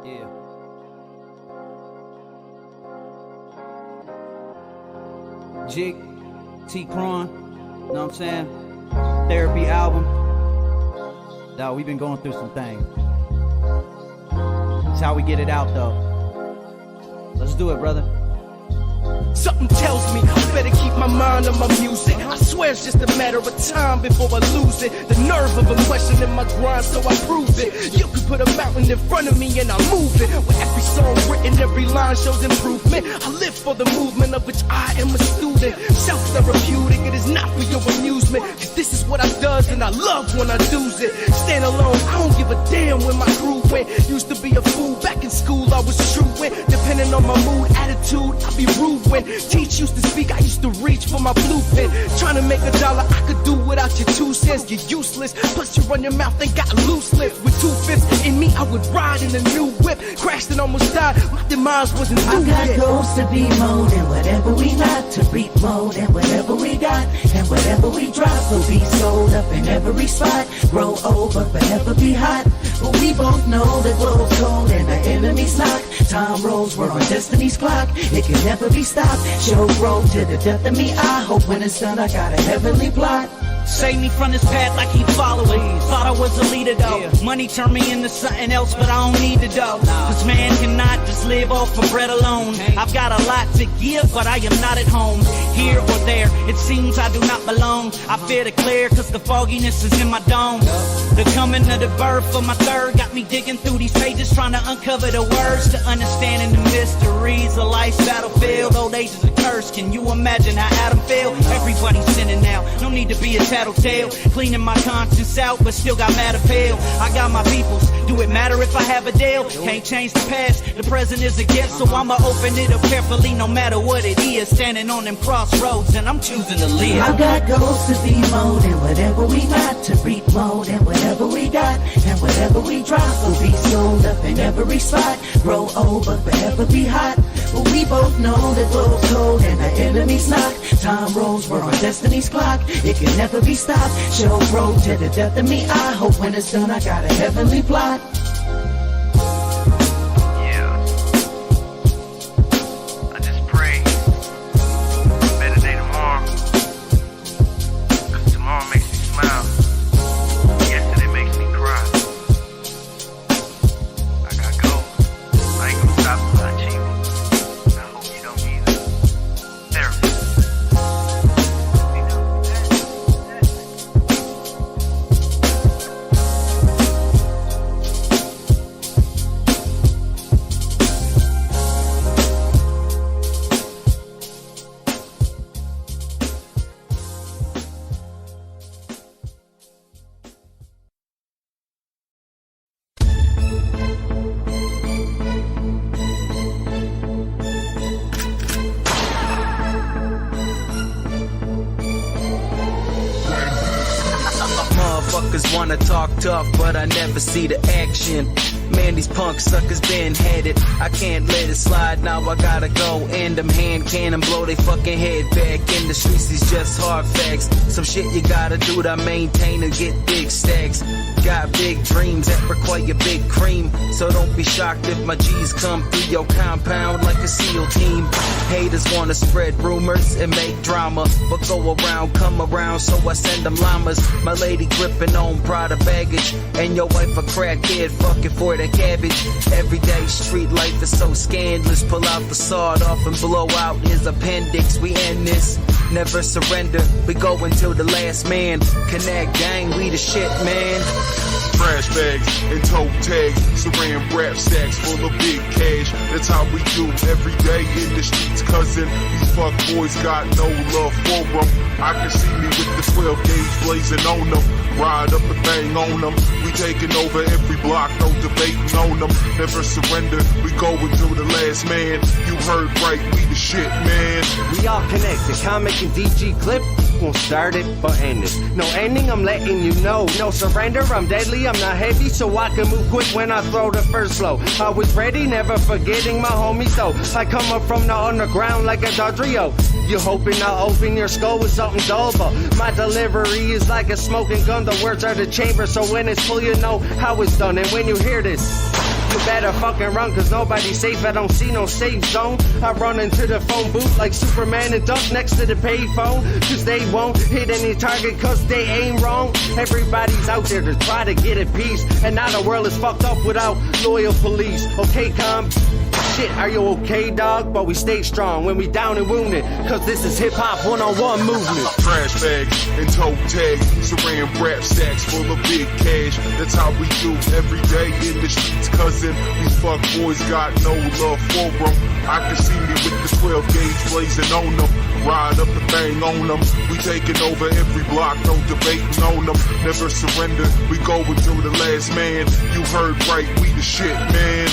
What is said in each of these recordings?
Yeah. Jig, T-Cron, know what I'm saying? Therapy album. Dawg, we've been going through some things. That's how we get it out, though. Let's do it, brother. Something tells me I better keep my mind on my music. I swear it's just a matter of time before I lose it. The nerve of a question in my grind, so I prove it. You could put a mountain in front of me and I move it. With every song written, every line shows improvement. I live for the movement of which I am a student. Self-therapeutic, it is not for your amusement. Cause this is what I does and I love when I do's it. Stand alone, I don't give a damn when my crew went. Used to be a fool, back in school I was true when. Depending on my mood, attitude, I be rude when. Teach used to speak, I used to reach for my blueprint. Trying to make $1, I could do without your 2 cents. You're useless, plus you run your mouth and got loose lips. With 2/5 in me, I would ride in a new whip. Crashed and almost died, my demise wasn't through yet. I got goals to be more than whatever we not, to reap more than whatever we got, and whatever we drop will be sold up in every spot. Grow over, forever be hot. But we both know the globe's cold and the enemy's locked. Time rolls, we're on destiny's clock. It can never be stopped. Show growth to the death of me. I hope when it's done, I got a heavenly plot. Save me from this path I keep following. Thought I was a leader though. Money turned me into something else, but I don't need the dough. Cause man cannot just live off of bread alone. I've got a lot to give, but I am not at home. Here or there, it seems I do not belong. I fear to clear cause the fogginess is in my dome. The coming of the birth of my third got me digging through these pages, trying to uncover the words to understanding the mysteries of life's battlefield. Old age is a curse, can you imagine how Adam feel? Everybody's sinning now, no need to be a tattletale. Cleaning my conscience out, but still got mad appeal. I got my peoples, do it matter if I have a deal? Can't change the past, the present is a gift, so I'ma open it up carefully no matter what it is. Standing on them crossroads and I'm choosing to live. I got goals to be more than whatever we not, to reap more than whatever we got, and whatever we drop will be sold up in every spot. Grow over, forever be hot. But we both know the globe's cold and the enemy's knock. Time rolls, we're on destiny's clock. It can never be stopped. Show growth to the death of me. I hope when it's done, I got a heavenly plot. Motherfuckers wanna talk tough, but I never see the action. Man, these punk suckers been headed. I can't let it slide, now I gotta go. End them hand cannon, blow they fucking head back. In the streets, these just hard facts. Some shit you gotta do to maintain and get big stacks. Got big dreams that require big cream. So don't be shocked if my G's come through your compound like a SEAL team. Haters wanna spread rumors and make drama, but go around, come around, so I send them llamas. My lady gripping on Prada baggage, and your wife a crackhead fucking for the cabbage. Everyday street life is so scandalous. Pull out the sawed off and blow out his appendix. We end this, never surrender. We go until the last man. Connect gang, we the shit, man. Trash bags and toe tags, saran wrap sacks full of big cash. That's how we do every day in the streets, cousin. These fuck boys got no love for them. I can see me with the 12 gauge blazing on them. Ride up and bang on them. We taking over every block, no debating on them. Never surrender, we go until the last man. You heard right, we the shit, man. We all connected, comic and DG clip. Won't start it, but end it. No ending, I'm letting you know. No surrender, I'm deadly, I'm not heavy, so I can move quick when I throw the first blow. I was ready, never forgetting my homies though. I come up from the underground like a Dodrio. You hoping I'll open your skull with something dull, but my delivery is like a smoking gun. The words are the chamber, so when it's full, you know how it's done. And when you hear this, You better fucking run, cause nobody's safe. I don't see no safe zone. I run into the phone booth like Superman and duck next to the payphone. Cause they won't hit any target, cause they ain't wrong. Everybody's out there to try to get a piece, and now the world is fucked up without loyal police. Okay, shit, are you okay, dog? But we stay strong when we down and wounded, cause this is hip-hop one-on-one movement. Trash bags and toe tags, saran wrap sacks full of big cash. That's how we do every day in the streets, cousin. These fuck boys got no love for them. I can see me with the 12 gauge blazing on them. Ride up and bang on them. We taking over every block, no debating on them. Never surrender, we go until the last man. You heard right, we the shit, man.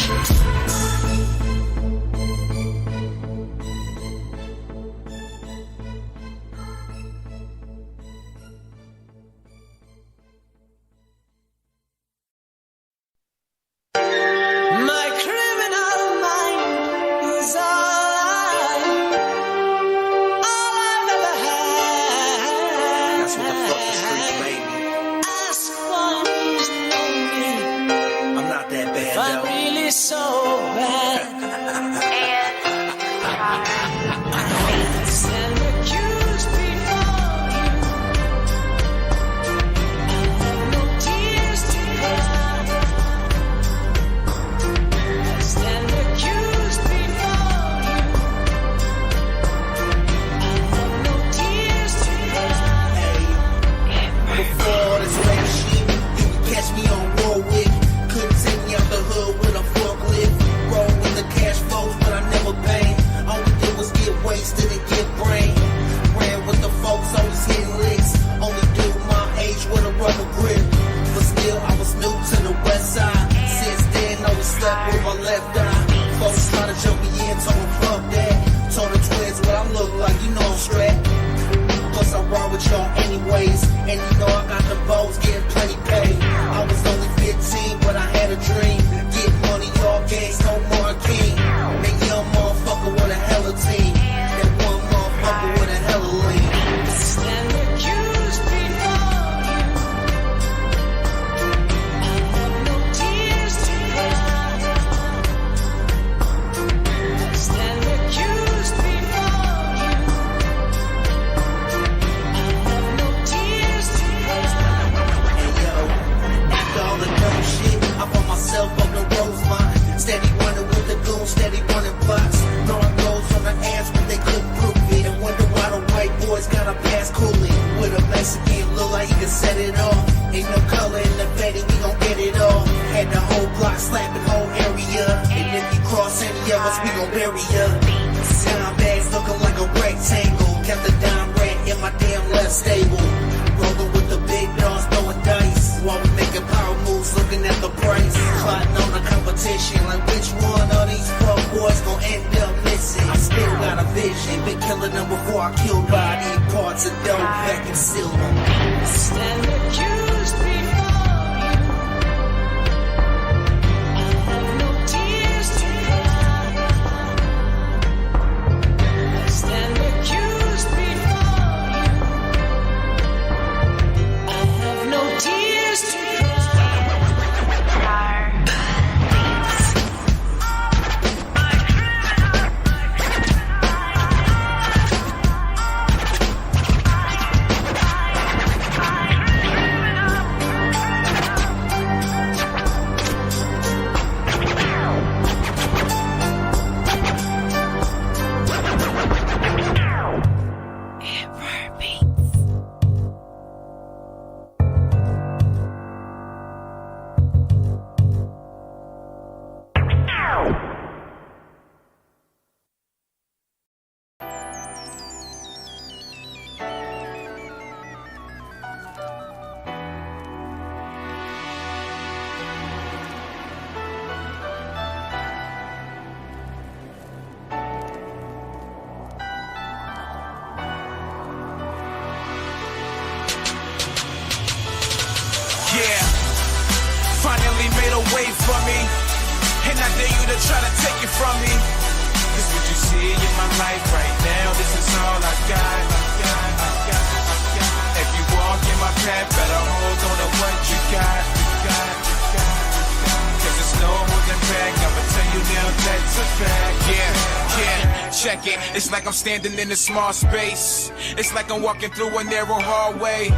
check it. It's like I'm standing in a small space. It's like I'm walking through a narrow hallway.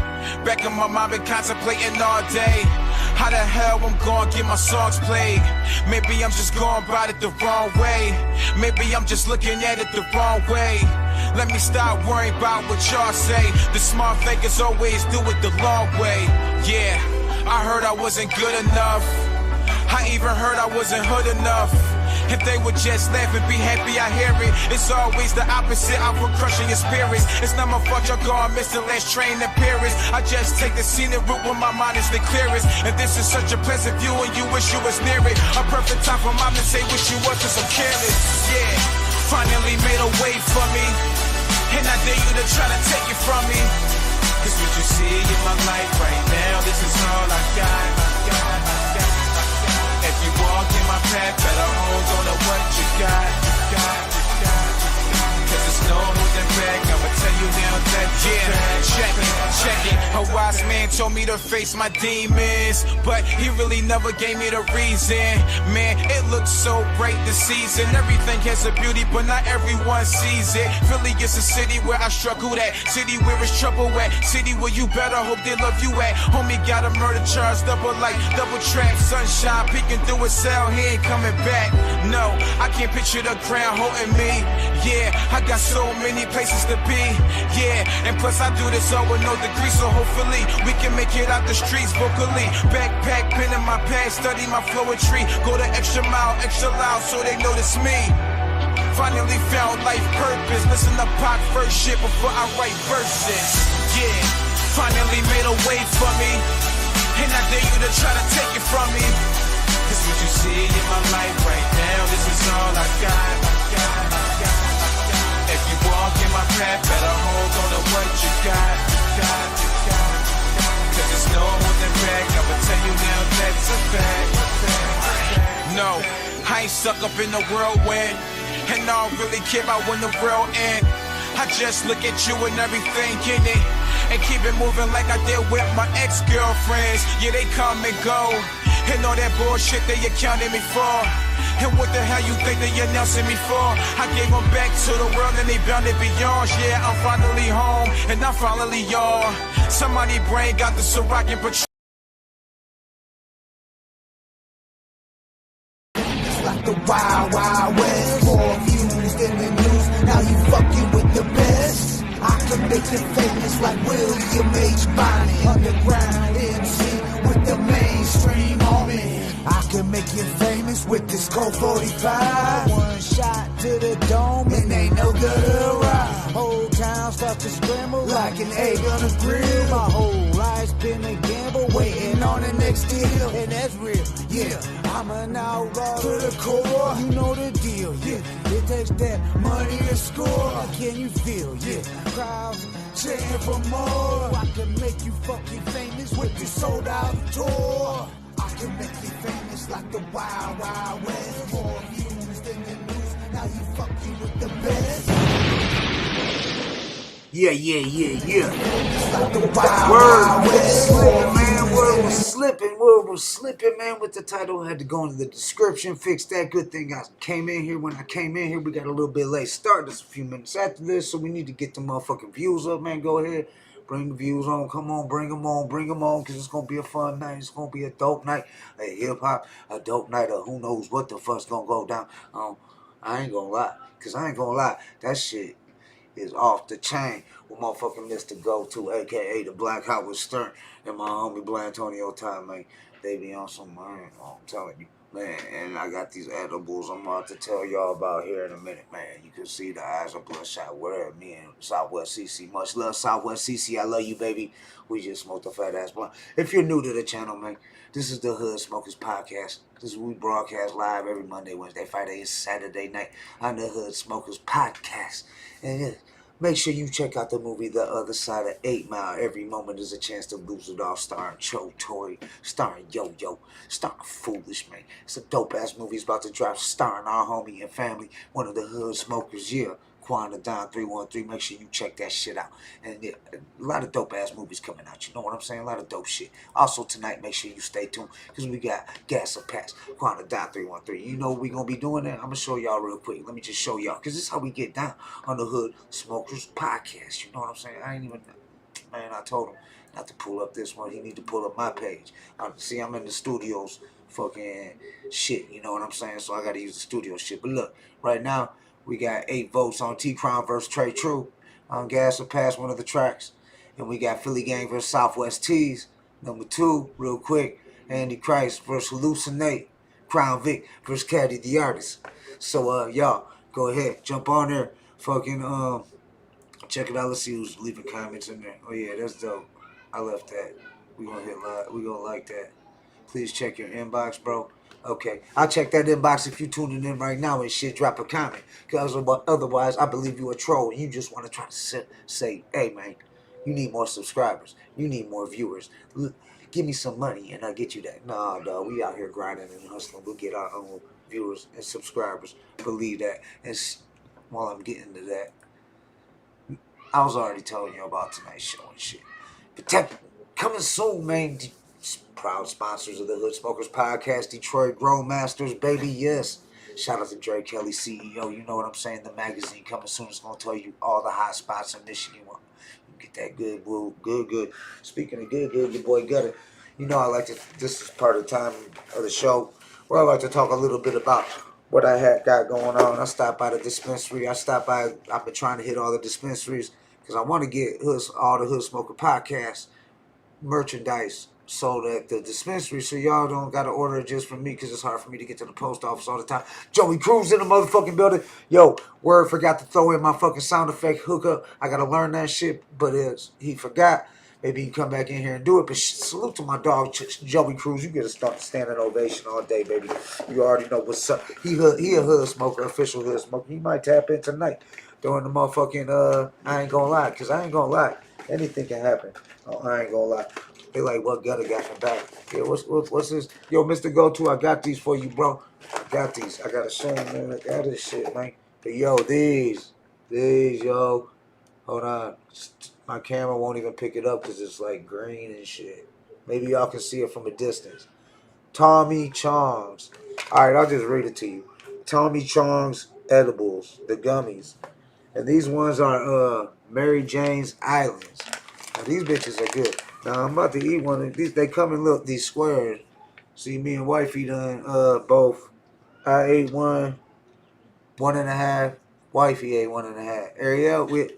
Back in my mind, been contemplating all day. How the hell I'm gonna get my songs played? Maybe I'm just going about it the wrong way. Maybe I'm just looking at it the wrong way. Let me stop worrying about what y'all say. The smart fakers always do it the long way. Yeah, I heard I wasn't good enough. I even heard I wasn't hood enough. If they would just laugh and be happy, I hear it. It's always the opposite, I will crushing your spirits. It's not my fault y'all gonna miss the last train in Paris. I just take the scenic route when my mind is the clearest. And this is such a pleasant view and you wish you was near it. A perfect time for mom to say wish you was, cause I'm careless. Yeah, finally made a way for me. And I dare you to try to take it from me. Cause what you see in my life right now, this is all I got. If you walk in my path, better hold on to what you got. Cause it's no holding back, I'ma tell you now that check it. A wise man told me to face my demons, but he really never gave me the reason. Man, it looks so bright this season. Everything has a beauty, but not everyone sees it. Philly is a city where I struggle at, city where it's trouble at, city where you better hope they love you at. Homie got a murder charge, double trap, sunshine peeking through a cell, he ain't coming back. No, I can't picture the ground holding me. Yeah, I got so many places to be. Yeah, and plus I do this all with no degree, so hopefully we can make it out the streets vocally. Backpack, pen in my pants, study my poetry. Go the extra mile, extra loud, so they notice me. Finally found life purpose. Listen to Pac first shit before I write verses. Yeah, finally made a way for me. And I dare you to try to take it from me. Cause what you see in my life right now, this is all I got. If you walk in my path, better hold on to what you got. Cause there's no holding back, I'ma tell you now that's a fact. No, I ain't stuck up in the whirlwind, and I don't really care about when the world ends. I just look at you and everything in it, and keep it moving like I did with my ex-girlfriends. Yeah, they come and go, and all that bullshit they accounted me for. And what the hell you think they announcing me for? I gave them back to the world and they bound it beyond. Yeah, I'm finally home, and I'm finally y'all. Somebody brain got the Ciroc and Patron. Like the Wild Wild West, more views than the news. Now you fucking with the best. I can make you famous like William H. Bonney, underground MC with the mainstream army. I can make you famous with this Colt 45. One shot to the dome and ain't no good ride. Whole town starts to scramble like an egg on a grill. My whole life's been a gamble, waiting on the next deal, and that's real. Yeah, I'm an outlaw to the core. You know the deal. Yeah, it takes that money to score. Can you feel? Yeah, crowds cheering for more. I can make you fucking famous with this sold out tour. I can make you famous like the Wild Wild West. More views than the news. Now you fucking with the best. Yeah. Like the Wild Wild West. Word was slipping, man, with the title. Had to go into the description, fix that. Good thing I came in here. When I came in here, we got a little bit late start. Just a few minutes after this, so we need to get the motherfucking views up, man. Go ahead. Bring the views on. Come on, bring them on, because it's going to be a fun night. It's going to be a dope night. A hip-hop, a dope night, or who knows what the fuck's going to go down. I ain't going to lie. That shit is off the chain. With motherfucking Mr. Go-To, a.k.a. the Black Howard Stern, and my homie Blantonio Time, man. They be on some, man, I'm telling you. Man, and I got these edibles I'm about to tell y'all about here in a minute, man. You can see the eyes are bloodshot. Where me and Southwest CC. Much love, Southwest CC. I love you, baby. We just smoked a fat ass blunt. If you're new to the channel, man, this is the Hood Smokers Podcast. This is we broadcast live every Monday, Wednesday, Friday, and Saturday night on the Hood Smokers Podcast. And make sure you check out the movie The Other Side of 8 Mile. Every moment is a chance to lose it all. Starring JOEY, starring Yo-Yo, starring Foolish, man. It's a dope-ass movie. It's about to drop, starring our homie and family, one of the Hood Smokers, yeah. Quanta Don 313. Make sure you check that shit out. And yeah, a lot of dope ass movies coming out. You know what I'm saying? A lot of dope shit. Also tonight, make sure you stay tuned because we got Gas or Pass, Quanta Don 313. You know what we gonna be doing there? I'm gonna show y'all real quick. Let me just show y'all because this is how we get down on the Hood Smokers Podcast. You know what I'm saying? I ain't even, man. I told him not to pull up this one. He need to pull up my page. See, I'm in the studios, fucking shit. You know what I'm saying? So I gotta use the studio shit. But look, right now. We got 8 votes on T-Crown versus Trey True on Gas or Pass, one of the tracks. And we got Philly Gang versus Southwest Tees. Number 2, real quick, Andy Christ versus Hallucinate. Crown Vic versus Caddy the Artist. So, y'all, go ahead. Jump on there. Fucking, check it out. Let's see who's leaving comments in there. Oh, yeah, that's dope. I left that. We gonna hit live. We gonna like that. Please check your inbox, bro. Okay, I'll check that inbox if you tuning in right now and shit. Drop a comment, because otherwise, I believe you a troll and you just want to try to say, hey man, you need more subscribers, you need more viewers. Give me some money and I'll get you that. Nah, dog, we out here grinding and hustling. We'll get our own viewers and subscribers. Believe that. And while I'm getting to that, I was already telling you about tonight's show and shit. But coming soon, man. Proud sponsors of the Hood Smokers Podcast, Detroit Grow Masters, baby, yes. Shout out to Dre Kelly, CEO. You know what I'm saying? The magazine coming soon. It's going to tell you all the hot spots in Michigan. You get that good, boo. Good. Speaking of good, your boy Gutter. You know I like to, this is part of the time of the show where I like to talk a little bit about what I got going on. I stopped by the dispensary. I've been trying to hit all the dispensaries because I want to get all the Hood Smoker Podcast merchandise sold at the dispensary, so y'all don't gotta order it just from me because it's hard for me to get to the post office all the time. JOEY CRUEZ in the motherfucking building. Yo, Word forgot to throw in my fucking sound effect hookup. I gotta learn that shit, but he forgot. Maybe he can come back in here and do it. But salute to my dog, JOEY CRUEZ. You get a standing ovation all day, baby. You already know what's up. He a hood smoker, official hood smoker. He might tap in tonight during the motherfucking, I ain't gonna lie, because I ain't gonna lie. Anything can happen. Oh, I ain't gonna lie. They like, what Gutter got in the back? Yeah, what's this? Yo, Mr. Go-To, I got these for you, bro. I got these. I gotta show them, man. I got this shit, man. But yo, these, yo. Hold on. My camera won't even pick it up because it's like green and shit. Maybe y'all can see it from a distance. Tommy Chong's. All right, I'll just read it to you. Tommy Chong's edibles, the gummies. And these ones are Mary Jane's Islands. Now, these bitches are good. Now, I'm about to eat one of these. They come in these squares. See, me and wifey done both. I ate one and a half. Wifey ate 1.5. Ariel,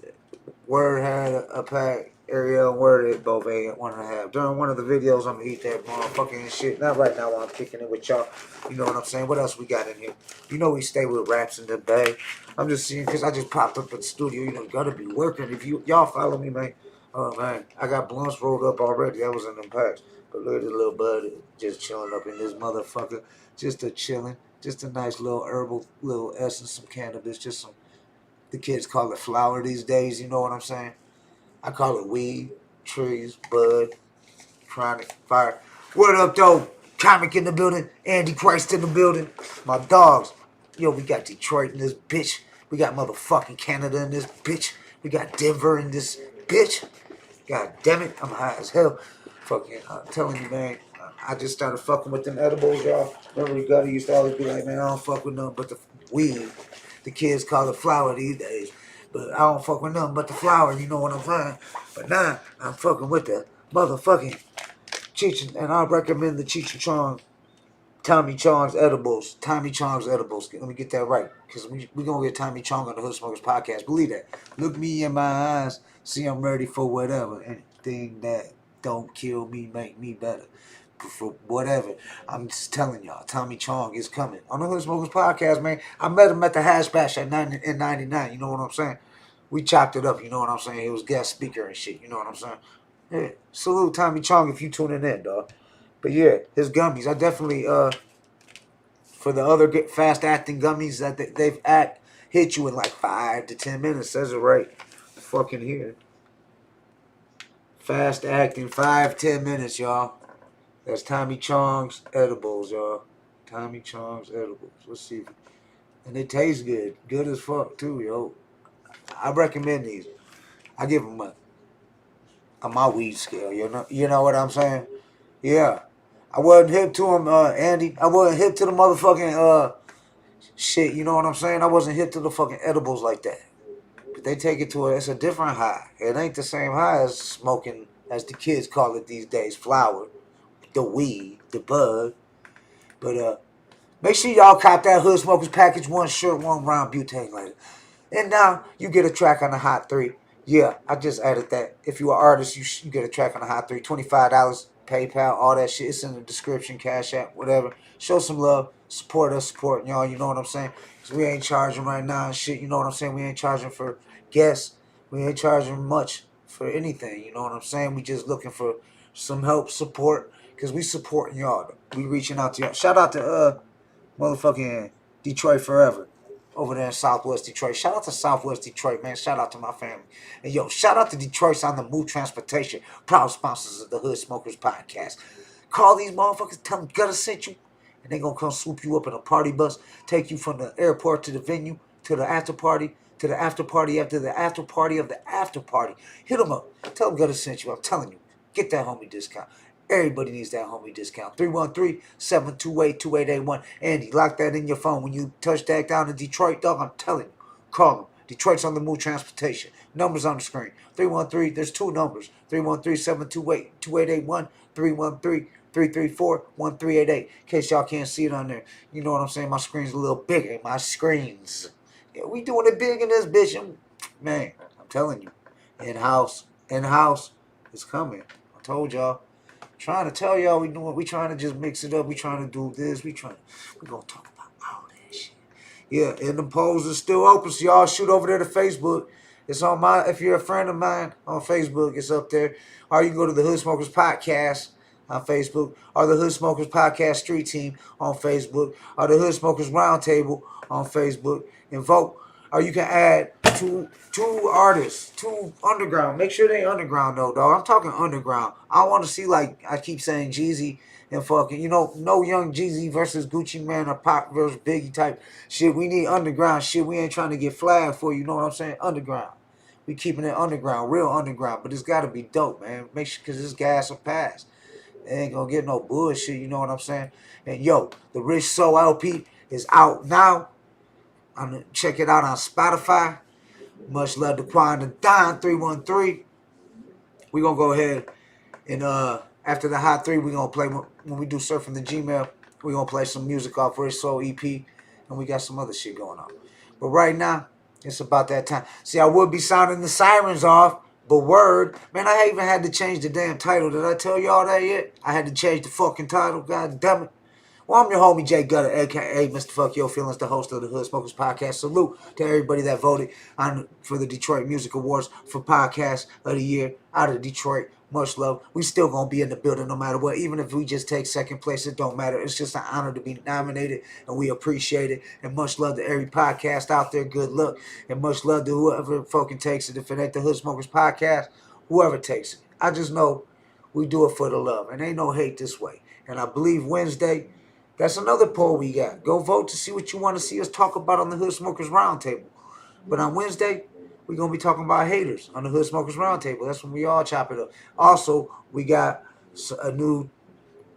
Word had a pack. Ariel and Word both ate 1.5. During one of the videos, I'm going to eat that motherfucking shit. Not right now while I'm kicking it with y'all. You know what I'm saying? What else we got in here? You know we stay with Raps in the Bay. I'm just seeing, because I just popped up at the studio. You know, got to be working. If y'all follow me, man. Oh, man. I got blunts rolled up already. That was in them packs. But look at this little bud just chilling up in this motherfucker. Just a chilling. Just a nice little herbal, little essence, some cannabis. Just some, the kids call it flower these days. You know what I'm saying? I call it weed, trees, bud, chronic, fire. What up, though? Comic in the building. Andy Christ in the building. My dogs. Yo, we got Detroit in this bitch. We got motherfucking Canada in this bitch. We got Denver in this bitch. God damn it, I'm high as hell. Fucking, I'm telling you, man. I just started fucking with them edibles, y'all. Remember, Gutter used to always be like, man, I don't fuck with nothing but the weed. The kids call it flower these days. But I don't fuck with nothing but the flower, you know what I'm saying? But now, I'm fucking with the motherfucking Cheech, and I recommend the Cheech and Chong, Tommy Chong's edibles. Tommy Chong's edibles. Let me get that right. Because we going to get Tommy Chong on the Hood Smokers Podcast. Believe that. Look me in my eyes. See, I'm ready for whatever. Anything that don't kill me, make me better. For whatever. I'm just telling y'all, Tommy Chong is coming on the Hood Smokers Podcast, man. I met him at the Hash Bash in 99. You know what I'm saying? We chopped it up. You know what I'm saying? He was guest speaker and shit. You know what I'm saying? Yeah. Salute Tommy Chong if you tuning in, dog. But yeah, his gummies. I definitely for the other fast acting gummies that they've hit you in like 5 to 10 minutes. Says it right. Fucking here. Fast acting 5-10 minutes, y'all. That's Tommy Chong's edibles, y'all. Tommy Chong's edibles. Let's see. And they taste good. Good as fuck, too, yo. I recommend these. I give them a my weed scale. You know what I'm saying? Yeah. I wasn't hip to them, Andy. I wasn't hip to the motherfucking shit. You know what I'm saying? I wasn't hip to the fucking edibles like that. But they take it to it's a different high. It ain't the same high as smoking, as the kids call it these days, flower, the weed, the bud. But make sure y'all cop that Hood Smokers package, 1 shirt, 1 round butane lighter. And now you get a track on the Hot 3. Yeah, I just added that. If you're an artist, you get a track on the Hot 3. $25, PayPal, all that shit. It's in the description, Cash App, whatever. Show some love. Support us, supporting y'all. You know what I'm saying? Because we ain't charging right now and shit. You know what I'm saying? We ain't charging for guests. We ain't charging much for anything. You know what I'm saying? We just looking for some help, support. Because we supporting y'all. We reaching out to y'all. Shout out to motherfucking Detroit Forever. Over there in Southwest Detroit. Shout out to Southwest Detroit, man. Shout out to my family. And yo, shout out to Detroit's on the Move Transportation, proud sponsors of the Hood Smokers Podcast. Call these motherfuckers, tell them Gutter sent you, and they gonna come swoop you up in a party bus, take you from the airport to the venue, to the after party, to the after party, after the after party of the after party. Hit them up. Tell them Gutter sent you. I'm telling you. Get that homie discount. Everybody needs that homie discount. 313-728-2881. Andy, lock that in your phone. When you touch that down in Detroit, dog, I'm telling you. Call them. Detroit's on the Move Transportation. Numbers on the screen. 313, there's 2 numbers. 313-728-2881. 313-334-1388. In case y'all can't see it on there. You know what I'm saying? My screen's a little bigger. My screens. Yeah, we doing it big in this bitch. Man, I'm telling you. In-house. In-house. It's coming. I told y'all. Trying to tell y'all we trying to just mix it up. We trying to do this. We gonna talk about all that shit. Yeah, and the polls are still open, so y'all shoot over there to Facebook. It's on if you're a friend of mine on Facebook, it's up there. Or you can go to the Hood Smokers Podcast on Facebook, or the Hood Smokers Podcast Street Team on Facebook, or the Hood Smokers Roundtable on Facebook, and vote. Or you can add two artists, 2 underground. Make sure they underground though, dog. I'm talking underground. I want to see, like I keep saying, Jeezy and fucking, no young Jeezy versus Gucci Mane or Pop versus Biggie type shit. We need underground shit. We ain't trying to get flagged for, you know what I'm saying? Underground. We keeping it underground, real underground. But it's got to be dope, man. Make sure, because this gas will pass. It ain't going to get no bullshit, you know what I'm saying? And yo, the Rich Soul LP is out now. Check it out on Spotify. Much love to Quan and Don 313. We're going to go ahead and after the Hot 3, we're going to play, when we do Surfing the Gmail, we're going to play some music off Rich Soul EP, and we got some other shit going on. But right now, it's about that time. See, I would be sounding the sirens off, but word, man, I even had to change the damn title. Did I tell y'all that yet? I had to change the fucking title, god damn it. Well, I'm your homie, Jay Gutter, a.k.a. Mr. Fuck Your Feelings, the host of the Hood Smokers Podcast. Salute to everybody that voted for the Detroit Music Awards for Podcast of the Year out of Detroit. Much love. We still going to be in the building no matter what. Even if we just take second place, it don't matter. It's just an honor to be nominated, and we appreciate it. And much love to every podcast out there. Good luck. And much love to whoever fucking takes it. If it ain't the Hood Smokers Podcast, whoever takes it. I just know we do it for the love, and ain't no hate this way. And I believe Wednesday, that's another poll we got. Go vote to see what you want to see us talk about on the Hood Smokers Roundtable. But on Wednesday, we're going to be talking about haters on the Hood Smokers Roundtable. That's when we all chop it up. Also, we got a new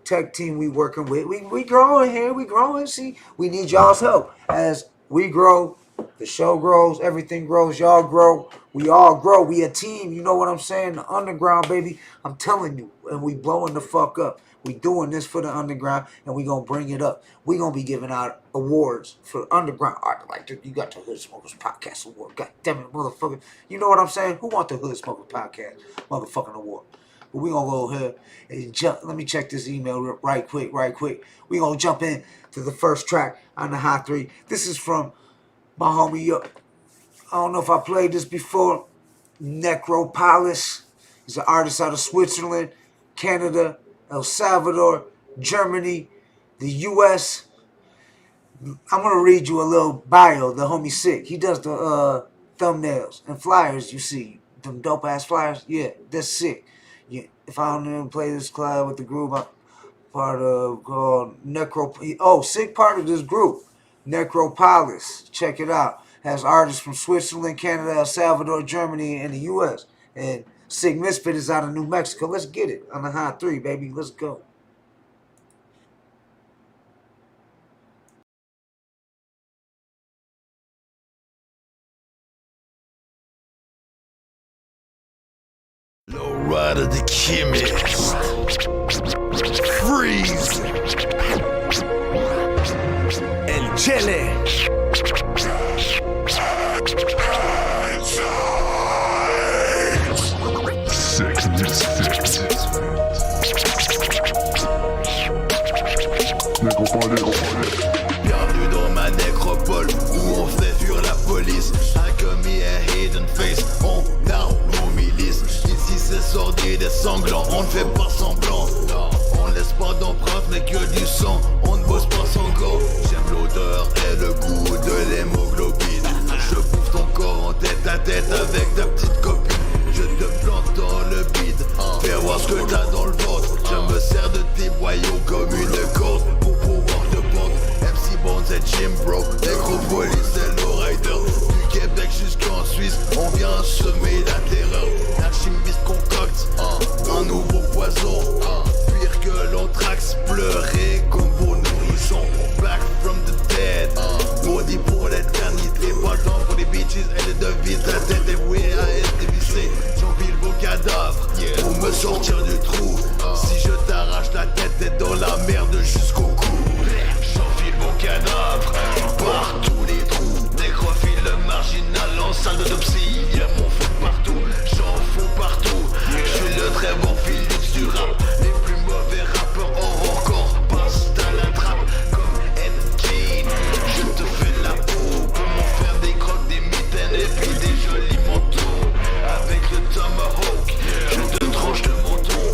tech team we working with. We growing here. We growing. See, we need y'all's help. As we grow, the show grows, everything grows, y'all grow, we all grow. We a team, you know what I'm saying? The underground, baby. I'm telling you. And we blowing the fuck up. We doing this for the underground, and we gonna bring it up. We gonna be giving out awards for underground art. Like, you got the Hood Smokers Podcast Award. God damn it, motherfucker. You know what I'm saying? Who want the Hood Smokers Podcast motherfucking award? But we gonna go ahead and jump. Let me check this email right quick. We gonna jump in to the first track on the Hot 3. This is from my homie, I don't know if I played this before, Necropolis. He's an artist out of Switzerland, Canada, El Salvador, Germany, the U.S. I'm going to read you a little bio. The homie sick. He does the thumbnails and flyers you see. Them dope-ass flyers. Yeah, that's sick. Yeah, if I don't even play this collab with the group, I'm part of called Sick part of this group. Necropolis. Check it out. has artists from Switzerland, Canada, El Salvador, Germany, and the U.S. And Sick Misfit is out of New Mexico. Let's get it on the high 3, baby. Let's go. Lowrider the Chemist, Freeze, El Chile. Sick Misfit. Bienvenue dans ma nécropole où on fait fuir la police. Un commis à hidden face, on arme nos milices. Ici c'est sordide et sanglant, on ne fait pas semblant. Non, on laisse pas d'empreinte mais que du sang, on ne bosse pas sans go. J'aime l'odeur et le goût de l'hémoglobine. Je bouffe ton corps en tête à tête avec ta petite copine. Je te plante dans le bide, fais voir ce que t'as dans le ventre. Je me sers de tes boyaux comme une corde pour pouvoir te pendre. MC Bones et Jim Bro, Necropolis et Lowrider. Du Québec jusqu'en Suisse, on vient semer la terreur. L'alchimiste concocte un nouveau poison, pire que l'anthrax, pleurer comme vos nourrissons. Back from the dead, body pour l'éternité. Pas le temps pour les bitches et les devises. La tête est vouée à être dévissée. J'empile vos cadavres pour me sortir du trou. Si je t'arrache la tête, t'es dans la merde jusqu'au cou. J'enfile vos cadavres par tous les trous. Nécrophile marginal en salle d'autopsie. Y'a mon feu partout, j'en fous partout. J'suis le très bon Philips du rap. Les plus mauvais rappeurs auront encore passe à la trappe comme Ed Gein. Je te fais la peau, comment faire des crocs, des mitaines et puis des jolis manteaux. Avec le tomahawk, je te tranche le menton.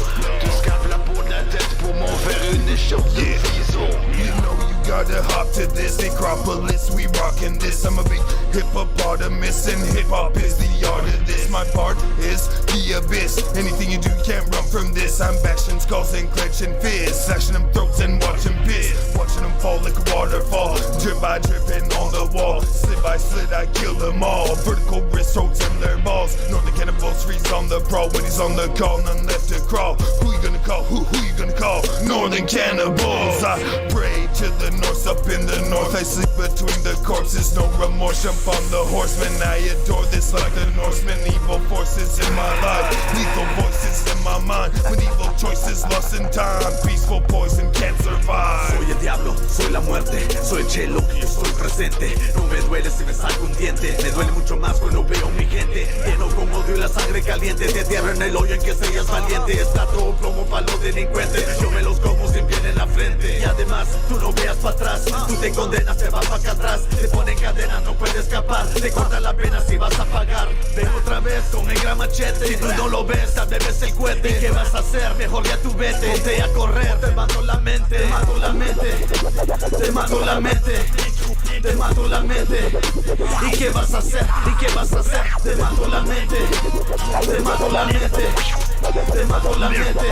Te scape la peau de la tête pour m'en faire une écharpe de bison. You know you gotta hop to this Acropolis, we rockin' this. I'm a big hippopotamus and hip-hop is the art of this. My part is the abyss. Anything you do, you can't run from this. I'm bashing skulls and clenching fists, slashing them throats and watching piss. Watching them fall like a waterfall, drip by dripping on the wall. Slit by slit, I kill them all. Vertical wrist, throats and their balls. Northern cannibals freeze on the brawl. When he's on the call, none left to crawl. Who you gonna call? Who you gonna call? Northern cannibals. I pray to the north, up in the north. I sleep between the corpses, no remorse. Jump on the horseman, I adore this like the Norsemen. Evil forces in my life, lethal voices in my mind. When evil choices lost in time, peaceful poison can't survive. Soy el diablo, soy la muerte, soy el chelo, yo soy presente. No me duele si me saco un diente, me duele mucho más cuando veo mi gente. Lleno con odio y la sangre caliente, te tierra en el hoyo en que seas valiente. Está todo plomo para los delincuentes, yo me los como sin piel en la frente. Y además, tú no veas para atrás, tú te condenas, te vas para acá atrás. Te ponen cadena, no puedes escapar, te corta la pena si vas a pagar. Ven otra vez con el gran machete, si tú no lo ves, tal vez el cohete. ¿Y qué vas a hacer? Mejor ya tú vete, ponte a correr, te mato la mente, te mato la mente, te mato la mente, te mato la mente. ¿Y qué vas a hacer? ¿Y qué vas a hacer? Te mato la mente, te mato la mente, te mato la mente.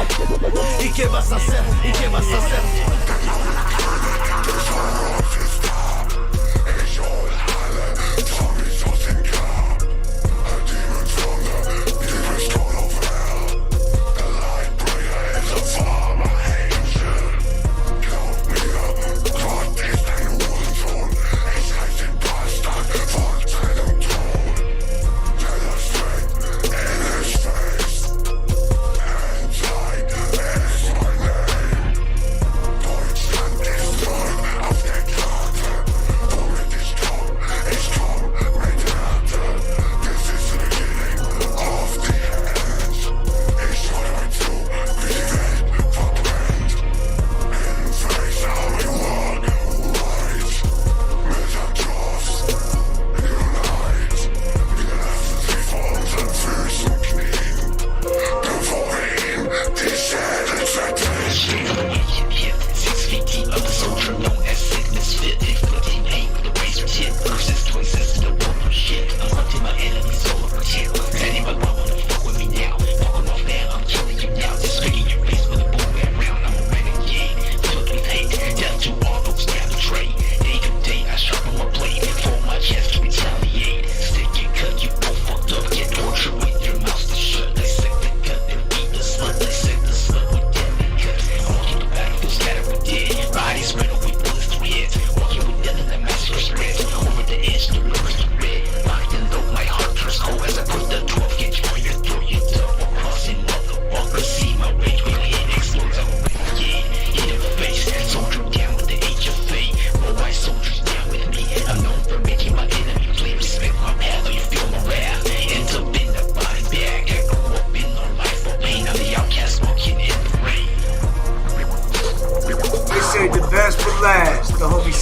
¿Y qué vas a hacer? ¿Y qué vas a hacer?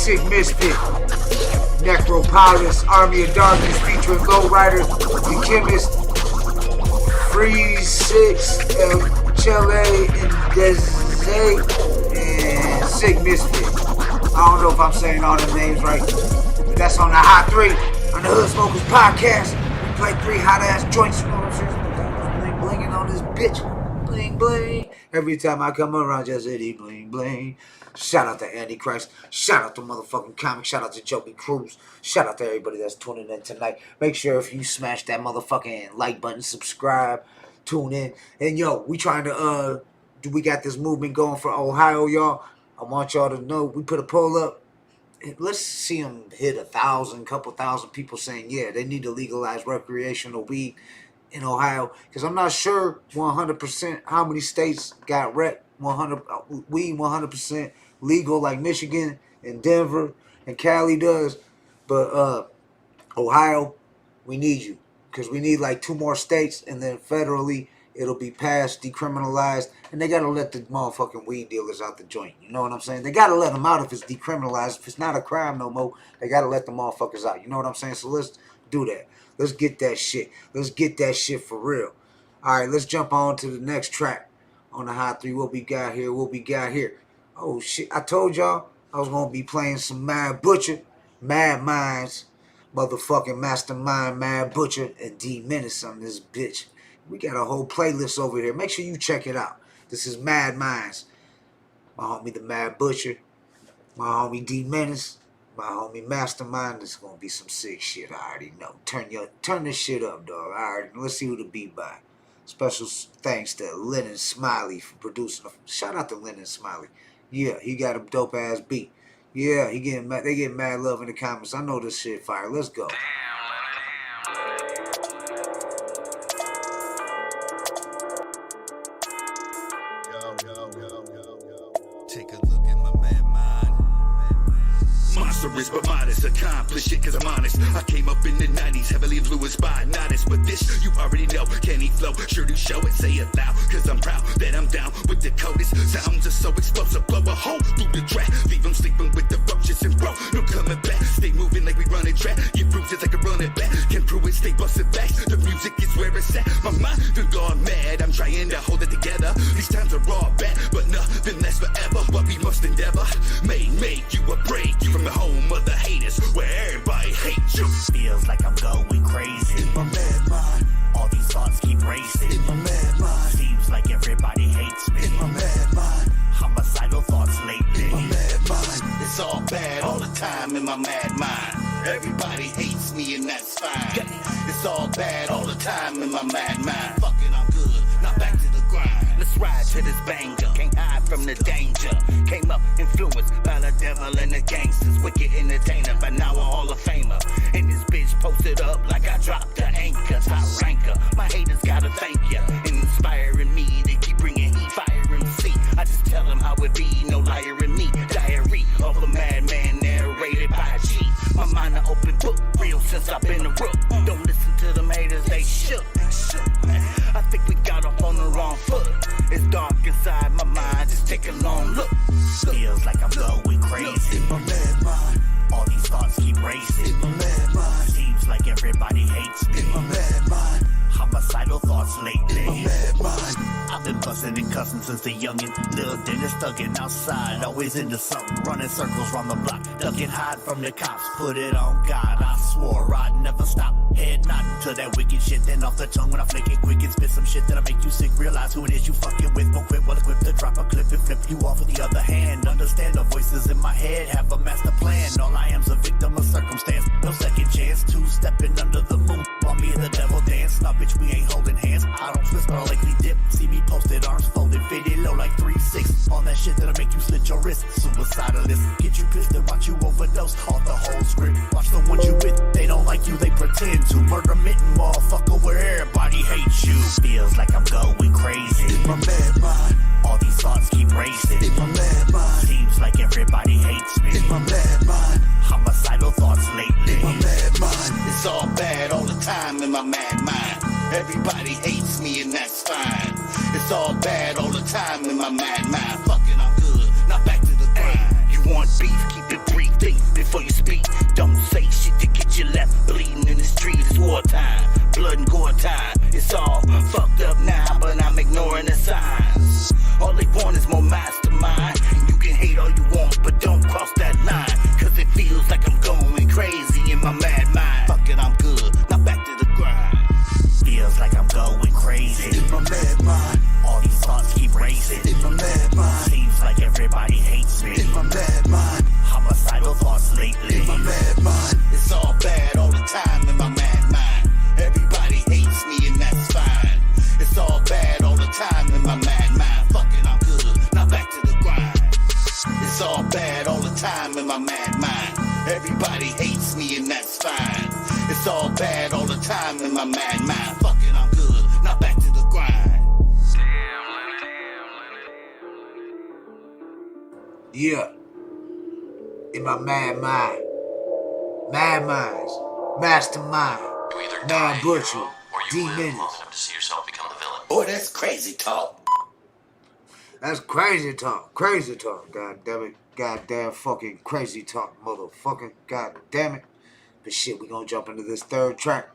Sick Misfit, Necropolis, Army of Darkness featuring Lowrider, The Chemist, Freeze 6, El Chele, and Dese, and Sick Misfit. I don't know if I'm saying all the names right, but that's on the Hot 3 on the Hood Smokers Podcast. We play 3 hot ass joints, you know what I'm saying? Bling blinging on this bitch. Bling bling. Every time I come around, just say bling bling. Shout out to Antichrist. Shout out to motherfucking Comic. Shout out to JOEY CRUEZ. Shout out to everybody that's tuning in tonight. Make sure if you smash that motherfucking like button, subscribe, tune in. And yo, we trying to we got this movement going for Ohio, y'all. I want y'all to know we put a poll up. Let's see them hit 1,000, couple thousand people saying, yeah, they need to legalize recreational weed in Ohio. Because I'm not sure 100% how many states got weed 100% legal like Michigan and Denver and Cali does. But Ohio, we need you. Because we need like 2 more states, and then federally it'll be passed, decriminalized, and they got to let the motherfucking weed dealers out the joint. You know what I'm saying? They got to let them out if it's decriminalized. If it's not a crime no more, they got to let the motherfuckers out. You know what I'm saying? So let's do that. Let's get that shit. Let's get that shit for real. All right, let's jump on to the next track on the Hot 3. What we got here? Oh, shit. I told y'all I was going to be playing some Mad Butcher, Mad Minds, motherfucking Mastermind, Mad Butcher, and D Menace on this bitch. We got a whole playlist over here. Make sure you check it out. This is Mad Minds. My homie the Mad Butcher. My homie D Menace. My homie Mastermind. This is going to be some sick shit. I already know. Turn this shit up, dog. Let's see who the beat by. Special thanks to Lennon Smiley for producing. Shout out to Lennon Smiley. Yeah, he got a dope ass beat. Yeah, they getting mad love in the comments. I know this shit fire. Let's go. Take a look at my mad mind. Monstrous but modest, accomplish shit cause I'm honest. I came up in the 90s, heavily influenced by Nodis. But this, you already know, can he flow? Sure do show it, say it loud, cause I'm proud that I'm down with the coldest. Sounds are so explosive, blow a hole through the track. Leave them sleeping with the roaches and bro, no coming back. Stay moving like we running track, get bruises like a running back. Can prove it, stay busting back. The music is where it's at, my mind done gone mad. I'm trying to hold it together, these times are all bad, but nothing lasts forever. What we must endeavor, may make you a break. You from the home of the haters, where everybody hates you. Feels like I'm going crazy in my mad mind. All these thoughts keep racing in my mad mind. Seems like everybody hates me in my mad mind. Homicidal thoughts lately in my mad mind. It's all bad all the time in my mad mind. Everybody hates me and that's fine. It's all bad all the time in my mad mind. Fuck it, I'm good, now back to the grind. Let's ride to this banger, can't hide from the danger. Came up influenced by the devil and the gangsters. Wicked entertainer, but now a Hall of Famer. And this bitch posted up like I dropped the anchor. Top ranker, my haters gotta thank ya. Inspiring me to keep bringing heat, fire MC. I just tell them how it be, no liar in me. Diary of a madman narrated by a G. My mind an open book, real since I've been a rook. Don't listen to them haters, they shook. I think we got off on the wrong foot. It's dark inside my mind, just take a long look. Feels like I'm going crazy in my mad mind. All these thoughts keep racing in my mad mind. Seems like everybody hates me in my mad mind. Homicidal thoughts lately in my mad mind. I've been busting and cussing since the youngin'. Lil' Dennis thuggin' outside, always into something. Running circles round the block, ducking hide from the cops. Put it on God, I swore I'd never stop. Head nodding to that wicked shit, then off the tongue when I flick it quick and spit some shit that'll make you sick. Realize who it is you fucking with, won't quit, well equipped to drop a clip and flip you off with the other hand. Understand the voices in my head, have a master plan. All I am's a victim of circumstance, no second chance. Two-stepping under the moon, while me and the devil dance. Nah bitch, we ain't holding hands, I don't twist but I likely dip. See me posted, arms folded, faded low like 3-6. All that shit that'll make you slit your wrist. Suicidalist, get you pissed and watch you overdose. All the whole script, watch the ones you with, they don't like you, they pretend to. Murder mitten, motherfucker, where everybody hates you. Feels like I'm going crazy in my mad mind. All these thoughts keep racing in my mad mind. Seems like everybody hates me in my mad mind. Homicidal thoughts lately in my mad mind. It's all bad all the time in my mad mind. Everybody hates me and that's fine. It's all bad all the time in my mad mind. Fuck it, I'm good, now back to the grind. You want beef, keep it brief. Think before you speak. Don't say shit to get you left bleeding in the street. It's wartime, blood and gore time. It's all fucked up now, but I'm ignoring the signs. All they want is more mastermind. You can hate all you want, but don't cross that line. Cause it feels like I'm going crazy in my mad mind. Fuck it, I'm good, now back to the grind. Feels like I'm going crazy in my mad mind. All these thoughts keep racing in my mad mind. Seems like everybody hates me in my mad mind. Homicidal thoughts lately in my mad mind. It's all bad all the time in my mad mind. Everybody hates me and that's fine. It's all bad all the time in my mad mind. Fuck it, I'm good, now back to the grind. It's all bad all the time in my mad mind. Everybody hates me and that's fine. It's all bad all the time in my mad mind. Fuck it, I'm good, now back to the grind. Yeah. In my mad mind. Mad minds. Mastermind. Mad butcher. D-Menace. To see yourself become the villain. Boy, that's crazy talk. That's crazy talk. Crazy talk. God damn it. Goddamn fucking crazy talk, motherfucker. God damn it. But shit, we gonna jump into this third track.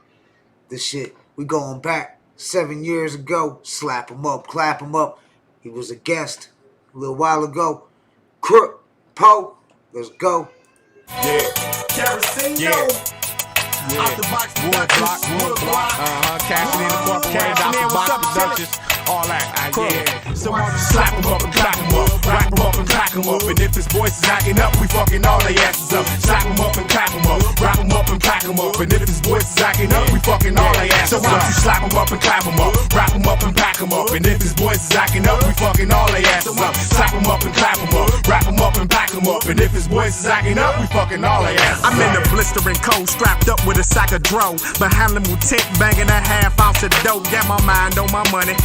This shit, we going back 7 years ago. Slap him up, clap him up. He was a guest a little while ago. Crook, Poe, let's go. Yeah. Kerosene, yeah. Out the box productions, Wood Block. Cashing in the corporate, out the box productions. All that, yeah. So why don't you slap him up and clap him up, wrap him up and pack him up, and if his voice is acting up, we fucking all they asses up. Slap him up and clap him up, wrap him up and pack him up, and if his voice is acting up, we fucking all they asses up. So why don't you slap him up and clap him up, wrap him up and pack him up, and if his voice is acting up, we fucking all they asses up. Slap him up and clap him up, wrap him up and pack him up, and if his voice is acting up, we fucking all they asses up. I'm in the blistering cold, strapped up with a sack of dro. Behind the tick, banging a half ounce of dough. Got my mind on my money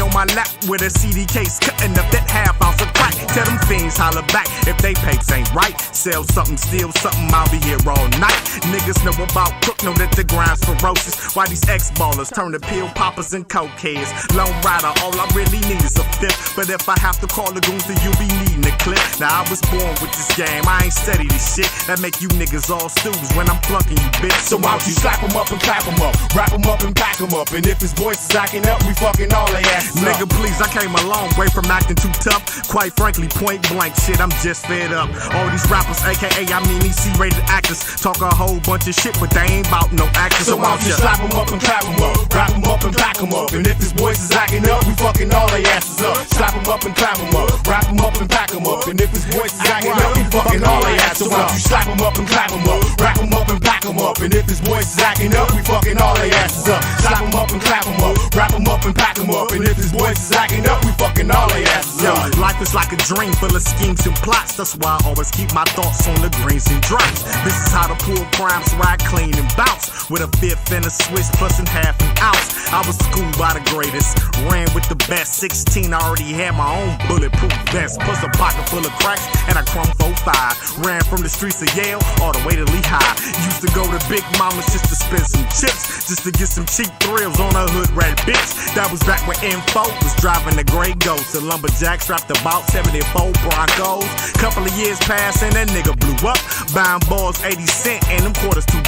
on my lap with a CD case, cutting up that half ounce of crack. Tell them fiends holler back if they papes ain't right. Sell something, steal something, I'll be here all night. Niggas know about Crook, know that the grind's ferocious. Why these ex-ballers turn to pill poppers and coke heads. Lone rider, all I really need is a fifth. But if I have to call the goons, then you be needing a clip. Now I was born with this game, I ain't study this shit. That make you niggas all students when I'm flunking you, bitch. So why don't you slap him up and clap him up, wrap him up and pack him up, and if his voice is acting up, we fucking all they asses up. Nigga, please, I came a long way from acting too tough. Quite frankly, point blank shit, I'm just fed up. All these rappers, aka I mean these C-rated actors, talk a whole bunch of shit, but they ain't bout no action. So why don't you slap him up and clap him up, wrap him up and pack him up, and if his voice is acting up, we fucking all they asses up. Slap him up and clap him up, wrap him up and pack him up, and if his voice is acting up, we fucking all they asses up. So why don't you slap him up and clap him up, wrap him up and pack him up, and if his voice is acting up, we fucking all they asses up. Slap him up and clap him up, wrap him up and pack him up, and if his voice is acting up, we fucking all they asses up. Yo, life is like a dream full of schemes and plots. That's why I always keep my thoughts on the greens and drops. This is how to pull crimes, ride clean and bounce with a fifth and a switch plus in half an ounce. I was schooled by the greatest, ran with the best. 16, I already had my own bulletproof vest, plus a pocket full of cracks and a chrome 45. Ran from the streets of Yale all the way to Lehigh. Used to go to Big Mama's just to spend some chips, just to get some cheap thrills on a hood rat bitch. That was back when Info was driving the Grey Ghost. The lumberjack strapped about 74 Broncos. Couple of years passed and that nigga blew up, buying balls 80 cents and them quarters $2.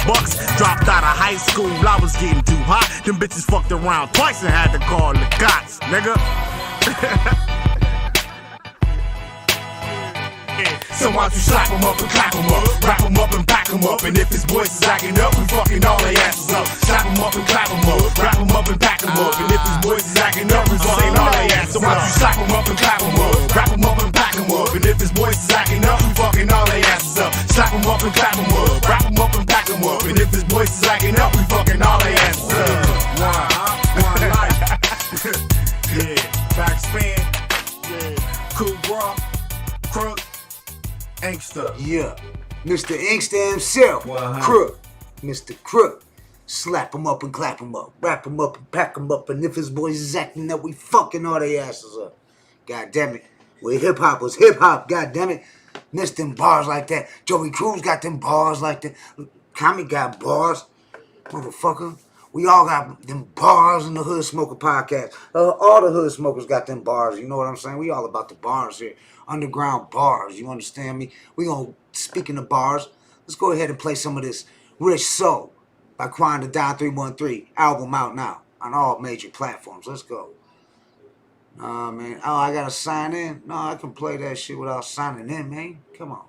Dropped out of high school, I was getting too hot. Them bitches fucked around twice and had to call the cops, nigga. So why don't you slap him up and clap him up, wrap him up and pack him up, and if his voice is acting up, we fucking all they asses up. Slap him up and clap him up, wrap him up and pack him up, and if his voice is acting up, we fucking all they asses up. So why don't you slap him up and clap him up, wrap him up and pack him up, and if his voice is acting up, we fucking all they asses up. Slap him up and clap him up, wrap him up and pack him up, and if his voice is acting up, we fucking all they asses up. One life. Yeah, backspin. Yeah, cool bro, Crook. Inkster. Yeah, Mr. Inkster himself, Crook, Mr. Crook. Slap him up and clap him up, wrap him up and pack him up, and if his voice is acting up, we fucking all they asses up. God damn it, we hip hop was hip hop. God damn it, missed them bars like that. JOEY CRUEZ got them bars like that. Comrade got bars, motherfucker. We all got them bars in the Hood Smoker podcast. All the Hood Smokers got them bars. You know what I'm saying? We all about the bars here. underground bars. You understand me? We gonna, speaking of bars, let's go ahead and play some of this Rich Soul by Crying to Die 313. Album out now on all major platforms. Let's go. Man. Oh, I gotta sign in? No, I can play that shit without signing in, man. Come on.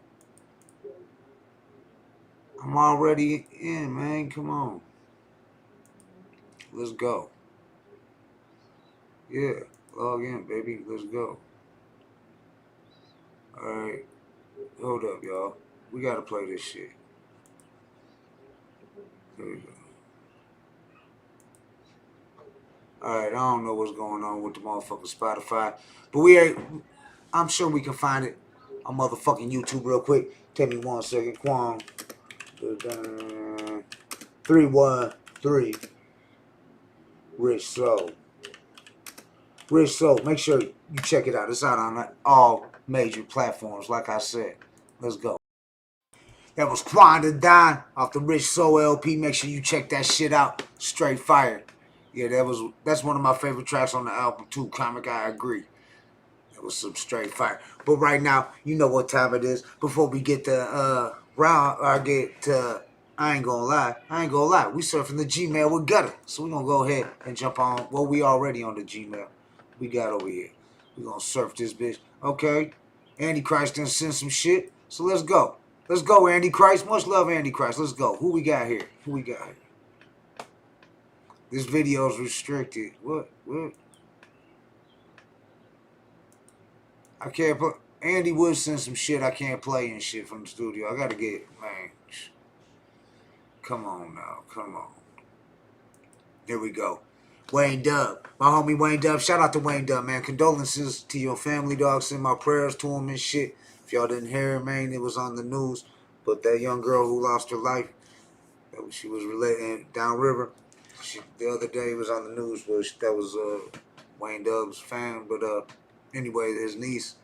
I'm already in, man. Come on. Let's go. Yeah, log in, baby. Let's go. Alright. Hold up, y'all. We gotta play this shit. There we go. Alright, I don't know what's going on with the motherfucking Spotify. But I'm sure we can find it on motherfucking YouTube real quick. Take me 1 second. Quan. 313. Rich Soul. Rich Soul. Make sure you check it out. It's out on all major platforms, like I said. Let's go. That was Crying to Die off the Rich Soul LP. Make sure you check that shit out. Straight fire. Yeah, that's one of my favorite tracks on the album too. Comic, I agree. That was some straight fire. But right now, you know what time it is. Before we get to I ain't gonna lie. We surfing the Gmail with Gutter. So we're gonna go ahead and jump on. Well, we already on the Gmail. We got over here. We're gonna surf this bitch. Okay. Antichrist done send some shit. So let's go. Let's go, Antichrist. Much love, Antichrist. Let's go. Who we got here? This video is restricted. What? I can't play. Andy would send some shit I can't play and shit from the studio. I gotta get, man. Come on now. Come on. There we go. Wayne Dub. My homie Wayne Dub. Shout out to Wayne Dub, man. Condolences to your family, dog. Send my prayers to him and shit. If y'all didn't hear it, man, it was on the news. But that young girl who lost her life, she was related downriver. The other day was on the news, but that was Wayne Dub's fan. But anyway, his niece.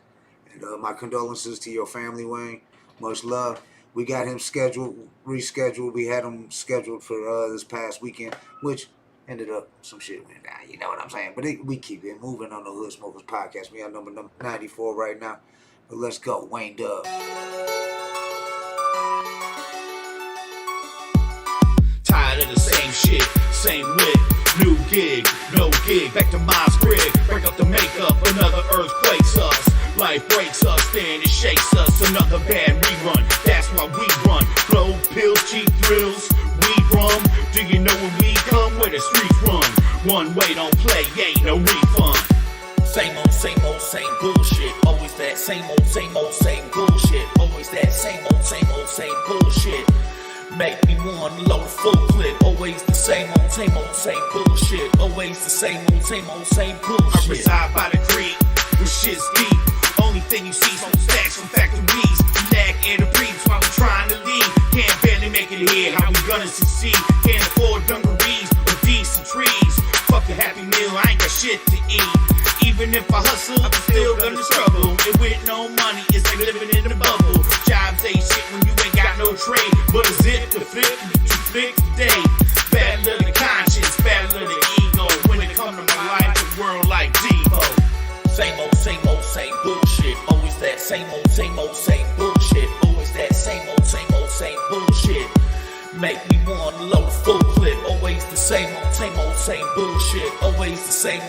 And my condolences to your family, Wayne. Much love. We got him rescheduled. We had him scheduled for this past weekend, which ended up some shit went down. You know what I'm saying? But we keep it moving on the Hood Smokers Podcast. We are number 94 right now. But let's go, Wayne Dub. Tired of the same shit, same wit, new gig, no gig, back to my crib, break up the makeup, another earthquakes us, life breaks us, then it shakes us, another bad rerun, that's why we run, flow, pills, cheap thrills, weed rum, do you know when we come, where the streets run, one way don't play, ain't no refund. Same old, same bullshit, always that same old, same bullshit, always that same bullshit. Make me wanna load a full clip. Always the same old bullshit. Always the same old bullshit. I reside by the creek, where shit's deep. Only thing you see is some stacks from factories. We lack air to breathe while we trying to leave. Can't barely make it here, how we gonna succeed? Can't afford dungarees or decent trees. Fuck a happy meal, I ain't got shit to eat. Even if I hustle, I'm still gonna struggle. And with no money, it's like living in a bubble. Jobs ain't shit when you ain't got no trade. But a zip to flip, you flick today. Battle of the conscience, battle of the ego. When it come to my life, the world like Devo. Same old bullshit. Always that same old bullshit. Always that same old bullshit. Make me wanna load a full clip. Always the same bullshit. Always the same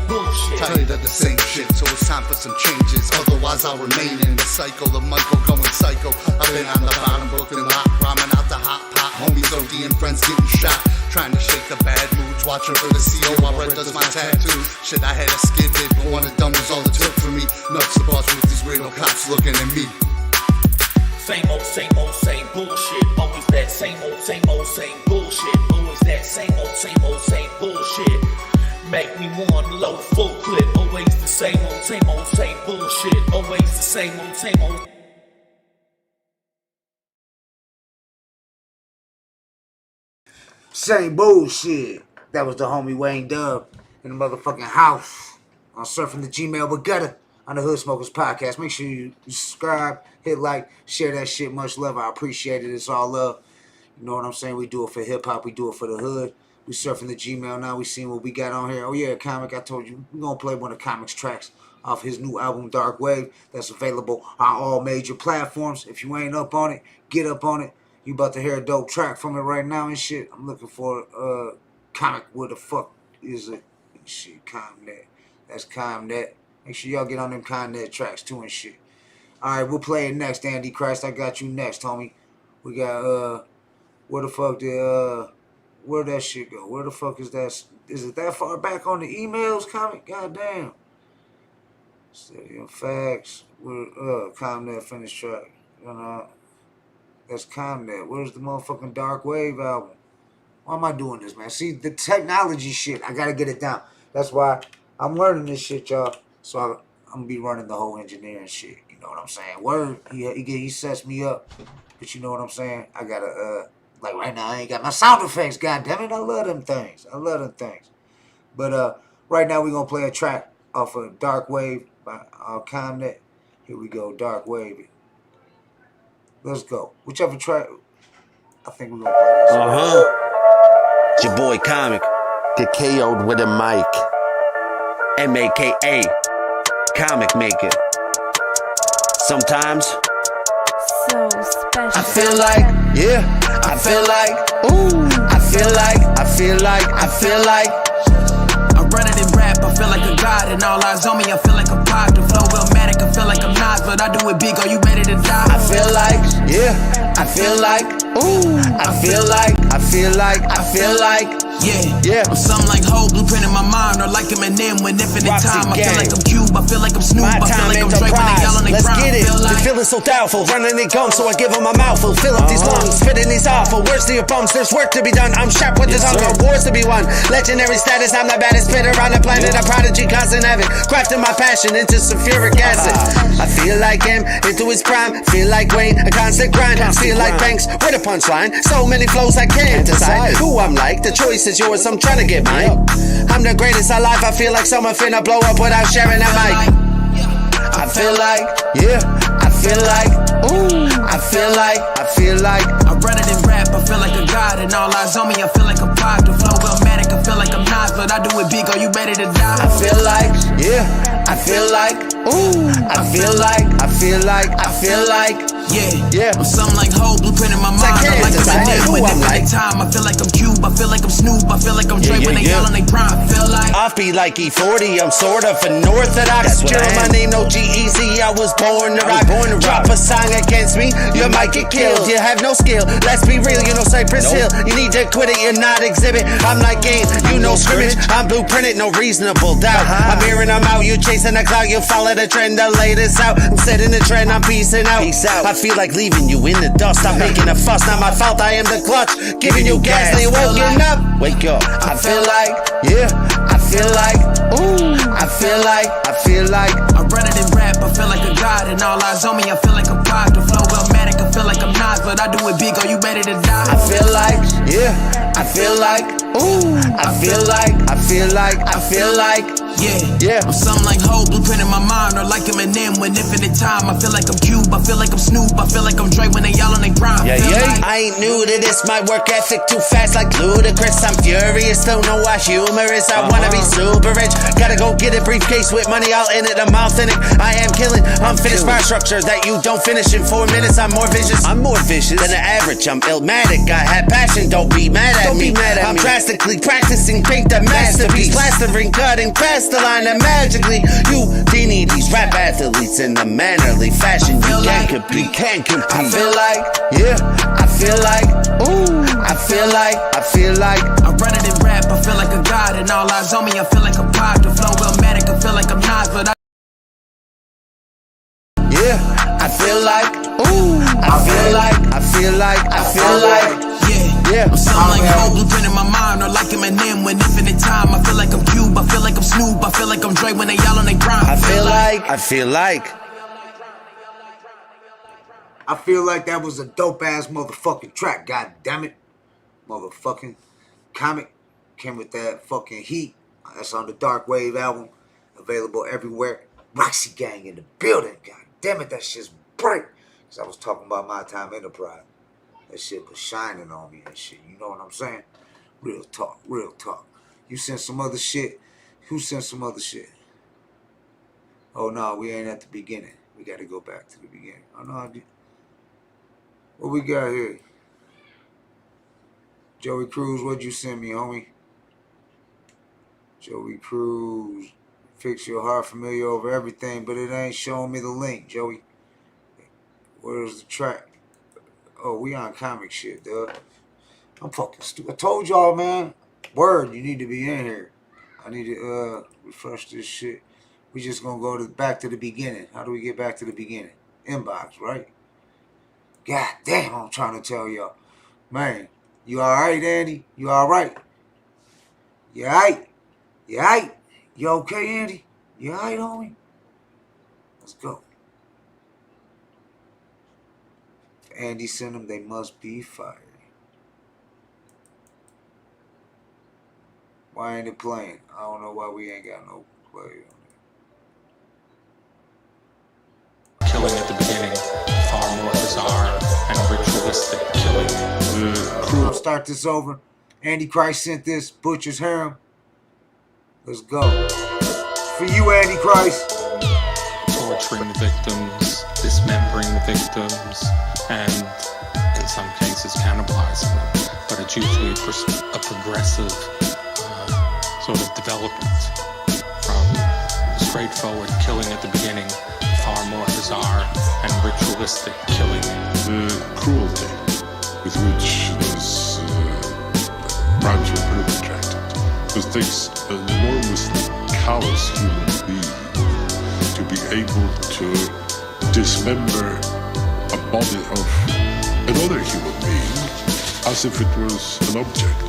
bullshit. Tired of the same shit, so it's time for some changes. Otherwise I'll remain in the cycle of Michael going psycho. I've been on the bottom, Brooklyn lot, rhyming out the hot pot. Homies OD and friends getting shot. Trying to shake the bad moods, watching for the CO while Red does my tattoo. Shit, I had a skid hit, but one of them was all it took for me. Nuts the boss with these weirdo cops looking at me. Same old bullshit. Always that same bullshit. Always that same bullshit. Make me wanna load a full clip. Always the same bullshit. Always the same old. Same bullshit. That was the homie Wayne Dub in the motherfucking house. On surfing the Gmail with Gutter on the Hood Smokers Podcast. Make sure you subscribe, hit like, share that shit. Much love. I appreciate it. It's all love. You know what I'm saying? We do it for hip-hop. We do it for the hood. We surfing the Gmail now. We seeing what we got on here. Oh, yeah, Comic. I told you. We're going to play one of Comic's tracks off his new album Dark Wave. That's available on all major platforms. If you ain't up on it, get up on it. You about to hear a dope track from it right now and shit. I'm looking for Comic. Where the fuck is it? Shit, Comrade. That's Comrade. Make sure y'all get on them Comrade tracks too and shit. Alright, we'll play it next, Andy Christ. I got you next, homie. We got where the fuck did where'd that shit go? Where the fuck is that? Is it that far back on the emails, Comic? Goddamn. Stadium Facts. Where Comrade finished track. That's Comrade. Where's the motherfucking Dark Wave album? Why am I doing this, man? See, the technology shit, I gotta get it down. That's why I'm learning this shit, y'all. So I'm gonna be running the whole engineering shit. You know what I'm saying? Word, he sets me up. But you know what I'm saying? I gotta, like right now, I ain't got my sound effects, goddammit. I love them things. But right now, we're gonna play a track off of Dark Wave by Comnet. Here we go, Dark Wave. Let's go. Whichever track, I think we're gonna play this. It's your boy Comic. Get KO'd with a mic. M-A-K-A. Comic Maker. Sometimes so special. I feel like, yeah, I feel like, ooh, I feel like I'm running in rap, I feel like a god, and all eyes on me, I feel like a pop. The flow Illmatic, I feel like I'm Nas, but I do it big, are you ready to die? I feel like, yeah, I feel like, ooh, I feel like, yeah. I'm something like Whole Blueprint in my mind, or like Eminem with infinite time. I feel like I'm Cube, I feel like I'm Snoop, I feel like I'm Drake when they yell on they Let's get it. Like You're feeling so doubtful, running it gum, so I give them a mouthful. Fill up these lungs, spitting these awful words to your bums. There's work to be done. I'm sharp with this hunger, wars to be won. Legendary status, I'm the baddest spitter on the planet. A prodigy, causing havoc, crafting my passion into sulfuric acid. I feel like him, into his prime. Feel like Wayne, a constant grind. Feel like Banks, with a punchline. So many flows I can't decide who I'm like. The choice is yours, I'm trying to get mine. I'm the greatest alive. I feel like someone finna blow up without sharing a mic. I feel like, yeah, I feel like, ooh, I feel like I'm running in rap, I feel like a god, and all eyes on me, I feel like a pop. The flow Illmatic, I feel like I'm Nas, but I do it big, are you ready to die? I feel like, yeah, I feel like, ooh, I feel like yeah. I'm something like Whole Blueprint in my mind. I like Eminem with infinite time. I feel like I'm Cube, I feel like I'm Snoop, I feel like I'm Drake when they yell on they prime. I feel like offbeat like E40, I'm sort of an orthodox Jew. My name no G-Eazy, I was born to rock. Drop a song against me, you might get killed. You have no skill, let's be real, you know Cypress Hill. You need to quit it, you're not exhibit. I'm like game, you know scrimmage. I'm blueprinted, no reasonable doubt. I'm hearing them out, you chasing the clout. You follow the trend, the latest out. I'm setting the trend, I'm peacing out. I feel like leaving you in the dust. I'm making a fuss, not my fault, I am the clutch. Giving you gas, now you woken up. Wake up, I feel like, yeah, I feel like, ooh, I feel like I'm running in rap, I feel like a god, and all eyes on me, I feel like a pop. The flow Illmatic, I feel like I'm Nas, but I do it big, are you ready to die? I feel like, yeah, I feel like, ooh, I feel like yeah. I'm something like Whole Blueprint in my mind, or like Eminem with infinite time. I feel like I'm Cube, I feel like I'm Snoop, I feel like I'm Drake when they yell on they prime. Like I ain't new to this, my work ethic too fast like ludicrous. I'm furious, don't know why humorous. I wanna be super rich, gotta go get a briefcase with money all in it, a mouth in it. I am killing unfinished bar structures that you don't finish in 4 minutes. I'm more vicious than the average. I'm Illmatic, I have passion, don't be mad at me. I'm drastically practicing, paint the masterpiece, plastering, cutting past the line, and magically you need these rap athletes in a mannerly fashion. You can't compete. I feel like, yeah, I feel like, ooh, I feel like I'm running in rap, I feel like a god, and all eyes on me, I feel like a pop. The flow Illmatic, I feel like I'm Nas, but yeah, I feel like, ooh, I feel like yeah. I'm something like Whole Blueprint in my mind, or like Eminem with infinite time. I feel like I'm Cube, I feel like I'm Snoop, I feel like I'm Drake when they yell on they prime. I feel like that was a dope ass motherfucking track. God damn it, motherfucking Comic came with that fucking heat. That's on the Dark Wave album, available everywhere. Roxy Gang in the building. God damn it, that shit's bright. Cause I was talking about My Time Enterprise. That shit was shining on me and shit. You know what I'm saying? Real talk. You sent some other shit. Who sent some other shit? Oh no, we ain't at the beginning. We gotta go back to the beginning. Oh no, what we got here? Joey Cruz, what'd you send me, homie? Joey Cruz, fix your heart familiar over everything, but it ain't showing me the link, Joey. Where's the track? Oh, we on comic shit, dude. I'm fucking stupid. I told y'all, man. Word, you need to be in here. I need to refresh this shit. We just gonna go back to the beginning. How do we get back to the beginning? Inbox, right? God damn, I'm trying to tell y'all. Man, you alright, Andy? You alright? You alright? You alright? You okay, Andy? You alright, homie? Let's go. If Andy sent them, they must be fired. Why ain't it playing? I don't know why we ain't got no play on it. Killing at the beginning, far more bizarre and ritualistic killing. I'll start this over. Andy Christ sent this. Butcher's Harem. Let's go. For you, Andy Christ. Torturing the victims, dismembering the victims, and in some cases cannibalizing them. But it's usually a progressive sort of development from straightforward killing at the beginning, far more bizarre and ritualistic killing. The cruelty with which this branch of perpetrated. It takes an enormously callous human being to be able to dismember a body of another human being as if it was an object.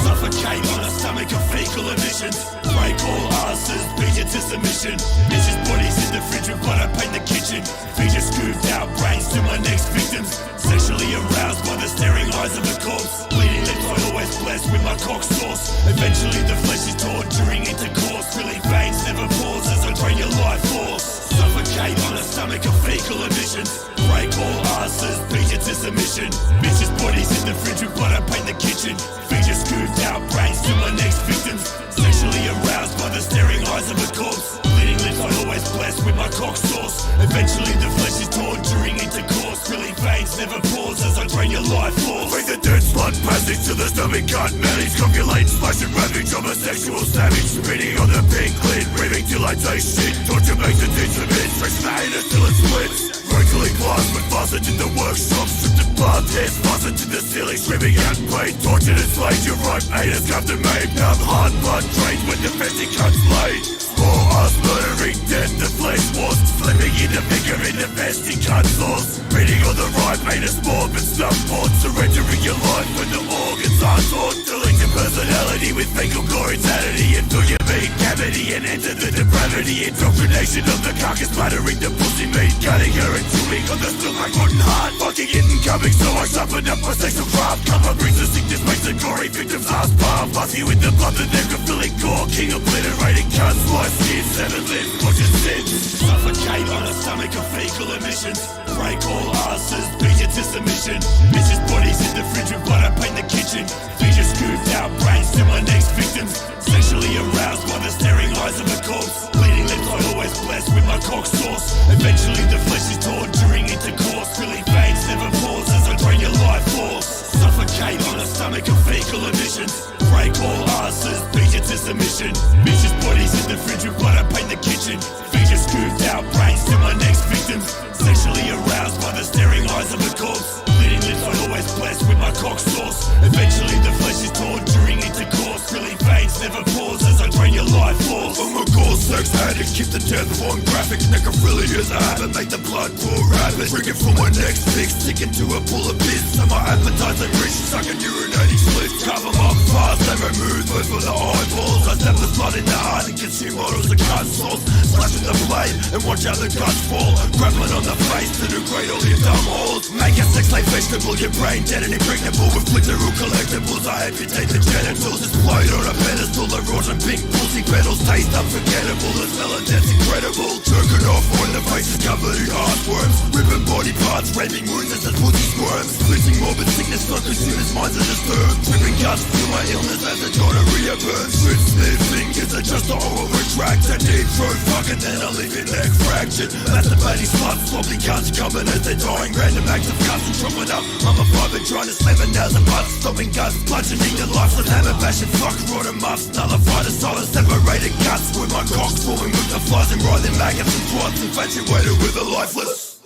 Suffocate on a stomach of fecal emissions. Break all asses, beat it to submission. Bitches' bodies in the fridge with blood I paint the kitchen. Feed your scooped out brains to my next victims. Sexually aroused by the staring eyes of a corpse. Bleeding lips I always blessed with my cock sauce. Eventually the flesh is torn during intercourse. Filling veins never pause as I drain your life force. Suffocate on a stomach of fecal emissions. Break all asses, beat it to submission. Bitches' bodies in the fridge with blood I paint the kitchen. Feed your scooped out brains to my next victims. Sexually aroused by the staring eyes of a corpse. Bleeding lips I always blessed with my cock sauce. Eventually the flesh is torn during intercourse. Filling veins never pause as I drain your life force. Bring the dirt blood passage to the stomach, can't manage. Copulate, splash and ravage, homosexual savage. Spitting on the pink lid, breathing till I taste shit. Torture makes it submit, stretch the anus till it splits. Virtually glass but fastened in the workshop. Stripped apart, hairs fastened to the ceiling. Screaming out pain, tortured and slayed. Your ripe anus come to me. Now hard blood drained when the fencing cuts blade. For us murdering dead, the flesh was slipping in the finger in the vesting cut sauce. Reading on the ripe anus morbid snuff porn. Surrendering your life when the organs are torn. Filling your personality with fecal gore insanity. Into your meat cavity and enter the depravity. Indoctrination of the carcass, battering the pussy meat. Cutting her and chewing on the stomach, rotten heart. Fucking it and coming, so I suffered up for sexual craft. Cover brings the sickness, makes the gory victim's ass palm. Fuzzy with the blood, the necrophilia gore. King obliterating cuts, slice skin, seven limbs, watching sins. Suffocate on a stomach of fecal emissions. Break all asses, beat it to submission. Bitches' bodies in the fridge with blood I paint the kitchen. Feed your scooped out brains to my next victims. Sexually aroused by the staring eyes of a corpse. Bleeding lips I always blessed with my cock sauce. Eventually the flesh is torn during intercourse. Filling veins never pause as I drain your life force. Suffocate on a stomach of fecal emissions. Break all asses, beat it to submission. Bitches' bodies in the fridge with blood I paint the kitchen. Feed your scooped out brains to my next victims. Sexually aroused by the staring eyes of a corpse. Bleeding lips I always blessed with my cock sauce. Eventually the flesh is torn during intercourse. Filling veins never pause as I drain your life force. I'm a cold sex addict, keep the death form graphic. Necrophilia is a habit, make the blood pour rapid. Bring it from my next fix, stick it to a pool of piss. So my appetite like rich, sucking urinating splits. Cover up fast, they remove those for the eyeballs. I step the blood in the heart and consume models of cut sauce. Slash with the blade and watch how the guts fall. Grappling on the face to degrade all your dumb holes. Make a sex like vegetable, your brain dead and impregnable. With literal collectibles, I amputate the genitals. Displayed on a pedestal, the rotten pink pussy petals. Taste unforgettable, the smell of death's incredible. Jerking off when the face is covered in heartworms. Ripping body parts, raping wounds as the pussy squirms. germs. Splitting morbid sickness, not consumers, minds are disturbed. Tripping cats feel my illness as the gonorrhea burns. With sniffing is just a oral retract. A deep throat fuck and then I leave your neck fractured. Masturbating sluts, slowly cunts coming as they're dying. Random acts of guts and dropping up. I'm a private trying to slam it down the butts. Stopping guts, bludgeoning the life with hammer bashing. Fuck rotten muffs, nullify the silence. Separated guts with my cock swarming with the flies and writhing maggots and twats. Infatuated with the lifeless.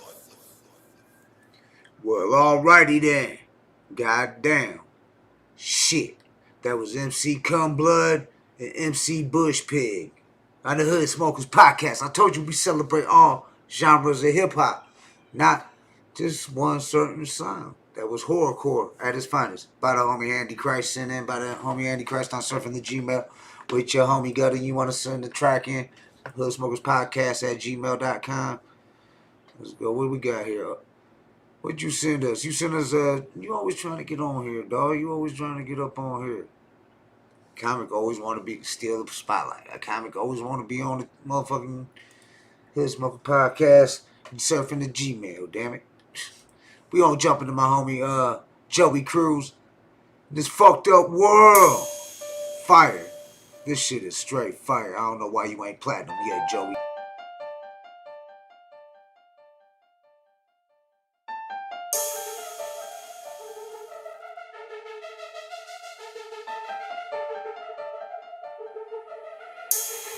Well, alrighty then. Goddamn. Shit. That was MC Cumblood and MC Bush Pig on the Hood Smokers Podcast. I told you we celebrate all genres of hip-hop, not just one certain sound. That was horrorcore at its finest. By the homie Andy Christ, sent in by the homie Andy Christ on Surfing the Gmail. With your homie Gutter, you want to send the track in, hoodsmokerspodcast@gmail.com. Let's go. What we got here? What'd you send us? You sent us, you always trying to get on here, dog. You always trying to get up on here. Comic always want to be steal the spotlight. A comic always want to be on the motherfucking Hood Smoker Podcast and Surfing the Gmail, damn it. We gonna jump into my homie, JOEY CRUEZ. This fucked up world. Fire. This shit is straight fire. I don't know why you ain't platinum yet, Joey.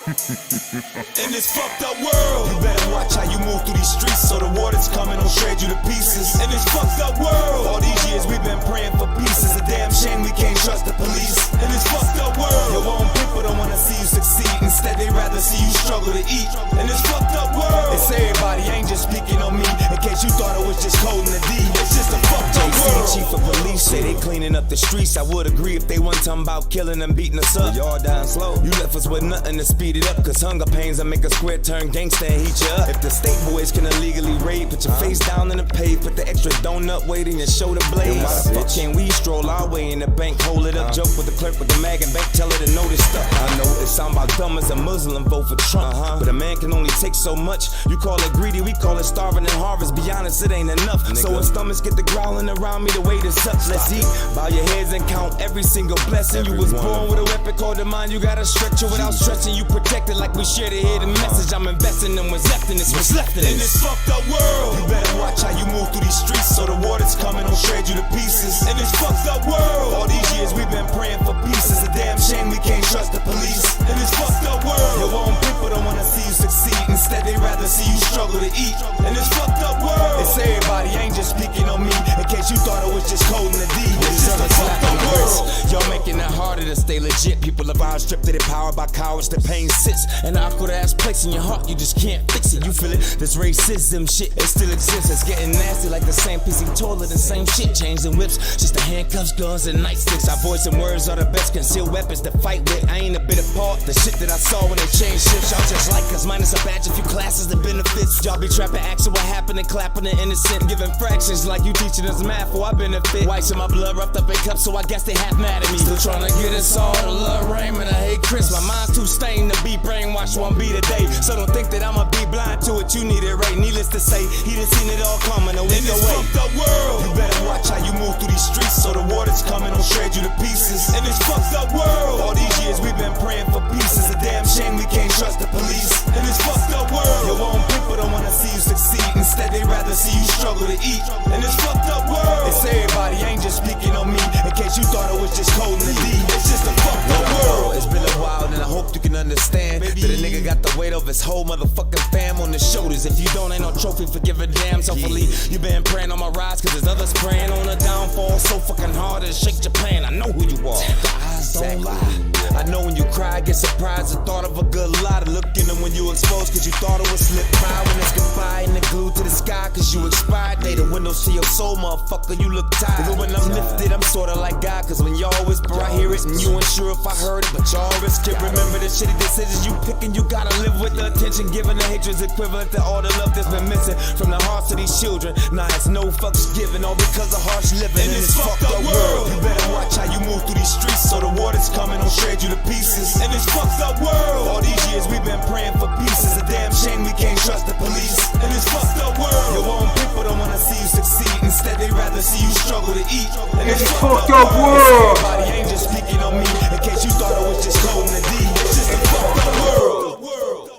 In this fucked up world, you better watch how you move through these streets, so the water's coming, don't shred you to pieces. In this fucked up world, all these years we've been praying for peace. It's a damn shame we can't trust the police. In this fucked up world, your own people don't wanna see you succeed. Instead they rather see you struggle to eat. In this fucked up world, it's everybody, ain't just speaking on me. In case you thought it was just holding the D, it's just a fucked up world. Chief of police say they cleaning up the streets. I would agree if they wasn't talking about killing and beating us up. Y'all dying slow. You left us with nothing to speed it up, cause hunger pains that make a square turn gangsta and heat you up. If the state boys can illegally raid, put your face down in the pave, put the extra donut weight in your shoulder blade. Why the fuck can't we stroll our way in the bank, hold it up, joke with the clerk with the mag and bank, tell her to know this stuff. I know it sound about dumb as a Muslim vote for Trump, but a man can only take so much. You call it greedy, we call it starving and harvest. Be honest, it ain't enough. So when stomachs get the growling around me, the weight is such. Let's eat, bow your heads and count every single blessing. You was born with a weapon called the mind, you gotta stretch it without stretching. You protected like we share the hidden message. I'm investing in what's left in this, what's left in this. In this fucked up world, you better watch how you move through these streets, so the water's coming, don't shred you to pieces. In this fucked up world, all these years we've been praying for peace. It's a damn shame we can't trust the police. In this fucked up world, your own people don't wanna see you succeed. Instead they rather see you struggle to eat. In this fucked up world, it's everybody, ain't just speaking on me. In case you thought it was just holding the D, it's just a fucked up world. Y'all making it harder to stay legit. People around stripped of their power by cowards. The pain sits in an awkward ass place in your heart. You just can't fix it. You feel it? This racism shit, it still exists. It's getting nasty like the same PC toilet and same shit. Changing whips, just the handcuffs, guns, and nightsticks. Our voice and words are the best concealed weapons to fight with. I ain't a bit apart. The shit that I saw when they changed shifts, y'all just like us. Minus a badge, a few classes, the benefits. Y'all be trapping action, what happened and clapping the innocent. Giving fractions like you teaching us math for our benefit. Whites in my blood roughed up in cups, so I guess they half mad at me. Still trying to get us all to love Raymond. I hate Chris. My mind's too stained to be brainwashed one beat a day. So don't think that I'ma be blind to it. You need it right. Needless to say, he done seen it all coming a week away. In this fucked up world, you better watch how you move through these streets, so the water's coming, don't shred you to pieces. In this fucked up world, all these years we've been praying for peace. It's a damn shame we can't trust the police. In this fucked up world, your own people don't wanna see you succeed. Instead they rather see you struggle to eat. In this fucked up world, it's everybody, ain't just speaking on me. In case you thought it was just holding the D, it's just a fucked up world. It's been a while and I hope you can understand that a nigga got the weight of his whole motherfucking fam on his shoulders. If you don't, ain't no trophy for giving damns. Hopefully you been praying on my rise, cause there's others praying on a downfall. So fucking hard to shake Japan. I know who you are. The eyes don't lie. I know when you cry, get surprised. The thought of a good lie to look in them when you exposed, cause you thought it was slip by. When it's goodbye and the glue to the sky, cause you expired. They the windows to your soul, motherfucker, you look tired. But when I'm lifted, I'm sorta like God, cause when y'all whisper, I hear it. And you ain't sure if I heard it, but y'all risk it. Remember the shitty decisions you picking, you gotta live with the attention given. The hatred's equivalent to all the love that's been missing from the hearts of these children. Nah, it's no fucks given, all because of harsh living in this fucked up world. You better watch how you move through these streets, so the water's coming, don't shred you to pieces. In this fucked up world, all these years we've been praying for peace. It's a damn shame we can't trust the police. In this fucked up world, your own people don't wanna see you succeed. Instead they rather see you struggle to eat. And It's it's a fucked up world. Everybody ain't just speaking on me. In case you thought I was just coding the D. It's just a fucked up world.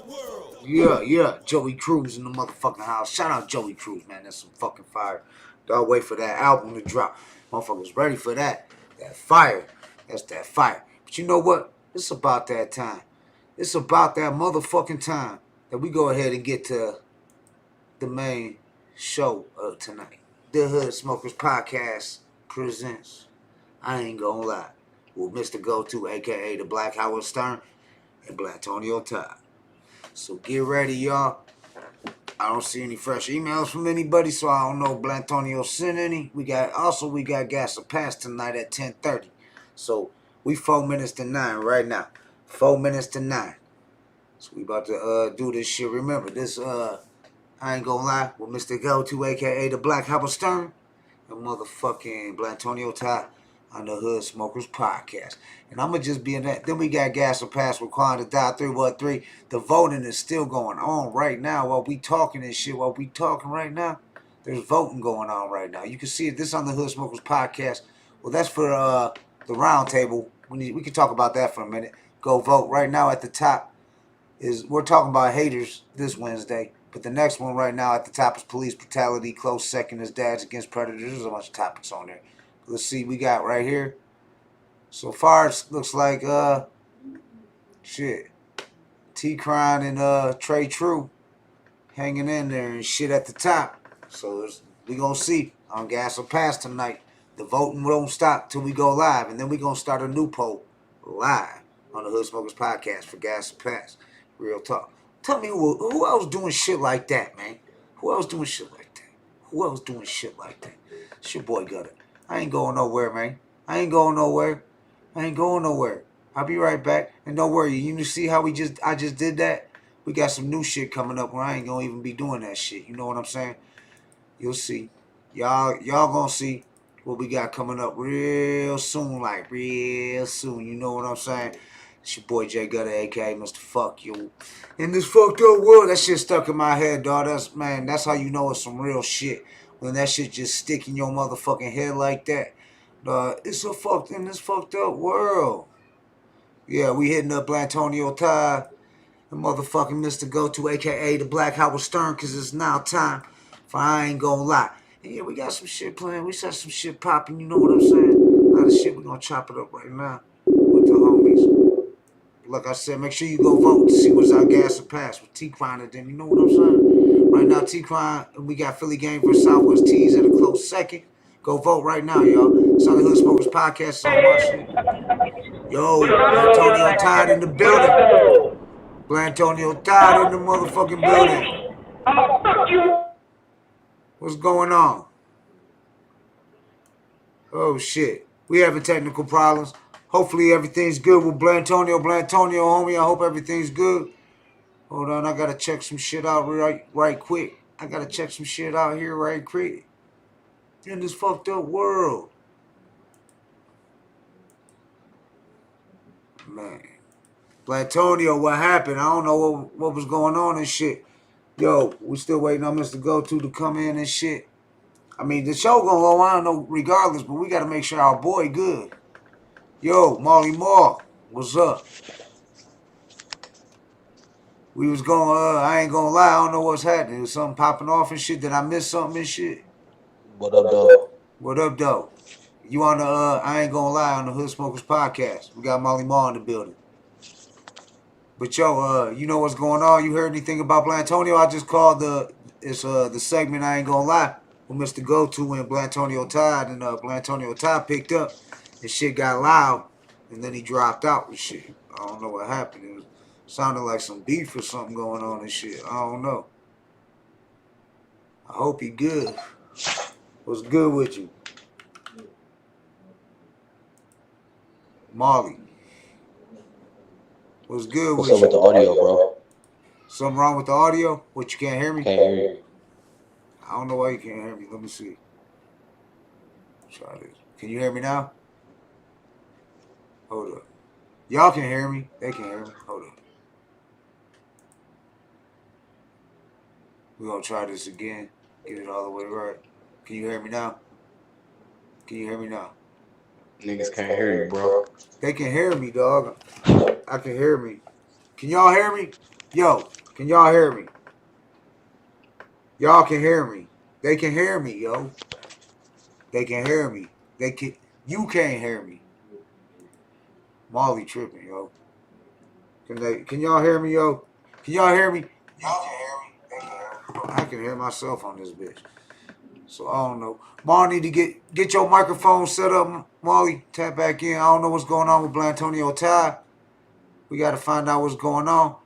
Yeah, Joey Cruz in the motherfucking house. Shout out Joey Cruz, man. That's some fucking fire. Dog, wait for that album to drop. Motherfuckers ready for that. That fire. That's that fire. But you know what? It's about that time. It's about that motherfucking time that we go ahead and get to the main show of tonight. The Hood Smokers Podcast presents I Ain't Gonna Lie with Mr. Go-To, a.k.a. the Black Howard Stern and Blantonio Todd. So get ready, y'all. I don't see any fresh emails from anybody, so I don't know if Blantonio sent any. We got Gas or Pass tonight at 10:30. So we 4 minutes to 9 right now. 4 minutes to 9. So we about to do this shit. Remember, this I Ain't Gonna Lie with Mr. Go-To, a.k.a. the Black Howard Stern and motherfucking Blantonio Todd on the Hood Smokers Podcast. And I'm going to just be in that. Then we got Gas or Pass with Quan to Die 313. The voting is still going on right now while we talking and shit. While we talking right now, there's voting going on right now. You can see it. This on the Hood Smokers Podcast. Well, that's for the round table. We can talk about that for a minute. Go vote. Right now at the top we're talking about haters this Wednesday. But the next one right now at the top is police brutality. Close second is dads against predators. There's a bunch of topics on there. Let's see, we got right here. So far, it looks like, T-Cron and Trey True hanging in there and shit at the top. So we gonna see on Gas or Pass tonight. The voting won't stop till we go live. And then we gonna start a new poll live on the Hood Smokers Podcast for Gas or Pass. Real talk. Tell me who else doing shit like that, man? Who else doing shit like that? Who else doing shit like that? It's your boy Gutter. I ain't going nowhere, man. I ain't going nowhere. I'll be right back. And don't worry, you see how I just did that? We got some new shit coming up where I ain't gonna even be doing that shit. You know what I'm saying? You'll see. Y'all gonna see what we got coming up real soon, like real soon. You know what I'm saying? It's your boy Jay Gutter, a.k.a. Mr. Fuck You. In this fucked up world, that shit stuck in my head, dog. That's how you know it's some real shit. When that shit just stick in your motherfucking head like that. It's in this fucked up world. Yeah, we hitting up Blantonio Todd, the motherfucking Mr. Go-To, a.k.a. the Black Howard Stern, because it's now time for I Ain't Gonna Lie. And yeah, we got some shit playing. We got some shit popping, you know what I'm saying? A lot of shit, we gonna chop it up right now with the homies. Like I said, make sure you go vote to see what's our Gas or Pass with T-Cron and then, you know what I'm saying? Right now, T-Cron, we got Philly Game versus Southwest Tees at a close second. Go vote right now, y'all. It's on the Hood Smokers Podcast. It's on my shit. Yo, Blantonio Todd in the building. Blantonio Todd in the motherfucking building. What's going on? Oh, shit. We having technical problems. Hopefully everything's good with Blantonio, homie. I hope everything's good. Hold on, I gotta check some shit out right quick. I gotta check some shit out here right quick. In this fucked up world. Man. Blantonio, what happened? I don't know what was going on and shit. Yo, we still waiting on Mr. Go-To to come in and shit. I mean, the show gonna go on, no, regardless, but we gotta make sure our boy good. Yo, Molly Moore, what's up? We was going, I ain't gonna lie, I don't know what's happening. There's something popping off and shit. Did I miss something and shit? What up, though? What up, though? You on the, I Ain't Gonna Lie on the Hood Smokers Podcast. We got Molly Moore in the building. But yo, you know what's going on? You heard anything about Blantonio? I just called the segment I Ain't Gonna Lie with Mr. Go-To and Blantonio Todd. And Blantonio Todd picked up and shit got loud. And then he dropped out with shit. I don't know what happened. It sounded like some beef or something going on and shit. I don't know. I hope he good. What's good with you? Molly. What's good with you? What's up with the audio, bro? Something wrong with the audio? What, you can't hear me? Can't hear you. I don't know why you can't hear me. Let me see. Try this. Can you hear me now? Hold up. Y'all can hear me. They can hear me. Hold up. We're going to try this again. Get it all the way right. Can you hear me now? Can you hear me now? Niggas can't hear you, bro. They can hear me, dog. I can hear me. Can y'all hear me? Yo, can y'all hear me? Y'all can hear me. They can hear me, yo. They can hear me. You can't hear me. Molly tripping, yo. Can y'all hear me, yo? Can y'all hear me? Y'all can hear me. They can hear me. I can hear myself on this bitch. So I don't know. Molly, need to get your microphone set up, Molly. Tap back in. I don't know what's going on with Blantonio Ty. We got to find out what's going on.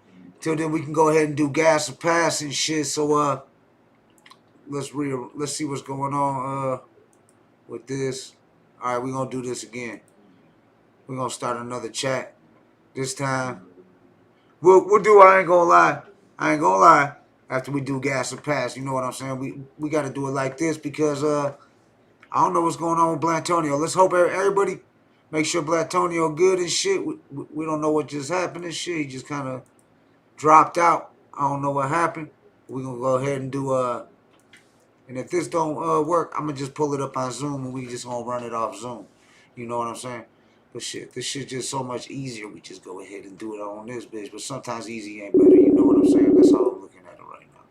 Till then, we can go ahead and do gas or pass and shit. So let's see what's going on with this. All right, we're gonna do this again. We're gonna start another chat. This time, we'll do. I ain't gonna lie. After we do gas or pass, you know what I'm saying. We got to do it like this because I don't know what's going on with Blantonio. Let's hope everybody make sure Blantonio good and shit. We don't know what just happened and shit. He just kind of dropped out. I don't know what happened. We're gonna go ahead and do and if this don't work, I'm gonna just pull it up on Zoom and we just gonna run it off Zoom. You know what I'm saying? But shit, this shit's just so much easier. We just go ahead and do it on this bitch. But sometimes easy ain't better. You know what I'm saying? That's how I'm looking at it right now.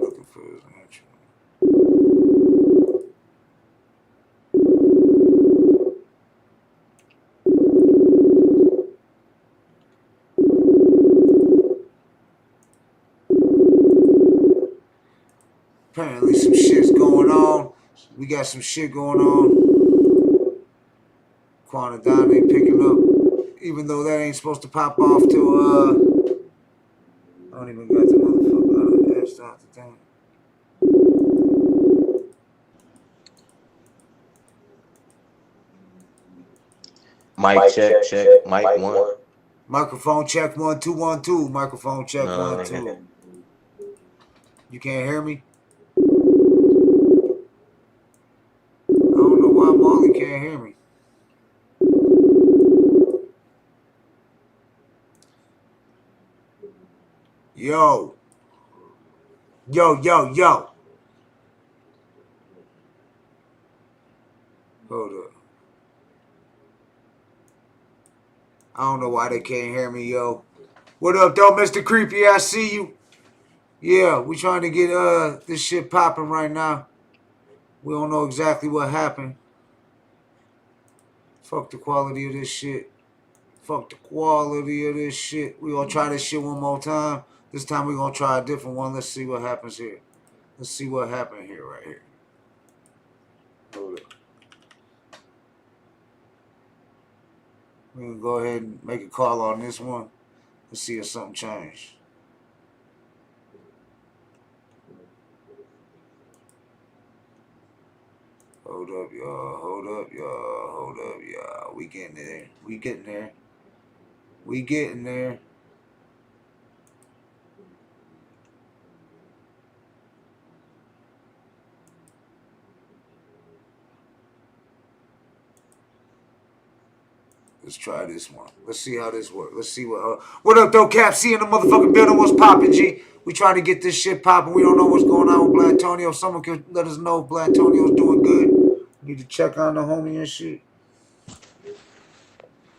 Looking for his intro. Apparently some shit's going on. We got some shit going on. Quantadon ain't picking up. Even though that ain't supposed to pop off till I don't even got the motherfucker asked out the thing. Mic check, mic 1. Microphone check 1 2 1 2. Microphone check 1 2. You can't hear me? I don't know why Molly can't hear me. Yo. Hold up. I don't know why they can't hear me, yo. What up, though, Mr. Creepy? I see you. Yeah, we trying to get this shit popping right now. We don't know exactly what happened. Fuck the quality of this shit. Fuck the quality of this shit. We gonna try this shit one more time. This time we gonna try a different one. Let's see what happens here. Let's see what happened here, right here. Hold up. We can go ahead and make a call on this one. Let's see if something changed. Hold up, y'all. Hold up, y'all. Hold up, y'all. We getting there. We getting there. We getting there. Let's try this one. Let's see how this works. Let's see what up, though, Cap? C in the motherfucking building. What's poppin', G? We trying to get this shit popping. We don't know what's going on with Blantonio. Someone can let us know if Blantonio's doing good. Need to check on the homie and shit.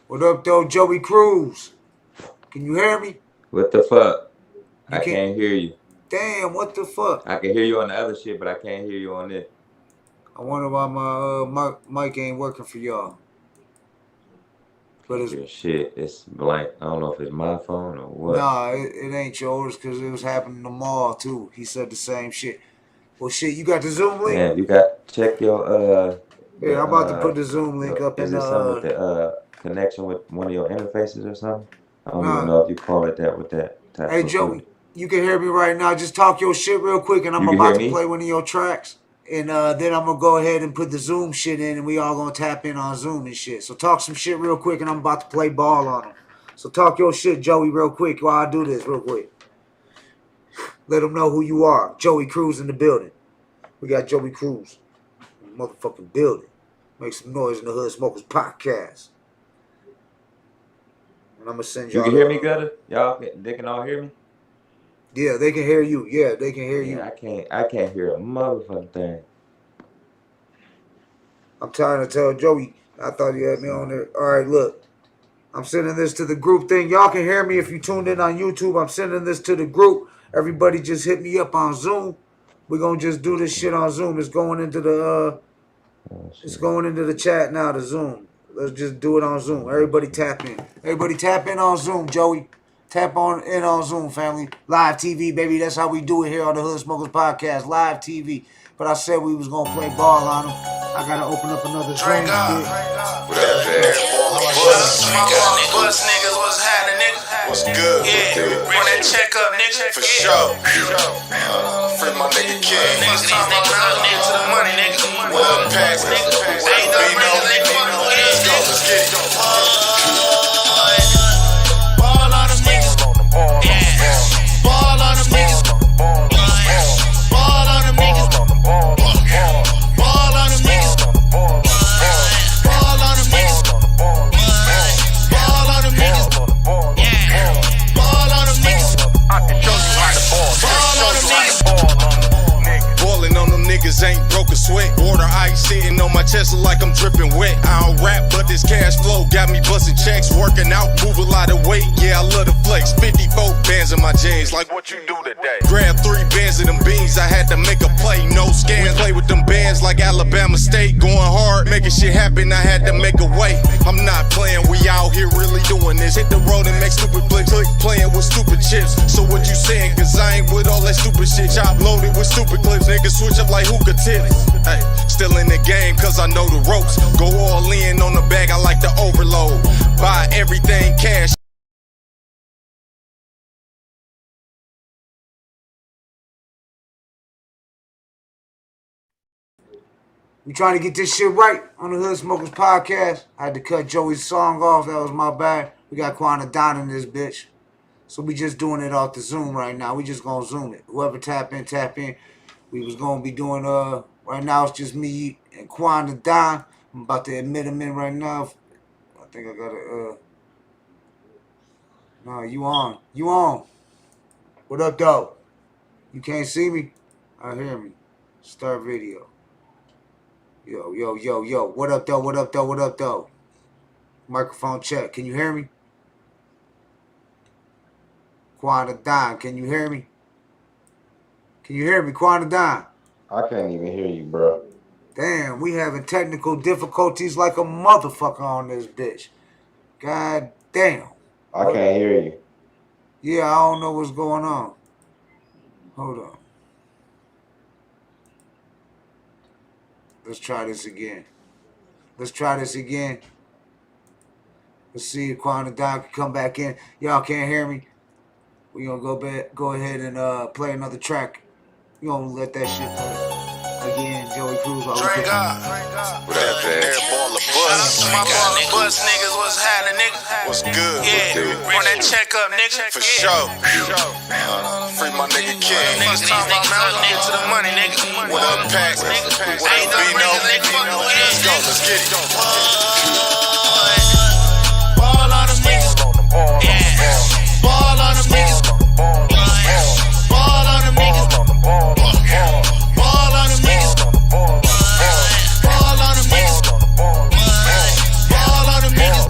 What up, though, JOEY CRUEZ? Can you hear me? What the fuck? I can't hear you. Damn, what the fuck? I can hear you on the other shit, but I can't hear you on it. I wonder why my mic ain't working for y'all. But it's shit. It's blank. I don't know if it's my phone or what. Nah, it ain't yours because it was happening tomorrow too. He said the same shit. Well, shit, you got the Zoom link? Yeah, you got check your Yeah, I'm about to put the Zoom link up in the. Is it something with the connection with one of your interfaces or something? I don't even know if you call it that with that type. Hey, Joey, you can hear me right now. Just talk your shit real quick, and I'm about to play one of your tracks. And then I'm going to go ahead and put the Zoom shit in, and we all going to tap in on Zoom and shit. So talk some shit real quick, and I'm about to play ball on them. So talk your shit, Joey, real quick while I do this real quick. Let them know who you are. JOEY CRUEZ in the building. We got JOEY CRUEZ in the motherfucking building. Make some noise in the Thehoodsmokerspotcast. And I'm going to send y'all. You can hear me, Gutter? Y'all, they can all hear me? Yeah, they can hear you. Yeah, they can hear you. I can't hear a motherfucking thing. I'm trying to tell Joey. I thought you had me on there. All right, look. I'm sending this to the group thing. Y'all can hear me if you tuned in on YouTube. I'm sending this to the group. Everybody just hit me up on Zoom. We're going to just do this shit on Zoom. It's going into the chat now, the Zoom. Let's just do it on Zoom. Everybody tap in. Everybody tap in on Zoom, Joey. Tap in on Zoom, family. Live TV, baby. That's how we do it here on the Hood Smokers Podcast. Live TV. But I said we was going to play ball on them. I got to open up another Zoom. Bus niggas, what's happening, nigga? What's good? Yeah, run that check up, nigga. For sure. Free my nigga King. Niggas talking about nigga to the money, nigga. Well, pass, nigga. Ain't no nigga. Let's go, let's get it. Ball on them niggas. Yeah. Ball on them niggas. Ball on them niggas. Ball on them niggas. Ball on them niggas. Ball on them niggas. Yeah. Ball on them niggas. I can show you how to ball. Ball on them niggas. Ballin' on them niggas ain't broke a sweat. Water ice sitting on my chest like I'm dripping wet. I don't rap, but this cash flow got me busting checks. Working out, move a lot of weight. Yeah, I love the flex. 54 bands in my jeans, like what you do today. Grab 3 bands of them beans, I had to make a play. No scams, play with them bands like Alabama State. Going hard, making shit happen, I had to make a way. I'm not playing, we out here really doing this. Hit the road and make stupid flicks, playing with stupid chips. So what you saying, cause I ain't with all that stupid shit. Chop loaded with stupid clips, niggas switch up like hookah tips. Hey, still in the game cause I know the ropes. Go all in on the bag, I like to overload. Buy everything cash. We trying to get this shit right on the Hood Smokers Podcast. I had to cut Joey's song off. That was my bad. We got Quanta Don in this bitch. So we just doing it off the Zoom right now. We just gonna Zoom it. Whoever tap in, tap in. We was gonna be doing, right now it's just me and Quanta Don. I'm about to admit him in right now. I think I gotta, no, you on. You on. What up, though? You can't see me? I hear me. Start video. Yo, yo, yo, yo. What up, though? What up, though? What up, though? Microphone check. Can you hear me? Quanta Don, can you hear me? Can you hear me, Quanta Don? I can't even hear you, bro. Damn, we having technical difficulties like a motherfucker on this bitch. God damn. I can't hear you. Yeah, I don't know what's going on. Hold on. Let's try this again. Let's try this again. Let's see if Quanta Don can come back in. Y'all can't hear me. We gonna go ahead and play another track. We gonna let that shit play. Again, JOEY CRUEZ. Drink up. What up, Jay? My baller bus niggas, what's happening, nigga? What's good? Yeah, run that check up, nigga. For sure. Free my nigga King. Niggas talking about man, get to the money, nigga. What up, Pax? Ain't no nigga. Let's go, let's get it. Ball on them niggas. Yeah. Ball on them niggas. Ball on them niggas. Ball on them niggas. Ball on them niggas. Ball on them niggas.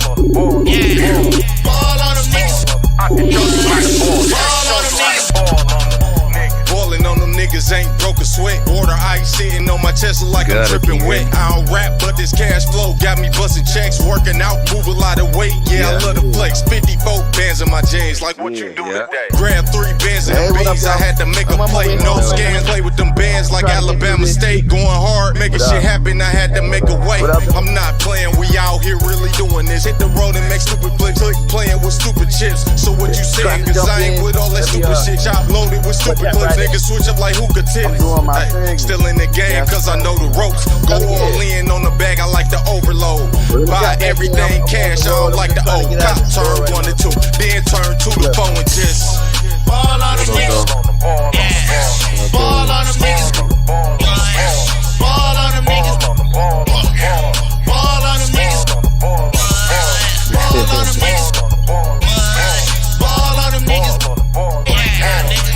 Yeah. Ball on them niggas. I can show you how to ball. Ball on them niggas. Ballin' on them niggas ain't broke a sweat. Water ice sitting on my chest like I'm dripping wet. I don't rap, but this cash flow got me busting checks. Working out, move a lot of weight. Yeah, I love the flex. 54 bands in my jeans, like what you do today. Grab 3 bands of beans, I had to make a play. No scams, play with them bands like Alabama State. Going hard, making shit happen, I had to make a way. I'm not playing, we out here really doing this. Hit the road and make stupid flicks, playing with stupid chips. So what you saying, cause I ain't with all that stupid shit. Chop loaded with stupid clips, niggas switch up like hookah tips. Ay, still in the game cause I know the ropes. Go all in on the bag, I like to overload. Buy everything cash, I don't like the old cop. Turn 1 to 2, then turn 2 to 4 and just ball on them niggas. Yeah. Ball on them niggas. Ball on them niggas. Ball on them niggas. Ball on them niggas. Ball on them niggas. Ball on them niggas. Yeah, nigga.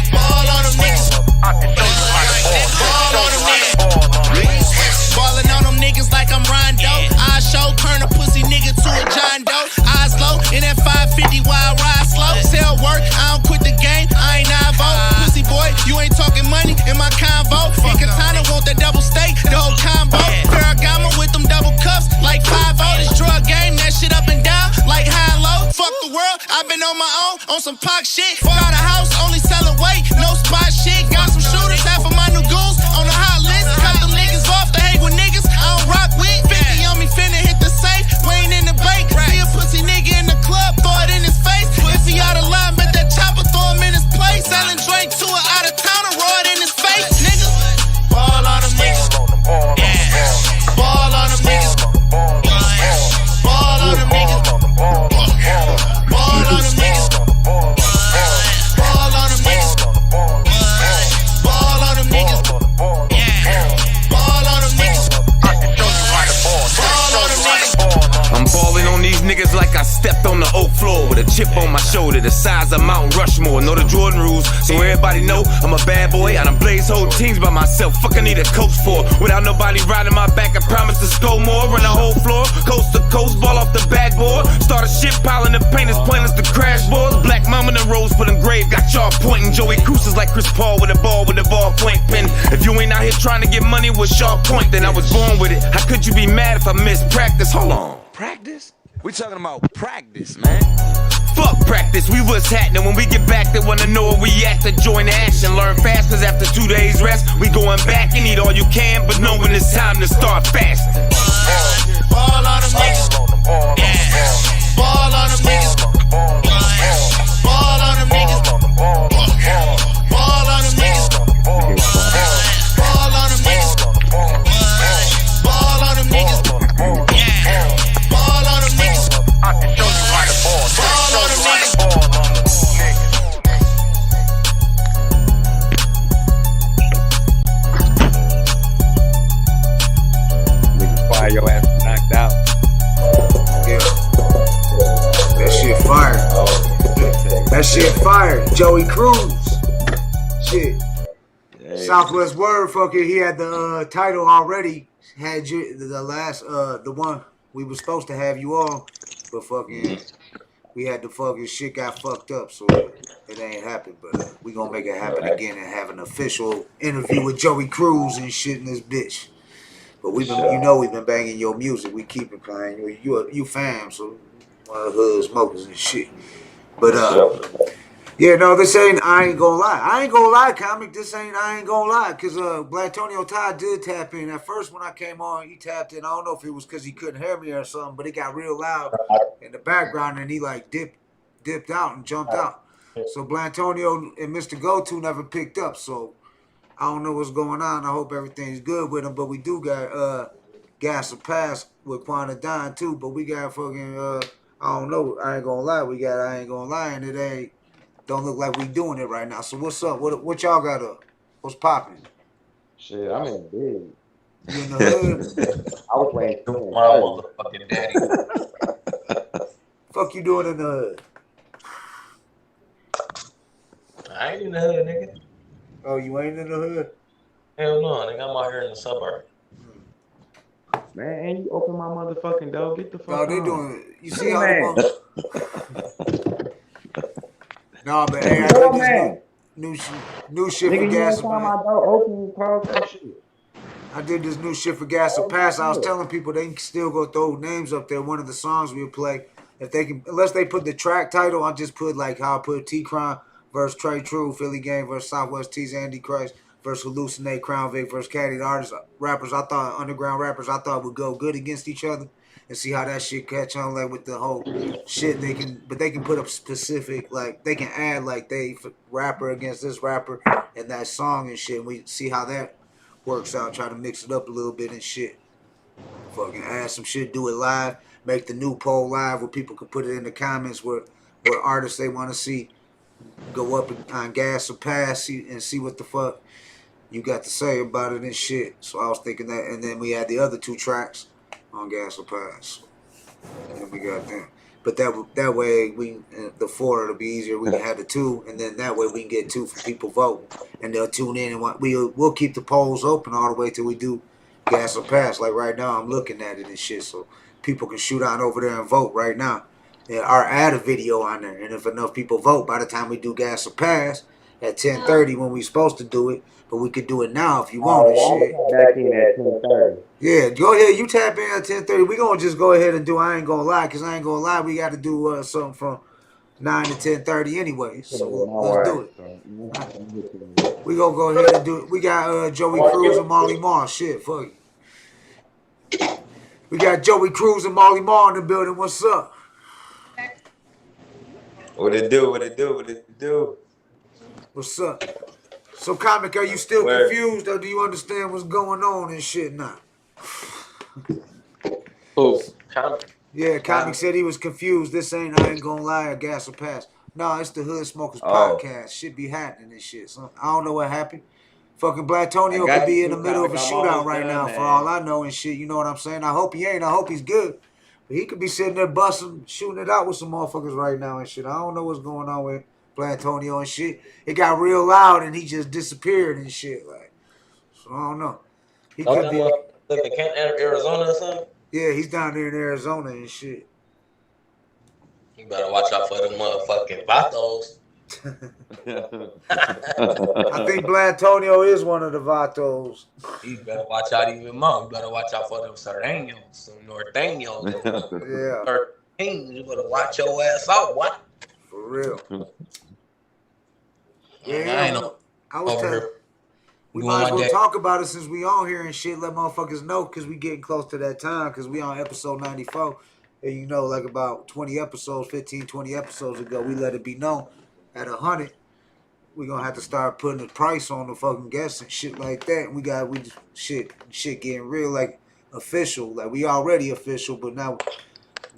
the double steak, the whole combo. Ferragamo with them double cups, like 5-0. This drug game, that shit up and down, like high and low. Fuck the world, I've been on my own, on some Pac shit. Got a house, only selling weight, no spot shit. Got some shooters, half of my new goons on the hot list. Cut them niggas off to hang with niggas I don't rock with. 50 on me, finna hit the safe, Wayne in the bank. See a pussy nigga in the club, throw it in his face. If he out of line, bet that chopper throw him in his place. Selling drink to an out of towner, roll it in his face, nigga. Ball on them niggas, yeah. Ball on them niggas, ball on them niggas, ball on them niggas, ball on them niggas, ball on them niggas, ball on them niggas, yeah. Ball on them niggas, ball on them niggas. I'm balling on these niggas like I stepped on the oak floor with a chip on my shoulder, the size of Mount Rushmore. Know the Jordan rules, so everybody know I'm a bad boy. I done blaze whole teams by myself. Fuck, I need a coach for. Without nobody riding my back, I promise to score more. Run the whole floor, coast to coast, ball off the backboard. Start a shit piling the paint, it's pointless to crash boards. Black mama and rose for them grave, got y'all pointing. Joey Cruz like Chris Paul with a ball point pin. If you ain't out here trying to get money with sharp point, then I was born with it. How could you be mad if I missed practice? Hold on. Practice? We talking about practice, man. Fuck practice, we was happening. When we get back, they wanna know where we at to join the action. Learn fast, cause after 2 days rest, we going back and eat all you can, but know when it's time to start fasting. Ball on them niggas, yeah. Ball on them niggas, ball on them niggas, ball on them niggas, ball on them niggas, ball on them niggas, ball on them niggas, yeah. Ball on them niggas, I can show you how to ball. Ball on them niggas, Niggas fire your ass knocked out. Yeah. That shit fire. That shit fire. Joey Cruz. Shit. Hey. Southwest Word, fucking, he had the title already. Had you the last the one we were supposed to have you on, but fucking we had the fucking shit got fucked up, so it ain't happened. But we gonna make it happen again and have an official interview with Joey Cruz and shit in this bitch. But we've been, we've been banging your music. We keep it playing. You fam, so one of the hood smokers and shit. But yeah, no, this ain't. I ain't gonna lie, comic. This ain't. I ain't gonna lie, cause Black Tonio Todd did tap in. At first, when I came on, he tapped in. I don't know if it was cause he couldn't hear me or something, but it got real loud in the background, and he like dipped out and jumped out. So Black Tonio and Mr. Go-To never picked up. So I don't know what's going on. I hope everything's good with him. But we do got Gas or Pass with Quantadine too. But we got fucking I don't know. I ain't gonna lie. We got I ain't gonna lie, and it ain't. Don't look like we doing it right now. So what's up? What y'all got up? What's popping? Shit, I'm in big. You in the hood? I was playing too. My motherfucking daddy. Fuck you doing in the hood? I ain't in the hood, nigga. Oh, you ain't in the hood? Hell no, nigga. I'm out here in the suburb. Man, ain't you open my motherfucking door? Get the fuck No, they on. doing it. You see how the No, but hey, I did this new shit for Gas. My door open, close that shit. I did this new shit for Gas or Pass. I was telling people they can still go throw names up there. One of the songs we'll play, if they can, unless they put the track title, I'll just put like how I put T-Crime versus Trey True, Philly Game versus Southwest T's Andy Christ versus Hallucinate, Crown Vic versus Caddy. The artists, rappers, I thought underground rappers, I thought would go good against each other. And see how that shit catch on, like with the whole shit. They can put up specific, like they can add like they rapper against this rapper and that song and shit. And we see how that works out. Try to mix it up a little bit and shit. Fucking add some shit, do it live. Make the new poll live where people can put it in the comments where artists they want to see go up on Gas or Pass and see what the fuck you got to say about it and shit. So I was thinking that, and then we had the other two tracks on Gas or Pass. And we got them. But that way we the 4 it'll be easier. We can have the 2, and then that way we can get 2 for people voting, and they'll tune in and we'll keep the polls open all the way till we do Gas or Pass. Like right now, I'm looking at it and shit, so people can shoot on over there and vote right now. Or add a video on there, and if enough people vote, by the time we do Gas or Pass, at 10:30 when we supposed to do it, but we could do it now if you want and shit. Back in at 10:30. Yeah, go ahead. You tap in at 10:30. We gonna just go ahead and do. I ain't gonna lie, cause I ain't gonna lie. We got to do something from 9 to 10:30 anyway. So let's do it. We gonna go ahead and do it. We got Joey Cruz and Molly Marr. Shit, fuck it. We got Joey Cruz and Molly Marr in the building. What's up? What it do? What it do? What it do? What's up? So, Comic, are you still confused, or do you understand what's going on and shit now? Who? Comic? Yeah, Comic said he was confused. This ain't, I ain't gonna lie, a gas or pass. No, it's the Thehoodsmokerspotcast. Podcast. Shit be happening and shit. So, I don't know what happened. Fucking Black Tonio could be in the middle of a shootout right now for all I know and shit. You know what I'm saying? I hope he ain't. I hope he's good. But he could be sitting there busting, shooting it out with some motherfuckers right now and shit. I don't know what's going on with Black Tonio and shit. It got real loud and he just disappeared and shit. Like, so I don't know. He could be living in Arizona or something? Yeah, he's down there in Arizona and shit. You better watch out for them motherfucking vatos. I think Black Tonio is one of the vatos. You better watch out even more. You better watch out for them Serranos, some Norteños. Yeah. You better watch your ass out, what? For real. Yeah, I was telling we might as well talk about it since we on here and shit. Let motherfuckers know because we getting close to that time because we on episode 94. And you know, like about 20 episodes, 15, 20 episodes ago, we let it be known at 100. We're going to have to start putting a price on the fucking guests and shit like that. And shit getting real, like official. Like we already official, but now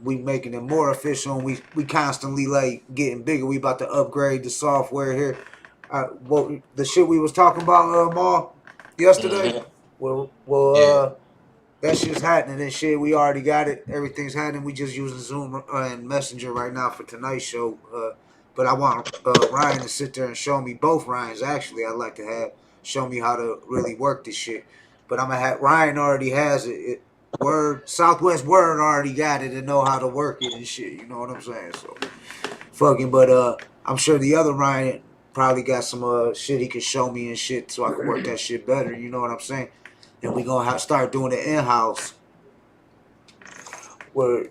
we making it more official and we constantly like getting bigger. We about to upgrade the software here. The shit we was talking about Maul yesterday. Well, that shit's happening and shit. We already got it. Everything's happening. We just using Zoom and Messenger right now for tonight's show. But I want Ryan to sit there and show me, both Ryans actually. I'd like to show me how to really work this shit. But I'm gonna have Ryan already has it. Southwest Word already got it and know how to work it and shit. You know what I'm saying? So fucking. But I'm sure the other Ryan probably got some shit he can show me and shit so I can work that shit better. You know what I'm saying? And we gonna start doing it in-house where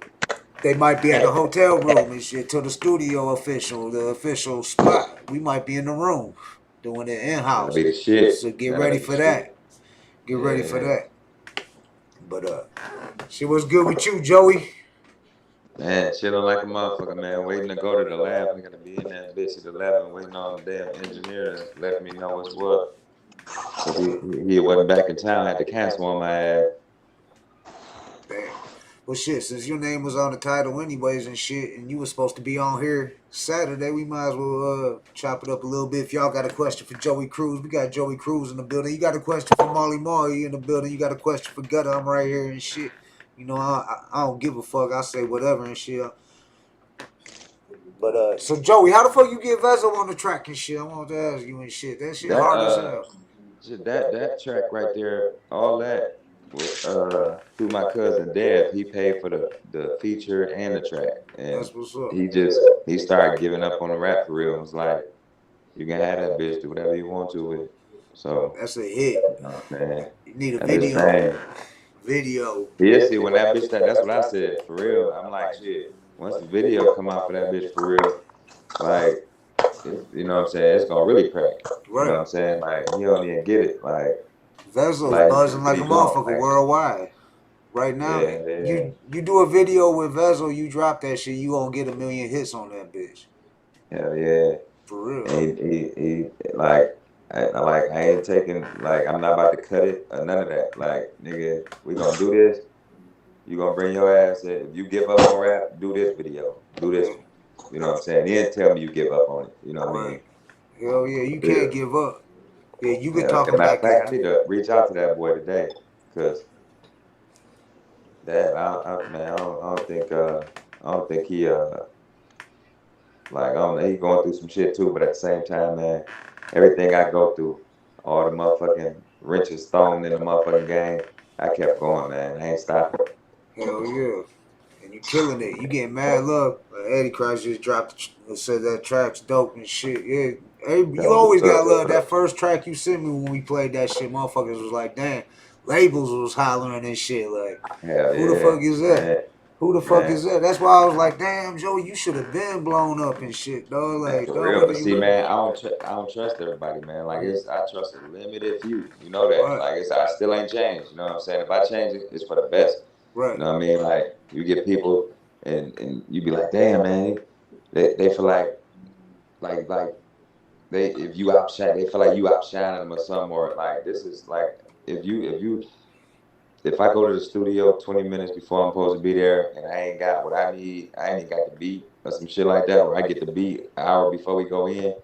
they might be at the hotel room and shit to the studio official, the official spot. We might be in the room doing it in-house. That'll be the shit. So get ready for that. Get ready for that. But shit, what's good with you, Joey? Man, shit on like a motherfucker, man. Waiting to go to the lab. I gotta be in that bitch at 11, waiting on the damn engineer to let me know what's what. So he wasn't back in town. I had to cancel on my ass. Damn. Well, shit, since your name was on the title anyways and shit, and you was supposed to be on here Saturday, we might as well chop it up a little bit. If y'all got a question for Joey Cruz, we got Joey Cruz in the building. You got a question for Molly Marr in the building. You got a question for Gutter. I'm right here and shit. You know, I don't give a fuck. I say whatever and shit. But, so Joey, how the fuck you get Vezo on the track and shit? I want to ask you and shit. That shit hard as hell. That track right there, all that was through my cousin Dev. He paid for the feature and the track, and that's what's up. he started giving up on the rap for real. It was like, you can have that bitch, do whatever you want to with it. So that's a hit, man. You need a video. Yeah, see, when that bitch, that's what I said for real. I'm like, shit. Once the video come out for that bitch for real, like. You know what I'm saying? It's gonna really crack. Right. You know what I'm saying? Like, you don't even get it. Like, Vezo's buzzing like a motherfucker worldwide. Right now, you do a video with Vezo, you drop that shit, you gonna get 1 million hits on that bitch. Hell yeah. For real. He I ain't taking, like, I'm not about to cut it or none of that. Like, nigga, we gonna do this. You gonna bring your ass in. If you give up on rap, do this video. Do this one. You know what I'm saying? He didn't tell me you give up on it. You know what I mean? Hell yeah, you can't give up. Yeah, you been talking about that. I need to reach out to that boy today, cause that I don't think he like, I don't know, he going through some shit too, but at the same time, man, everything I go through, all the motherfucking wrenches thrown in the motherfucking game, I kept going, man. I ain't stopping. Hell yeah. And you killing it. You getting mad love. Eddie Christ just dropped, said that track's dope and shit. Yeah, Hey, you always got love. That first track you sent me when we played that shit, motherfuckers was like, damn, labels was hollering and shit. Like, who the fuck is that? Man. Who the fuck is that? That's why I was like, damn, Joe, you should have been blown up and shit, dog. Like, For dog, real, whether but you see, were- man, I don't trust everybody, man. Like I trust a limited few. You know that. Like I still ain't changed. You know what I'm saying? If I change it, it's for the best. Right. You know what I mean? Like you get people, and you be like, damn, man, they feel like they if you outshine, they feel like you outshining them or something, or like this is like if I go to the studio 20 minutes before I'm supposed to be there and I ain't got what I need, I ain't got the beat or some shit like that, or I get the beat an hour before we go in,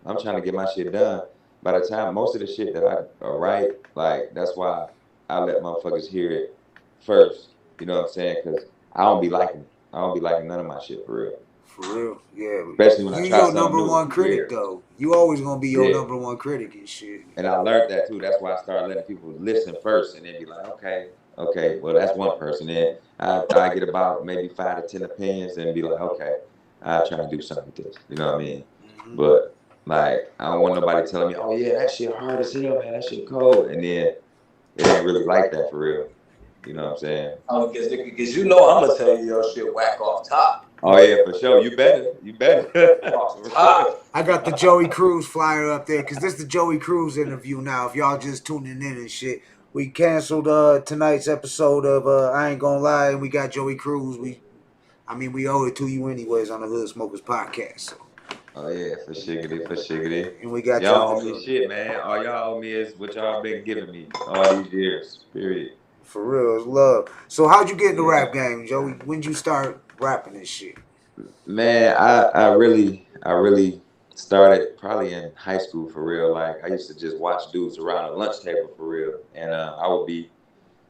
I'm trying to get my shit done. By the time most of the shit that I write, like that's why I let motherfuckers hear it first. You know what I'm saying? Because I don't be liking none of my shit for real. For real, yeah. Especially when I you try your something number new. one critic though. You always gonna be your Yeah. number one critic and shit. And I learned that too. That's why I started letting people listen first and then be like, okay, well that's one person. Then I get about maybe 5 to 10 opinions and be like, okay, I'll try to do something with this. You know what I mean? But like I don't want nobody telling me, oh yeah, that shit hard as hell, man. That shit cold. And then it ain't really like that for real. You know what I'm saying? Oh, because you know I'm gonna tell you your shit whack off top. Oh yeah, for sure. You better. I got the JOEY CRUEZ flyer up there because this is the JOEY CRUEZ interview now. If y'all just tuning in and shit, we canceled tonight's episode of I Ain't Gonna Lie, and we got JOEY CRUEZ. We owe it to you anyways on the Hood Smokers podcast. So. Oh yeah, for shiggity. And we got y'all owe me shit, man. All y'all owe me is what y'all been giving me all these years. Period. For real, it's love. So how'd you get in the rap game, Joey? When'd you start rapping this shit? Man, I really started probably in high school for real. Like I used to just watch dudes around the lunch table for real, and I would be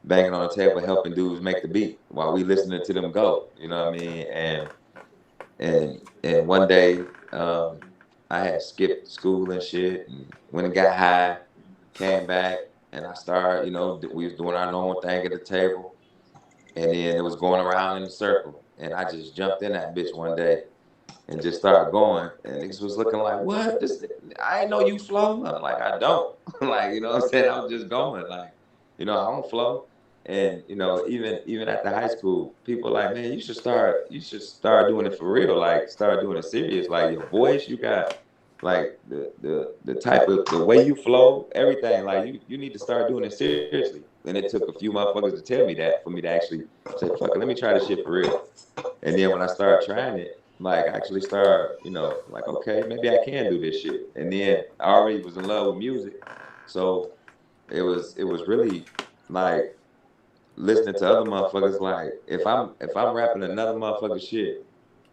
banging on the table helping dudes make the beat while we listening to them go. You know what I mean? And one day I had skipped school and shit, and when it got high, came back, and I started. You know, we was doing our normal thing at the table, and then it was going around in a circle. And I just jumped in that bitch one day and just started going. And niggas was looking like, what? I ain't know you flow. I'm like, I don't. Like, you know what I'm saying? I was just going. Like, you know, I don't flow. And, you know, even at the high school, people like, man, you should start doing it for real. Like, start doing it serious. Like, your voice, you got, like, the type of, the way you flow, everything. Like, you need to start doing it seriously. And it took a few motherfuckers to tell me that for me to actually say, fuck it, let me try this shit for real. And then when I started trying it, like, I actually started, you know, like, okay, maybe I can do this shit. And then I already was in love with music. So it was really, like, listening to other motherfuckers, like, if I'm rapping another motherfucker shit,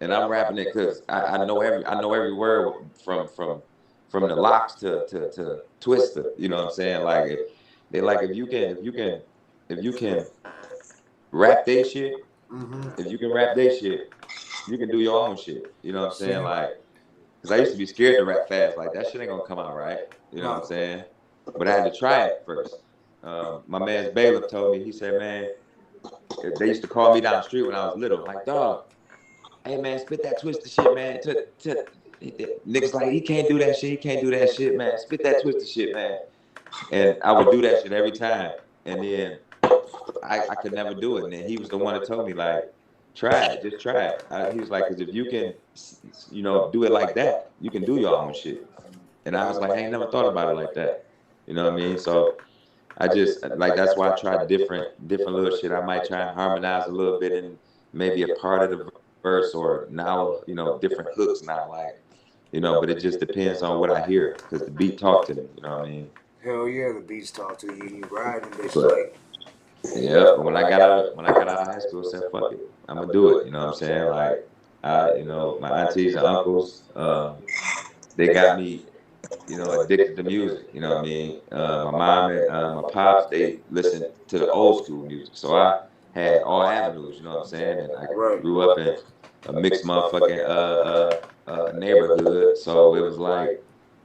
and I'm rapping it because I know every word from the locks to Twister, you know what I'm saying? Like, if you can rap they shit, if you can rap they shit, you can do your own shit. You know what I'm saying? Like, because I used to be scared to rap fast. Like, that shit ain't gonna come out right. You know what I'm saying? But I had to try it first. My man's Bailiff told me, he said, man, they used to call me down the street when I was little. Like, dog, hey man, spit that Twister shit, man. Niggas like, he can't do that shit, man. Spit that Twister shit, man. And I would do that shit every time. And then I could never do it. And then he was the one that told me, like, try it, just try it. He was like, because if you can, you know, do it like that, you can do your own shit. And I was like, I ain't never thought about it like that. You know what I mean? So I just, like, that's why I tried different little shit. I might try and harmonize a little bit in maybe a part of the verse, or now, you know, different hooks now, like, you know, but it just depends on what I hear, because the beat talk to me, you know what I mean? Hell yeah, the beats talk to you. You riding this like. Yeah, but when I got out of high school, I said, fuck it, I'm gonna do it. You know what I'm saying? Like, you know, my aunties and uncles, they got me, you know, addicted to music. You know what I mean? My mom and my pops, they listened to the old school music, so I had all avenues. You know what I'm saying? And I grew up in a mixed motherfucking neighborhood, so it was like,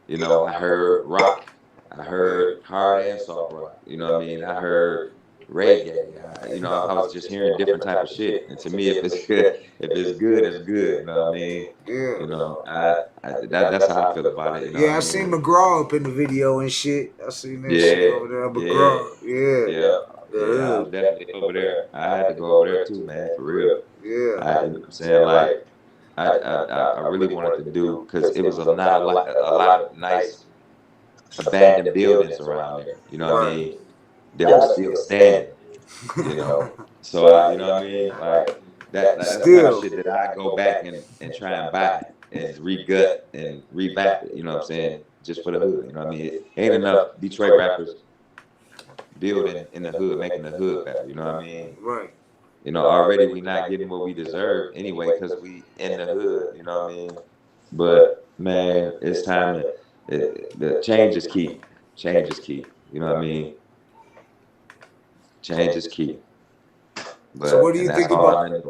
you know, I heard rock, I heard hard and soft rock. You know what I mean? I heard reggae. You know, I was just hearing different type of shit. And to me, if it's good, it's good. You know what I mean? Yeah. You know, that's how I feel about it. You know Yeah, what I I seen mean? McGraw up in the video and shit. I seen that shit over there. McGraw. Yeah. I was definitely over there. I had to go over there too, man, for real. Yeah. You know what I'm saying? Like, I really wanted to do, because it was not a lot of nice abandoned buildings around there. You know what I mean? That were still standing. You know, so you know what I mean? Like that's the kind of shit that I go back and try and buy and re-gut and revamp it. You know what I'm saying? Just for the hood. You know what I mean? It ain't enough Detroit rappers building in the hood, making the hood better. You know what I mean? Right. You know, already we not getting what we deserve anyway because we in the hood. You know what I mean? But man, it's time to the change is key. Change is key. You know what I mean? Change is key. But, so what do you think about? Doing.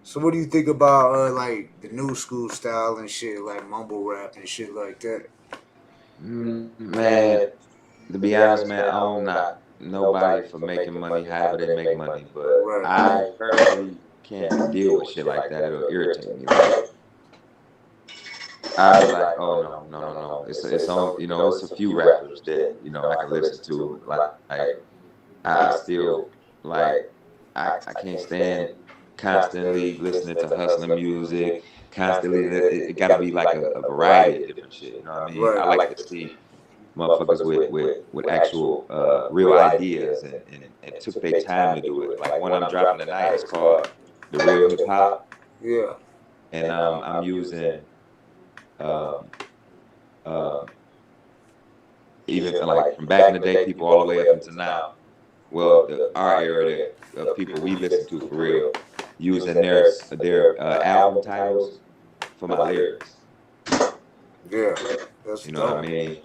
So what do you think about like the new school style and shit, like mumble rap and shit like that? Man, to be honest, man, I don't knock nobody for making money however they make money, but I personally can't deal with shit like that. It'll irritate me. Like, I'd be like, oh no. It's on, you know, it's a few rappers that, you know, I can listen to. Like I still like I can't stand constantly listening to hustling music. Constantly, it got to be like a variety of different shit. You know what I mean? I like to see motherfuckers with actual real ideas and took their time to do it. Like one I'm dropping tonight is called The Real Hip Hop. Yeah. And I'm using even like from back in the day, people all the way up until now. Well, our era of people we listen to for real, using their album titles for my lyrics. Yeah, that's you know what I mean.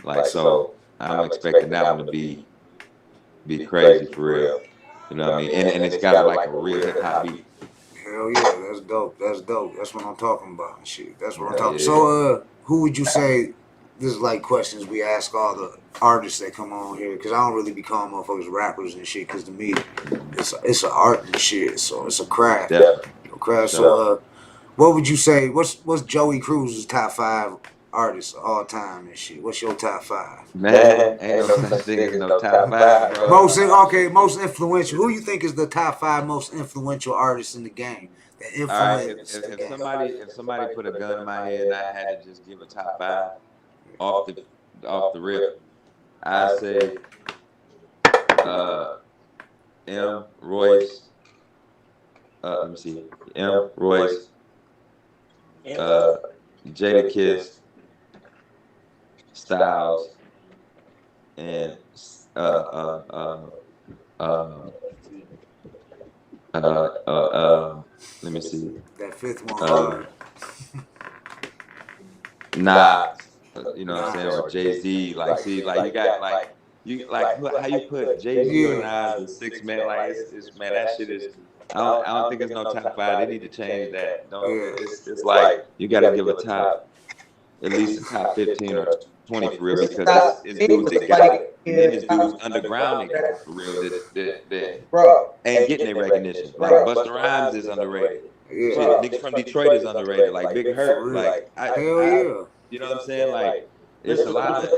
Like so, I'm expecting that one to be crazy for real. You know what I mean, and it's got like a real hip hop beat. Hell yeah, that's dope. That's dope. That's what I'm talking about and shit. That's what I'm talking. So who would you say? This is like questions we ask all the artists that come on here, because I don't really be calling motherfuckers rappers and shit, because to me, it's an art and shit, so it's a craft. Craft. So what would you say? What's JOEY CRUEZ's top 5 artists of all time and shit? What's your top 5? Man, ain't no such thing as no top 5, bro. Most influential. Who you think is the top 5 most influential artists in the game? That influence. If somebody put a gun in my head and I had to just give a top 5 off the rip, I say M. Royce. Let me see. M. Royce. Jadakiss, Styles, and let me see. That 5th one. Nas, you know what I'm saying, or Jay-Z. Like, see, like you got like how you put Jay-Z or Nas with 6 man. Like, it's man, that shit is. I don't think it's no top 5. They need to change that. It's like you got to give a top, at least a top 15 or 20 for real, because it's dudes that got it. And then it's dudes underground that got it for real that ain't getting their recognition. Like Busta Rhymes is underrated. Shit, niggas from Detroit is underrated. Like Big Hurt. Like you know what I'm saying? Like it's a lot of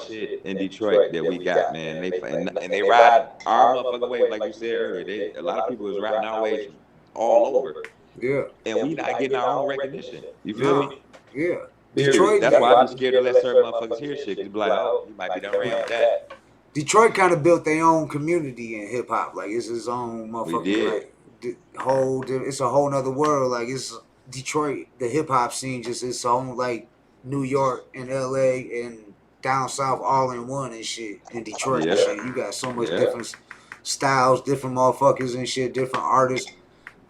shit in Detroit that we got, man. They ride our motherfucking wave, like you said earlier. A lot of people is riding our waves all over. Yeah. And we not getting our own recognition. You feel me? Yeah. Detroit. That's why I'm scared to let certain motherfuckers hear shit. Cause be like, oh, you might be done ran with that. Detroit kind of built their own community in hip hop. Like it's his own motherfucking like it's a whole nother world. Like it's Detroit, the hip hop scene just its own, like New York and LA and down south all in one and shit. In Detroit and shit. You got so much different styles, different motherfuckers and shit, different artists.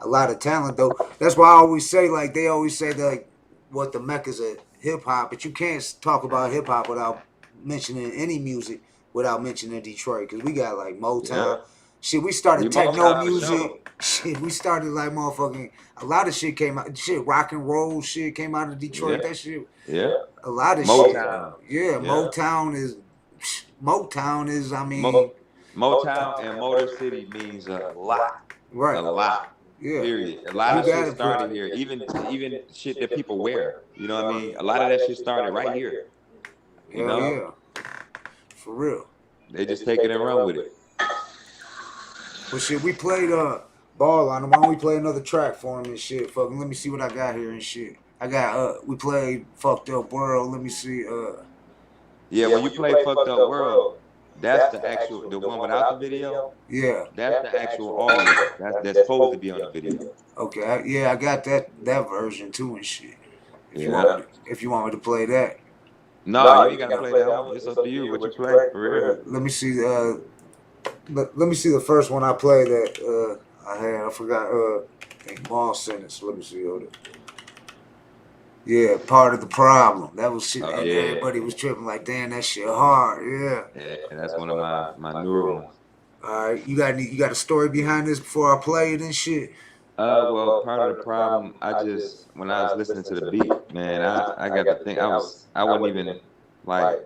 A lot of talent though. That's why I always say, like they always say that, like, what the Mecca's of hip hop, but you can't talk about hip hop without mentioning any music without mentioning Detroit, because we got like Motown. Shit, we started techno music. Shit, we started like motherfucking, a lot of shit came out. Shit, rock and roll shit came out of Detroit. That shit. A lot of Motown. shit. Motown is, I mean, Motown and Motor City means a lot. Right. A lot. Yeah. Period. A lot of shit started here. Even shit that people wear. You know what I mean? A lot of that shit started right here. You know? Yeah. For real. They just take it and run with it. Well, shit, we played Ball on him. Why don't we play another track for him and shit? Fucking, let me see what I got here and shit. I got, we played Fucked Up World. Let me see, Yeah, when you play Fucked Up World, that's the actual, the one without the video? Yeah. That's the actual audio. That's supposed to be on the video. Okay, I got that version too and shit. If you want me to play that. No, you ain't gotta play that one. It's up to you what you play, for real. Let me see, let me see the first one I played that I had. I forgot, I think Ball sentence. Let me see, hold it. Yeah, Part of the Problem. That was shit. Everybody was tripping like, damn, that shit hard. Yeah. Yeah, that's one of my newer ones. All right, you got a story behind this before I play it and shit? Well, Part of the Problem, I just, when I was listening to the beat, man, I got to think, I wasn't even like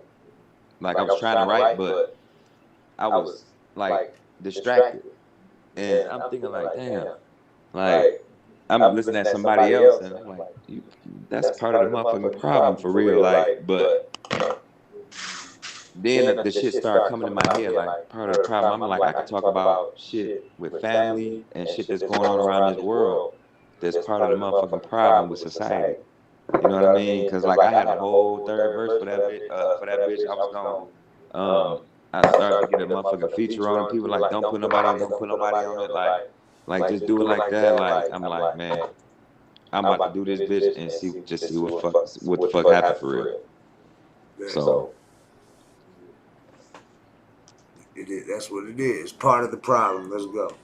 I was trying to write, but I was like distracted. And I'm thinking like, damn, like I'm listening at somebody else and I'm like, that's part of the motherfucking problem for real, like, but then the shit started coming in my head, like, part of the problem, I'm like, I can talk about shit with family and shit that's going on around this world that's part of the motherfucking problem with society. You know what I mean? Because, like, I had a whole third verse for that bitch. I was going, I started to get a motherfucking feature on it. People like, don't put nobody on it. Like, just do it like that. Like, I'm like, man, I'm about to do this bitch and see what the fuck happened for real. So. It is. That's what it is. Part of the problem. Let's go.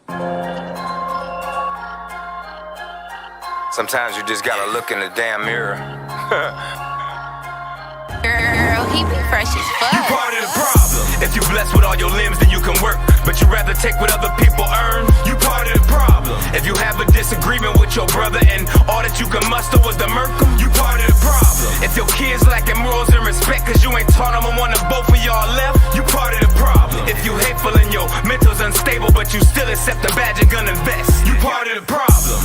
Sometimes you just gotta look in the damn mirror. Girl, he be fresh as fuck. You part of the problem. If you blessed with all your limbs, then you can work, but you rather take what other people earn. You part of the problem. If you have a disagreement with your brother and all that you can muster was the Merkham, you part of the problem. If your kids lacking morals and respect cause you ain't taught them and one of both of y'all left, you part of the problem. If you hateful and your mental's unstable but you still accept the badge and gun and vest, you part of the problem.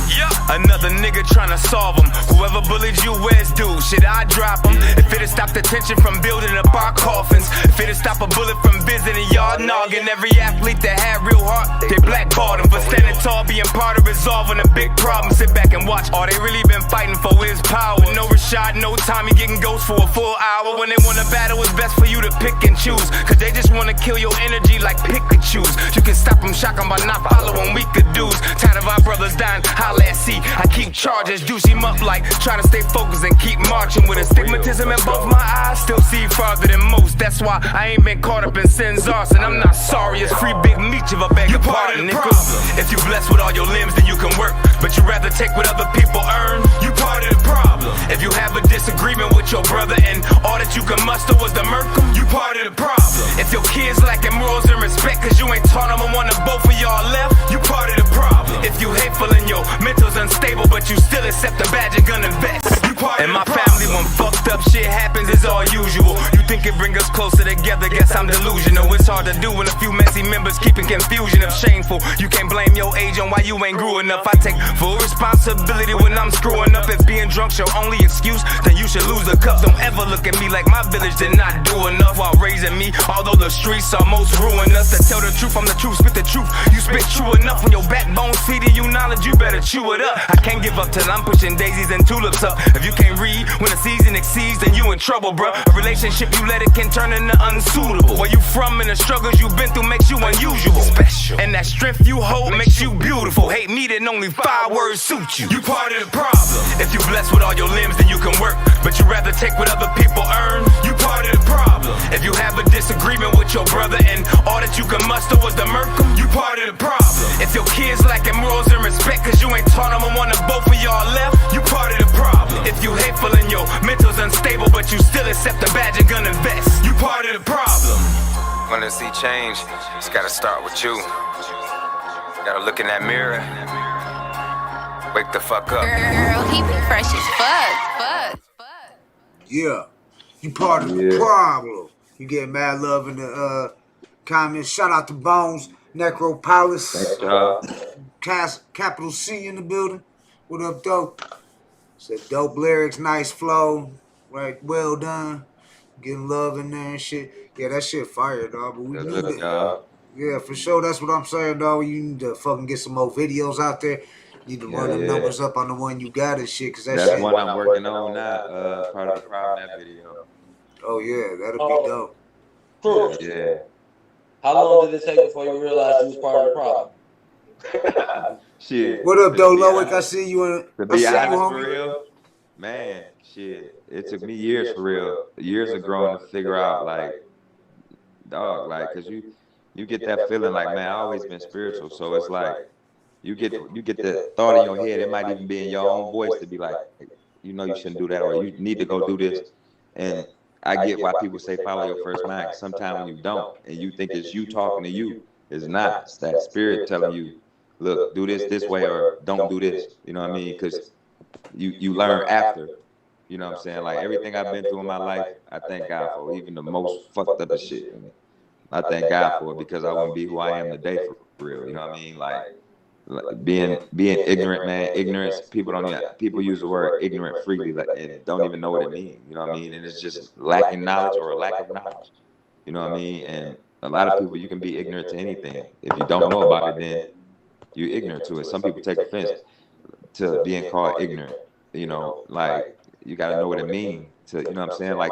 Another nigga tryna solve them. Whoever bullied you, where's due? Shit, I drop them. If it'll stop the tension from building up our coffins, if it'll stop a bullet from visiting y'all noggin. Every athlete that had real heart, they blackballed him for standing tall, being part of resolving a big problem. Sit back and watch. All they really been fighting for is power. No Rashad, no Tommy getting ghosts for a full hour. When they wanna battle, it's best for you to pick and choose, cause they just wanna kill your energy like Pikachu's. You can stop them, shock them by not following weaker dudes. Tired of our brothers dying, holla at sea. I keep charges, juice him up like try to stay focused and keep marching with astigmatism in both my eyes. Still see farther than most. That's why I ain't been caught up in sin's arson. I'm not sorry, it's free Big Meech if I beg your pardon, nigga. If you blessed with all your limbs, then you can work, but you rather take what other people earn. You part of the problem. If you have a disagreement with your brother and all that you can muster was the Merkham, you part of the problem. If your kids lacking morals and respect cause you ain't taught them and one of both of y'all left, you part of the problem. If you hateful and your mental's unstable but you still accept the badge and gun and vest, you part of the problem. And my family, when fucked up shit happens, it's all usual. You think it bring us closer together, guess I'm delusional. It's hard to do when a few messy members keeping confusion of shameful. You can't blame your age on why you ain't grew enough. I take full responsibility when I'm screwing up. If being drunk's your only excuse, then you should lose the cup. Don't ever look at me like my village did not do enough while raising me, although the streets almost ruined us. To tell the truth, I'm the truth, spit the truth. You spit true enough when your backbone's feeding you knowledge, you better chew it up. I can't give up till I'm pushing daisies and tulips up. If you can't read when the season exceeds, then you in trouble, bruh. A relationship you let it can turn into unsuitable. Where you from and the struggles you've been through makes you unusual, special, and that strength you hold makes you beautiful. Hate me, then only 5 words suit you. You part of the problem. If you blessed with all your limbs, then you can work, but you rather take what other people earn. You part of the problem. If you have a disagreement with your brother and all that you can muster was the Merkham, you part of the problem. If your kids lacking morals and respect cause you ain't taught them and one of both of y'all left, you part of the problem. If you hateful and your mental's unstable but you still accept the badge and gun and vest, you part of the problem. Wanna see change, it's gotta start with you. Gotta look in that mirror. Wake the fuck up. Girl, he be fresh as fuck. Yeah. You part of the problem. You get mad love in the comments. Shout out to Bones, Necropolis. Thanks, y'all. Capital C in the building. What up, dope? Said dope lyrics, nice flow, right? Well done. Getting love in there and shit. Yeah, that shit fire, dog. But we Good need look, to, y'all. yeah, for sure. That's what I'm saying, dog. You need to fucking get some more videos out there. You need to run them numbers up on the one you got and shit, cause That's shit. one I'm working on now. Part of the problem, that video. Oh yeah, that'll be dope. Cruz. Yeah. How long did it take before you realized you was part of the problem? Shit. What up, though, To be Loic? I honest- see you in. To I be see you, honest, for homie. real, man, shit. It took me years for real. Years of growing to figure out, like, dog, like, cause you get that feeling like, man, I always been spiritual, so it's like you get the thought in your head. It might even be in your own voice to be like, you know, you shouldn't do that, or you need to go do this. And I get why people say follow your first mind. Sometimes when you don't, and you think it's you talking to you, it's not. It's that spirit telling you, look, do this way, or don't do this. You know what I mean? Because you learn after. You know what I'm saying? Like everything I've been through in my life, I thank God for. Even the most fucked up shit. I thank God for it, because I wouldn't be who I am today for real. You know what I mean? Like being ignorant, man. Ignorance. People use the word ignorant freely, like, and don't even know what it means. You know what I mean? And it's just lacking knowledge or a lack of knowledge. You know what I mean? And a lot of people, you can be ignorant to anything. If you don't know about it, then you're ignorant to it. Some people take offense to being called ignorant. You know, like you got to know what it means to. You know what I'm saying? Like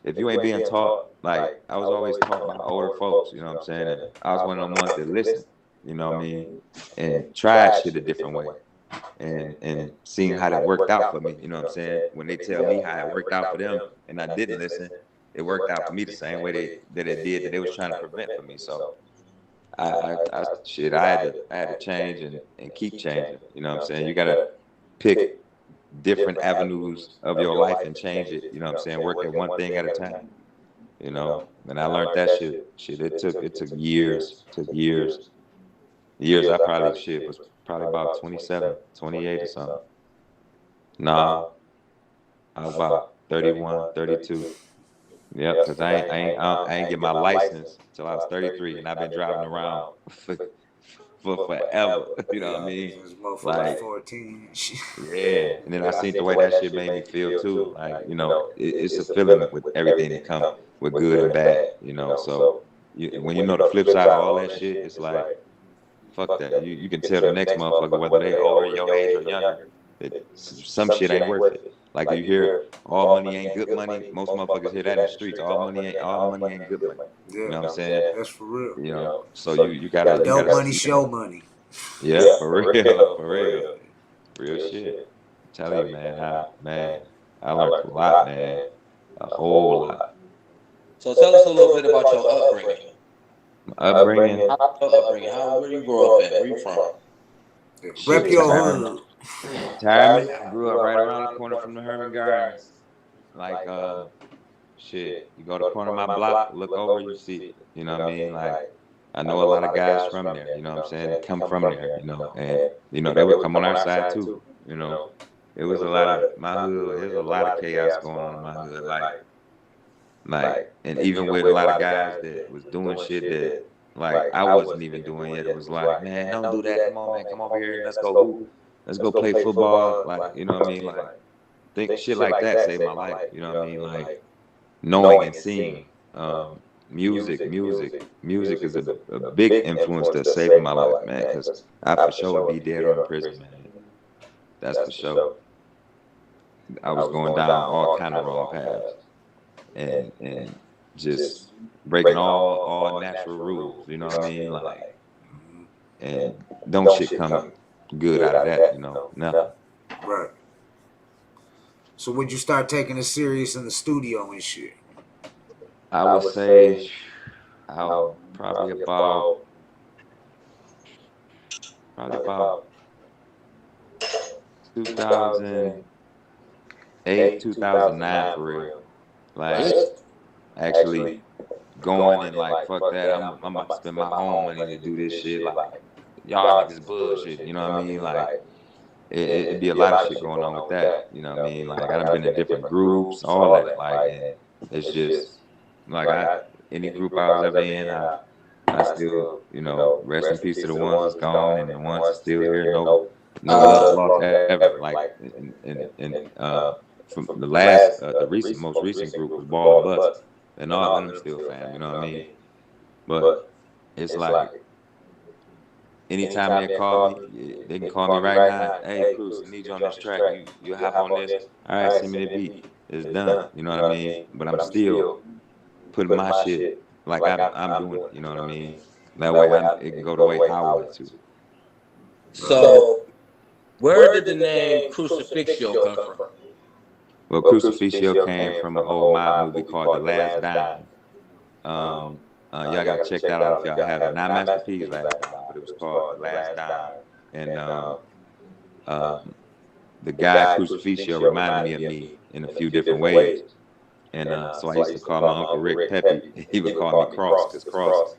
if you ain't being taught, like I was always taught by older folks. You know what I'm saying? And I was one of them ones that listened. You know what I mean? And tried shit a different way, and seeing how that worked out for me. You know what I'm saying? When they tell me how it worked out for them, and I didn't listen, it worked out for me the same way that it did that they was trying to prevent for me. So I had to change and keep changing. You know what I'm saying? You gotta pick different avenues of your life and change it. You know what I'm saying? Work at one thing at a time. You know, and I learned that shit. It took years. Years. I probably was probably about 27, 28 or something. Nah, I was about 31, 32. Yep, because I ain't get my license till I was 33, and I've been driving around for forever. You know what I mean? Like 14. Yeah, and then I seen the way that shit made me feel too. Like, you know, it's a feeling with everything that comes with good and bad. You know, so when you know the flip side of all that shit, it's like, fuck that. You can tell the next motherfucker, whether they over your age or younger, that some shit ain't worth it. Like you hear, all money ain't good money. Most motherfuckers hear that in the streets. All money ain't good money. You know what I'm saying? That's for real. You know, so you gotta dope money, show money. Yeah, for real, real shit. I'm telling you, man, I learned a lot, man, a whole lot. So tell us a little bit about your upbringing. Upbringing. Where you grew up at? Where you from? Rep your hood. Retirement. I grew up right around the corner from the Herman Gardens. Like, shit, you go to the corner of my block, look over, you see it. You know what I mean? Like, I know a lot of guys from there. You know what I'm saying? They come from there. You know, and you know they would come on our side too. You know, it was a lot of my hood. There's a lot of chaos going on in my hood. Like, and even with a lot of guys that was doing shit that, like, I wasn't even doing yet. It was like, man, don't do that. Come on, man, come over here. Let's go hoop. Let's go play football. Like, you know what I mean? Like, think shit like that saved my life. You know what I mean? Like, knowing and seeing. Music is a big influence that's saving my life, man. Because I for sure would be dead or in prison, man. That's for sure. I was going down all kind of wrong paths, and just breaking all natural rules. You know what I mean? Like, and don't shit come good out of that. You know, nothing. Right. So would you start taking it serious in the studio and shit? I would say probably about 2008, 2009 for real. Like, actually going and like, fuck that, I'm about to spend my own money to do this shit. Like, y'all niggas bullshit. You know what I mean? Like, it'd be a lot of shit going on with that. You know what I mean? Like, I done been in different groups, all that. Like, and it's just like any group I was ever in, I still, rest in peace to the ones that's gone and the ones that's still here. No love lost ever. Like, from the last, most recent group was Ball and Bust, and all of them still fam. You know what I mean? But it's like anytime they call me, they can call me right now. Hey, Cruz, I need you on this track. You hop on this. All right, send me the beat. It's done. You know what I mean? But I'm still putting my shit like I'm doing it. You know what I mean? That way it can go the way I want it to. So, where did the name Crucifixio come from? Well, Crucifixio came from an old mob movie called The Last Dime. Y'all gotta check that out if y'all haven't. Not Master P's Last Dime, but it was called The Last Dime. And the guy Crucifixio reminded me of me in a few different ways. And so I used to call my Uncle Rick Peppy. He would call me Cross, because Cross,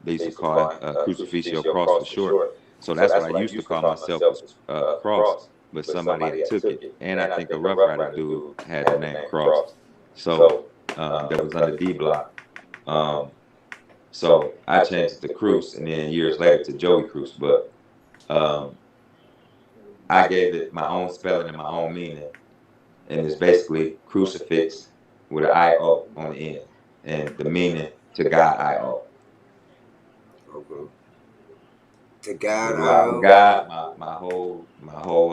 they used to call Crucifixio Cross for short. So that's what I used to call myself, was Cross, but somebody had took it. And I think a Rough Rider dude had the name Cross. So that was under D Block. So I changed it to Cruz, and then years later to JOEY CRUEZ. But I gave it my own spelling and my own meaning. And it's basically crucifix with an I-O on the end. And the meaning to God I-O. Okay. To God I-O. God, my whole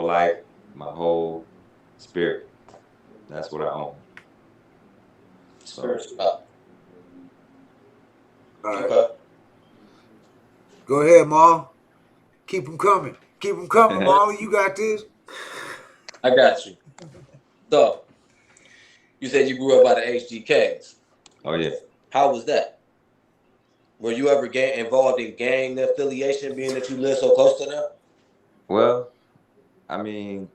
life, my whole spirit. That's what I own. So. All right. Go ahead, Maul. Keep them coming. Keep them coming, Maul. You got this. I got you. So, you said you grew up by the HGKs. Oh, yeah. How was that? Were you ever involved in gang affiliation, being that you live so close to them? Well, I mean,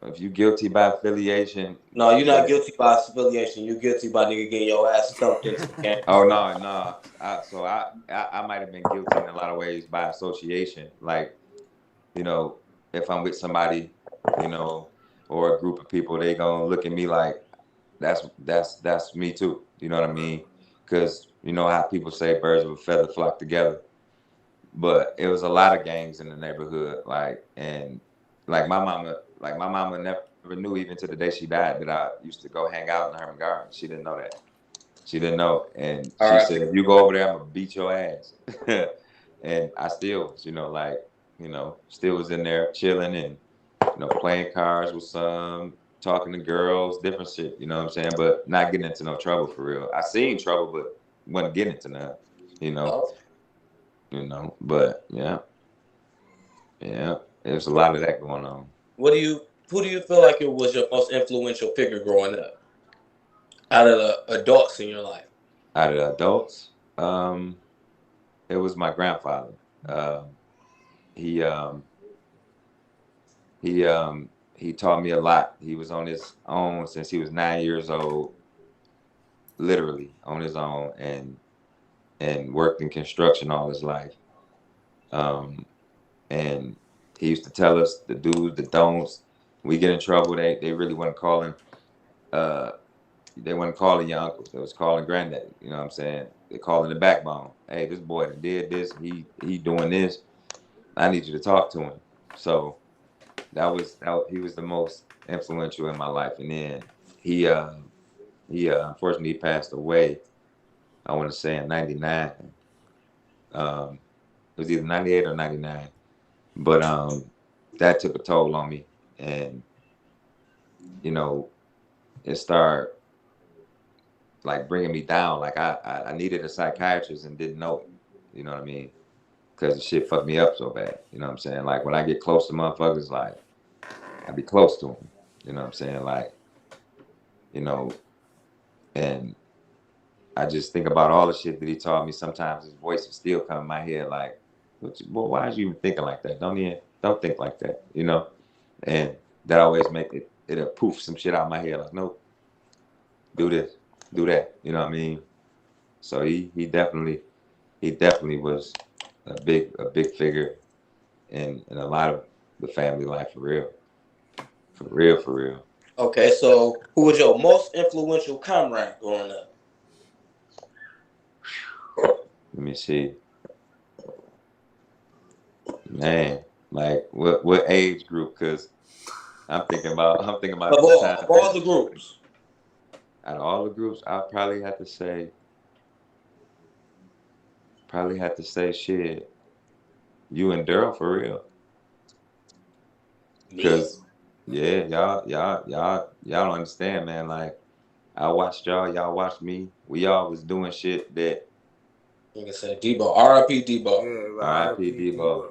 if you guilty by affiliation. No, you're not guilty by affiliation. You're guilty by nigga getting your ass stumped into the gang. Oh, no. So I might have been guilty in a lot of ways by association. Like, if I'm with somebody, or a group of people, they gonna look at me like that's me too. You know what I mean? Because you know how people say birds of a feather flock together. But it was a lot of gangs in the neighborhood, and my mama never knew, even to the day she died, that I used to go hang out in Herman Gardens. She didn't know that. She didn't know, and she said, "If you go over there, I'm gonna beat your ass." And I still was, still was in there chilling and playing cards with some, talking to girls, different shit. You know what I'm saying? But not getting into no trouble for real. I seen trouble, but wasn't getting into none. But yeah, there's a lot of that going on. Who do you feel like it was your most influential figure growing up, out of the adults in your life? Out of the adults, it was my grandfather. He taught me a lot. He was on his own since he was 9 years old, literally on his own, and worked in construction all his life. And he used to tell us the do's, the don'ts. We get in trouble, they really weren't calling. They weren't calling your uncles. They was calling granddaddy. You know what I'm saying? They calling the backbone. Hey, this boy that did this. He doing this. I need you to talk to him. So he was the most influential in my life. And then he unfortunately passed away. I want to say in '99. It was either '98 or '99. But that took a toll on me, and it started bringing me down. Like I needed a psychiatrist and didn't know it. You know what I mean? Because the shit fucked me up so bad. You know what I'm saying? Like when I get close to motherfuckers, I be close to them. You know what I'm saying? And I just think about all the shit that he taught me. Sometimes his voice will still come in my head like, well, why is you even thinking like that? Don't think like that, And that always make it'll poof some shit out of my head. Like, nope, do this, do that. You know what I mean? So he definitely was a big figure in a lot of the family life, for real. Okay, so who was your most influential comrade growing up? Let me see. Man, like what age group? Cause I'm thinking about Of the all, time. of all the groups. Out of all the groups, I'll probably have to say shit. You and Daryl for real. Cause yeah, y'all don't understand, man. Like I watched y'all watched me. We all was doing shit that. Like I said, Debo, R.I.P. Debo. Yeah, R.I.P. Debo.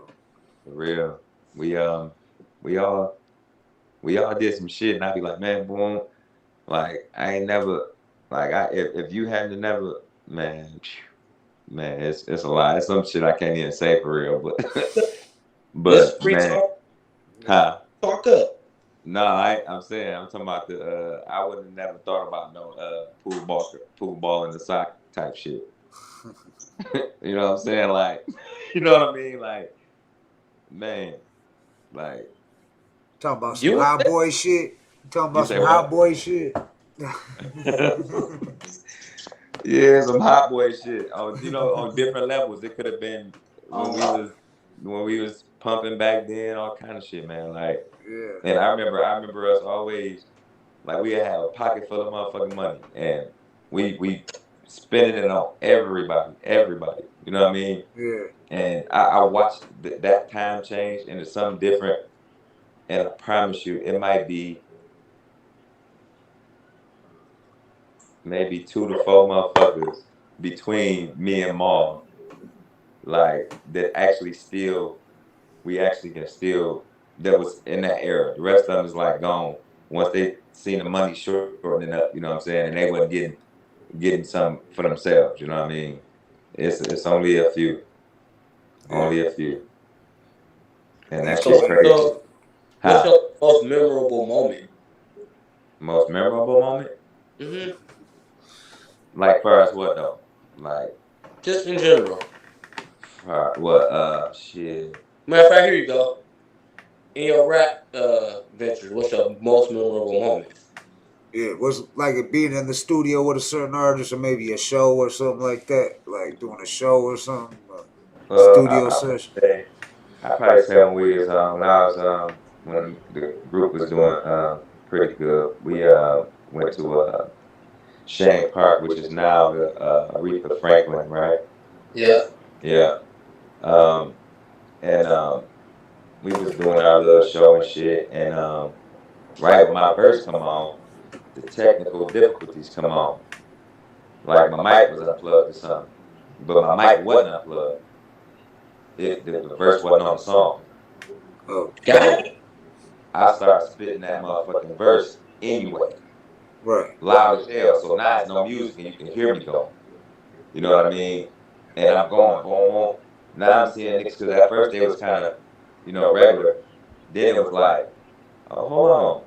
For real. We all did some shit, and I be like, man, boom. Like I ain't never, like if you hadn't never, man, it's a lot. It's some shit I can't even say for real, but free man, talk. huh? Talk up. No, I'm talking about the I would have never thought about no pool ball in the sock type shit. You know what I'm saying? Like, you know what I mean? Like, man, like Talking about some hot boy shit. Talking about some hot boy shit. Yeah, some hot boy shit. On different levels. It could have been when we was pumping back then, all kind of shit, man. Like, yeah. and I remember us always like we have a pocket full of motherfucking money, and we spending it on everybody. You know what I mean? Yeah. And I watched that time change into something different, and I promise you, it might be maybe 2 to 4 motherfuckers between me and Maul, like that actually we actually can still, that was in that era. The rest of them is like gone once they seen the money shortening up, you know what I'm saying, and they wasn't getting some for themselves, you know what I mean. It's only a few, and that shit's crazy. What's your most memorable moment? Most memorable moment? Mm-hmm. Like far as what though? Like just in general. What? Shit. Matter of fact, here you go. In your rap venture, what's your most memorable moment? Yeah, was like it being in the studio with a certain artist, or maybe a show or something like that, like doing a show or something. Studio session. I probably say when we was when the group was doing pretty good. We went to Shane Park, which is now the Aretha Franklin, right? Yeah. Yeah. And we was doing our little show and shit, and right when my verse come on, the technical difficulties come on. Like my mic was unplugged or something, but my mic wasn't unplugged. The verse wasn't on the song. Oh, so I started spitting that motherfucking verse anyway, right? Loud as hell. So now it's no music and you can hear me going. You know what I mean? And I'm going, boom, boom. Now I'm seeing niggas, because at first they was kind of, regular. Then it was like, oh, hold on.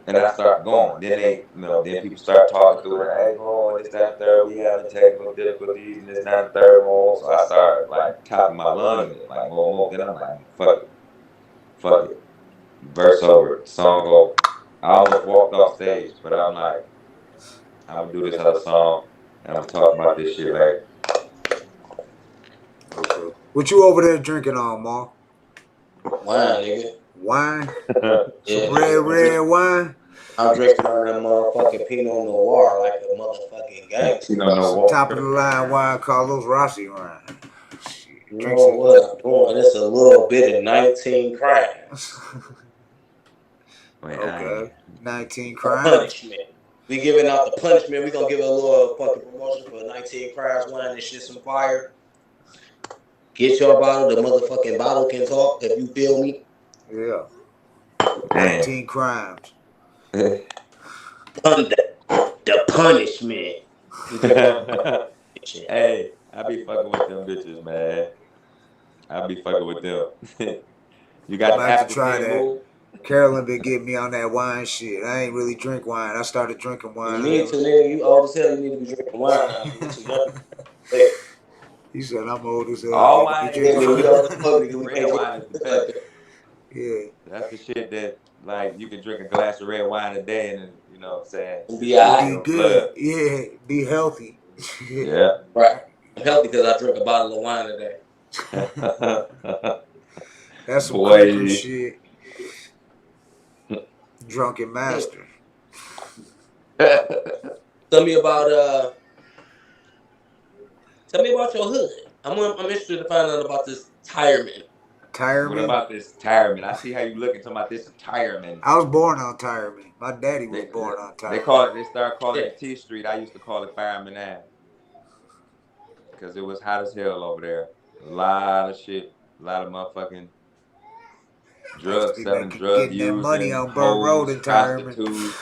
And I start going. Then then people start talking through it. Hey, boy, this, that, and third. We having technical difficulties and this, that, and third. Boom. So I started like topping my lung in it, like more. Then I'm like, fuck it. Verse over, song over. I almost walked off stage, but I'm like, I'm gonna do this other song, and I'm gonna talk about this shit later. Okay. What you over there drinking on, Ma? Wine, nigga. Wine? Yeah, some red wine? I'm drinking on that motherfucking Pinot Noir like a motherfucking gangster. Top of the line wine, Carlos Rossi wine. You know what I'm doing? It's a little bit of 19 crimes. Okay. 19 crimes. Punishment. We giving out the punishment. We gonna give a little fucking promotion for 19 crimes wine and shit some fire. Get your bottle. The motherfucking bottle can talk, if you feel me. Yeah. 19 crimes. The punishment. Hey, I be fucking with them bitches, man. I be fucking with them. You got I have to try that. Carolyn been getting me on that wine shit. I ain't really drink wine. I started drinking wine. You need to, nigga. You old as hell. You need to be drinking wine now. You too young. Hey. He said I'm old as hell. All wine is red wine is the best. Yeah. That's the shit that, like, you can drink a glass of red wine a day and, you know what I'm saying? Be good. Yeah. Be healthy. Yeah. Right. I'm healthy because I drink a bottle of wine a day. That's some Boy. creeper shit. Drunken master. Tell me about your hood. I'm interested to find out about this retirement. What about this retirement? I see how you looking talking about this retirement. I was born on retirement. My daddy was born on retirement. They started calling it T Street. I used to call it Fireman Ave. Because it was hot as hell over there. A lot of shit. A lot of motherfucking drugs selling, drug using, money on Burn Road hoes, retirement. prostitutes,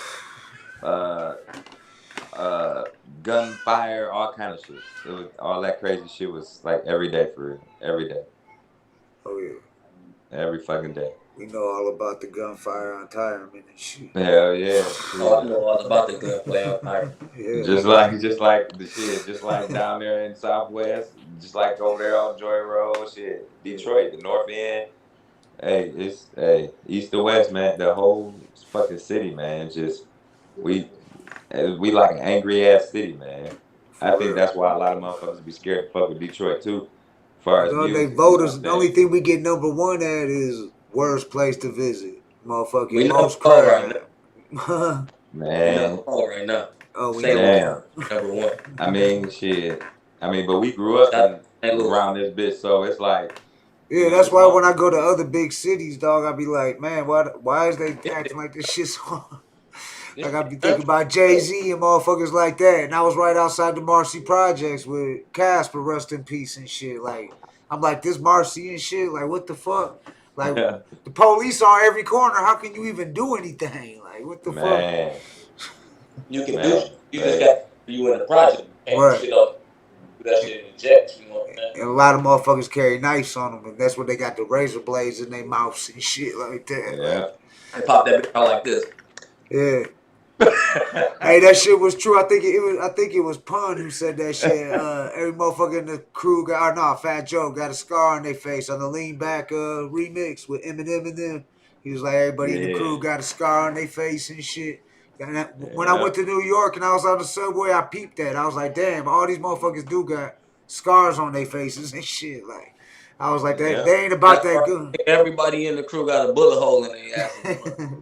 gunfire, all kind of shit. It was all that crazy shit was like every day for real. Every day. Oh yeah. Every fucking day. We know all about the gunfire on retirement and shit. Hell yeah. Oh, I know all about the gunfire on retirement. Yeah. Just like the shit, just like down there in Southwest, just like over there on Joy Road, shit. Detroit, the North End. Hey, it's east to west, man. The whole fucking city, man. Just we like an angry ass city, man. I think that's why a lot of motherfuckers be scared to fuck with Detroit too. As far as music, They voters, the only thing we get number one at is worst place to visit. Motherfucking we most crime. Right man. Right now. Oh, we damn. Number one. I mean, shit. I mean, but we grew up around this bitch, so it's like. Yeah, that's why when I go to other big cities, dog, I be like, man, why is they acting like this shit so? Like I be thinking about Jay-Z and motherfuckers like that, and I was right outside the Marcy Projects with Casper, rest in peace and shit. Like I'm like this Marcy and shit. Like what the fuck? Like the police are on every corner. How can you even do anything? Like what the fuck? You can do. You just got you in the project and shit up. That shit in jets, you know what I'm saying? And a lot of motherfuckers carry knives on them, and that's what they got the razor blades in their mouths and shit like that. Yeah. They pop that bitch out like this. Yeah. Hey, that shit was true. I think it was Pun who said that shit. Every motherfucker in the crew Fat Joe got a scar on their face on the Lean Back remix with Eminem and them. He was like, everybody in the crew got a scar on their face and shit. When I went to New York and I was on the subway, I peeped that. I was like, damn, all these motherfuckers do got scars on their faces and shit. Like, I was like, they ain't about that good. Everybody in the crew got a bullet hole in their ass.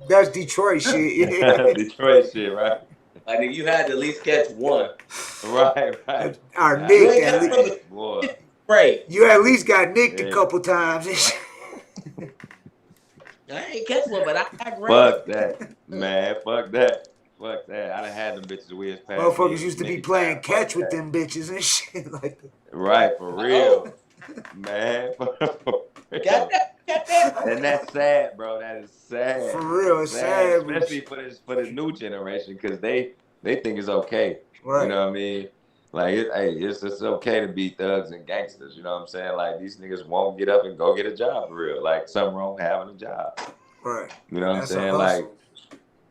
That's Detroit shit. Yeah. Detroit shit, right? Like, if you had to at least catch one. Right. Our Nick, at least. Boy. Right. You at least got nicked a couple times and shit. I ain't catch one, but I got Fuck that, man. Fuck that. I done had them bitches with his past. Motherfuckers used to be playing catch with them bitches and shit like that. Right, for real. Man. For real. Got that. And that's sad, bro. That is sad. For real, it's sad. Especially for this new generation, because they think it's okay. Right. You know what I mean? Like, it's okay to be thugs and gangsters. You know what I'm saying? Like, these niggas won't get up and go get a job for real. Like, something wrong with having a job. Right. You know what I'm saying? Like,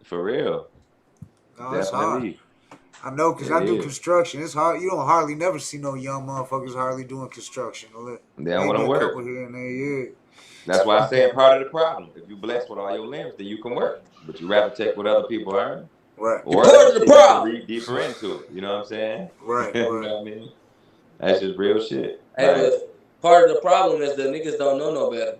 for real. No, it's hard. I know, because I do construction. It's hard. You don't hardly never see no young motherfuckers hardly doing construction. They don't want to work. Here and there, yeah. That's why I say part of the problem. If you blessed with all your limbs, then you can work. But you rather take what other people earn. Right. Or part of the problem. Read deeper into it. You know what I'm saying? Right. You know what I mean? That's just real shit. Hey, but part of the problem is the niggas don't know no better.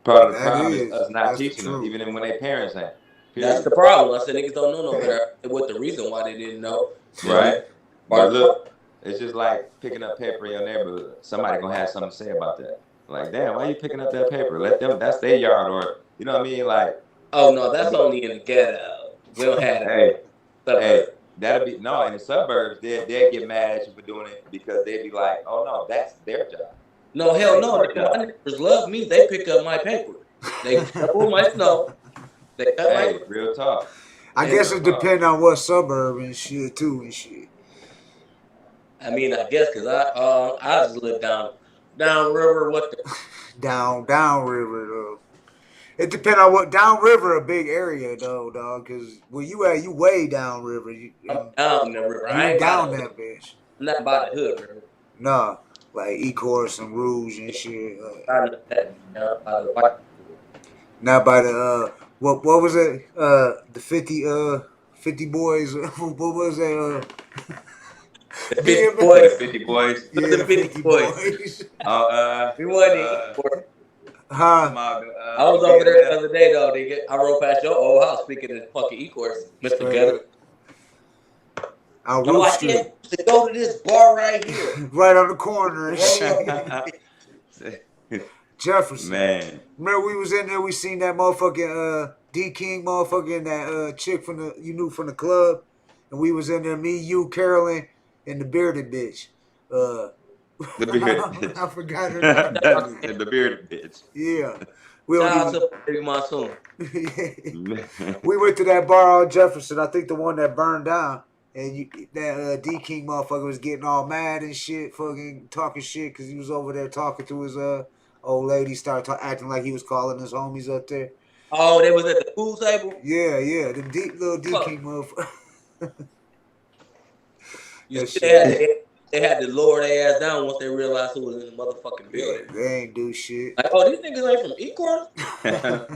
Part of the problem is us not teaching them, even when their parents ain't. That's the problem. I said niggas don't know no better. What the reason why they didn't know? Right. But look, it's just like picking up paper in your neighborhood. Somebody gonna have something to say about that. Like, damn, why you picking up that paper? Let them. That's their yard, or you know what I mean? Like, oh no, that's only in the ghetto. We don't have that. Hey, that'll be in the suburbs. They'll get mad at you for doing it because they'd be like, oh no, that's their job. No, hell no. My neighbors love me. They pick up my paper. They pull my snow. They cut my real talk. I guess it depends on what suburb and shit too and shit. I mean, I guess because I just live down river. What the down river though. It depends on what downriver, a big area though, dog. Cause where you at, you way downriver. I'm down the river. I ain't down that bitch. I'm not by the hood river. No, like Ecorse and Rouge and shit. Not by the what was it? The 50 boys. What was that? The 50 boys. The 50 boys. Yeah, The 50 boys. We wasn't in I was over there the other day though, nigga. I rode past your old house speaking of fucking E-course, Mr. Gutter. I'm like, yeah, to go to this bar right here. Right on the corner and shit. Jefferson. Man. Remember we was in there, we seen that motherfucking D King motherfucker and that chick from the club. And we was in there, me, you, Carolyn, and the bearded bitch. The bearded bitch. I forgot her name. The bearded bitch. Yeah. Shout out to Baby Monsoon. We went to that bar on Jefferson, I think the one that burned down. And that D King motherfucker was getting all mad and shit, fucking talking shit because he was over there talking to his old lady, started acting like he was calling his homies up there. Oh, they was at the pool table? Yeah, the little D King motherfucker. They had to lower their ass down once they realized who was in the motherfucking building. Yeah, they ain't do shit. Like, oh, these niggas ain't from E-Course?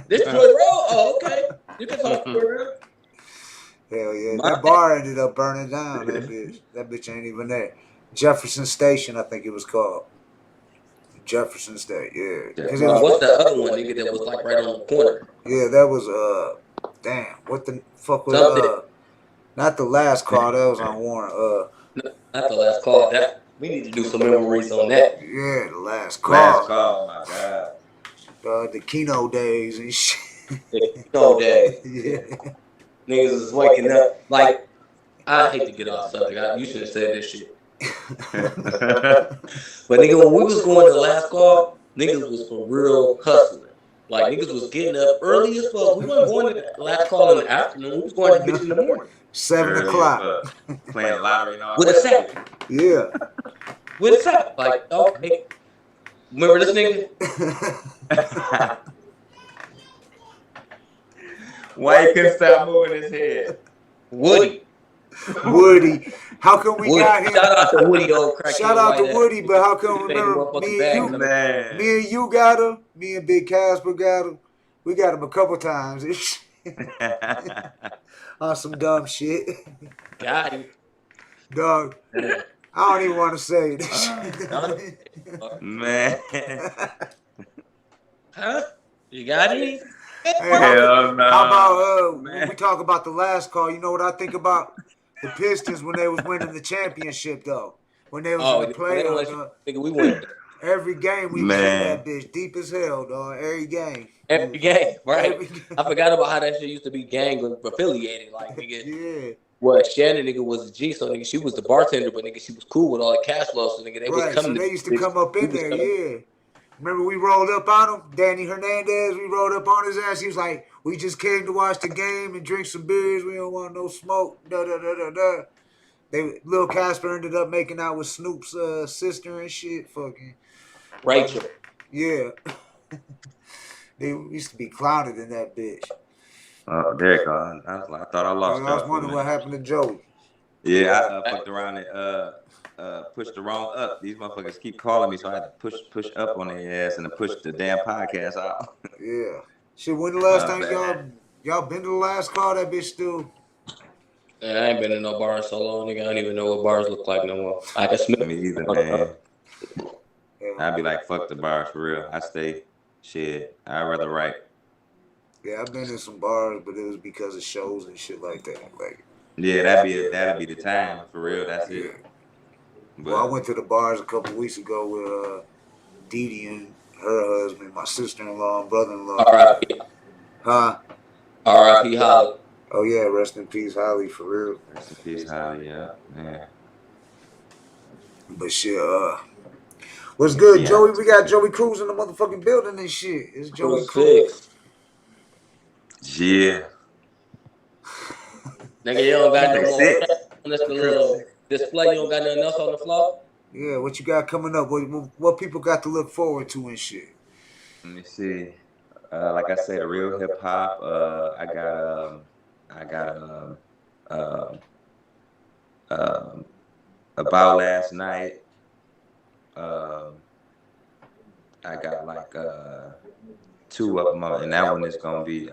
This Joy Road? Oh, okay. You can talk to her. Hell yeah. That bar ended up burning down, that bitch. That bitch ain't even there. Jefferson Station, I think it was called. Jefferson State, yeah. What's the other one, nigga, that was like right on the corner? Yeah, that was, damn, what the fuck was, not the last call, that was on Warren. Not the last call. We need to do some memories on that. Yeah, the last call. Last call, my God. The Keno days and shit. The Keno days. Yeah. Niggas was waking up. Like, I hate to get off subject. You should have said this shit. But nigga, when we was going to the last call, niggas was for real hustling. Like, niggas was getting up early as fuck. We wasn't going to the last call in the afternoon. We was going to bitch in the morning. 7 o'clock. Playing lottery and all with a second. Yeah. With a second. Like, okay. Remember this nigga? Why he couldn't stop moving his head? Woody. How come we got him? Shout out to Woody, old crack. Shout out to Woody, but how come remember me and you got him? Me and Big Casper got him. We got him a couple times. On some dumb shit. Got him. Dog. I don't even want to say this. Man. Huh? You got any? Hell no. How about when we talk about the last call, you know what I think about? The Pistons when they was winning the championship, though. When they was in the playoffs. We win. Every game we win that bitch deep as hell, dog. Every game. Every game, right? I forgot about how that shit used to be gang affiliated. Like, nigga. Yeah. Well, Shannon, nigga, was a G, so, nigga, she was the bartender, but, nigga, she was cool with all the cash flow, so, nigga, they was coming. So they used to come up in there, yeah. Remember we rolled up on him? Danny Hernandez, we rolled up on his ass. He was like, we just came to watch the game and drink some beers. We don't want no smoke. Lil Casper ended up making out with Snoop's sister and shit. Fucking Rachel. Yeah. They used to be clowned in that bitch. Oh, there you go. I thought I lost. I was wondering what happened to Joey. Yeah, I fucked around and pushed the wrong up. These motherfuckers keep calling me, so I had to push up on their ass and to push the damn podcast out. Yeah. Shit, when the last time y'all been to the last call? That bitch still. Yeah, I ain't been in no bar in so long, nigga. I don't even know what bars look like no more. I can smell me either, man. I'd be like, fuck the bars for real. I stay shit. I'd rather write. Yeah, I've been in some bars, but it was because of shows and shit like that. Like, yeah, that'd be the time for real. That's it. But, well, I went to the bars a couple weeks ago with Dee Dee and her husband, my sister-in-law and brother-in-law. R.I.P. Huh? R.I.P. Holly. Oh yeah, rest in peace, Holly, for real. Rest in peace, Holly. Yeah. But shit, what's good, Joey? We got JOEY CRUEZ in the motherfucking building and shit. It's JOEY CRUEZ. Yeah. Nigga, you don't got no more. That's the little display. You don't got nothing else on the floor. Yeah, what you got coming up? What people got to look forward to and shit? Let me see. Like I said, the real hip hop. I got About Last Night. I got like 2 of them, and that one is gonna be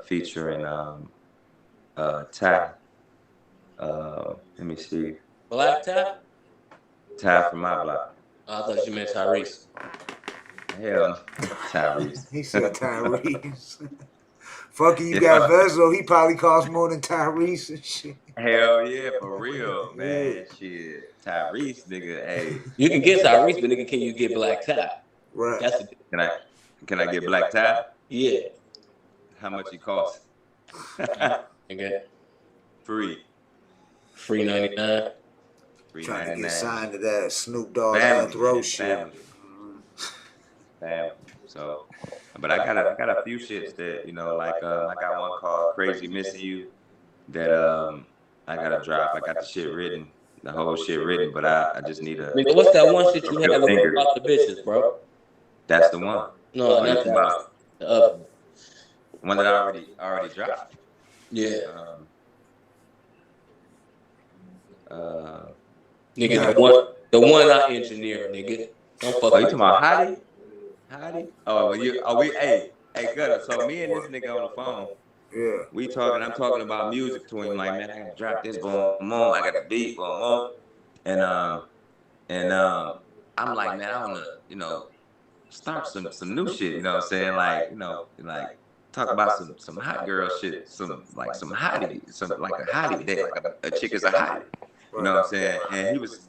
featuring Ty. Let me see. Black Ty? Ty from my block. I thought you meant Tyrese. Hell no. Tyrese. He said Tyrese. Fuck you got Vezo. He probably costs more than Tyrese and shit. Hell yeah, for real, man. Shit. Tyrese, nigga, hey. You can get Tyrese, but nigga, can you get Black Ty? Right. That's the Can I get Black Ty? Yeah. How much he cost? Okay. Free. Free 99. Free Trying 99. to get signed to that Snoop Dogg Family, throat shit. Family. So, but I got a few shits that, you know, like I got one called Crazy Missing You that I gotta drop. I got the shit written, the whole shit written, but I just need a. Nigga, what's that one shit you have about the bitches, bro? That's the one. No, not that. The other one that I already dropped. Yeah. Nigga, the one I engineered, nigga. Don't fuck. Oh, you talking about Hottie? Hottie? Oh, hey, good. So me and this nigga on the phone. Yeah. I'm talking about music to him, like, man, I gotta drop this, boom, I got the beat, boom, and I'm like, man, I wanna, you know, start some new shit, you know what I'm saying? Like, you know, like talk about some hot girl shit, some hottie, like a hottie day, like a chick is a hottie, you know what I'm saying? And he was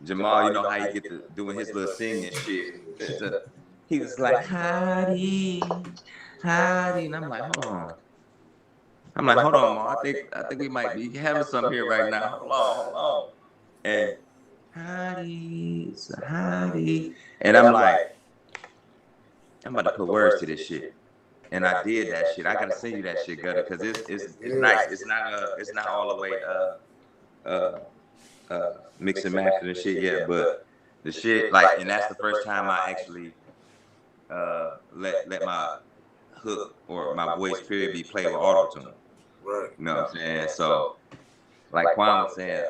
Jamal, you know how he get to doing his little singing shit. He was like, hottie, and I'm like, hold on. Ma. I think we might be having something here right now. Hold on. And hottie. And I'm like, I'm about to put words to this shit. And I did that shit. I gotta send you that shit, Gutter, because it's nice. It's not all the way mix and match and shit yet, but the shit, like, and that's the first time I actually let my hook or my voice period be played with auto-tune. Right. You know what I'm saying? So, like Quan was saying,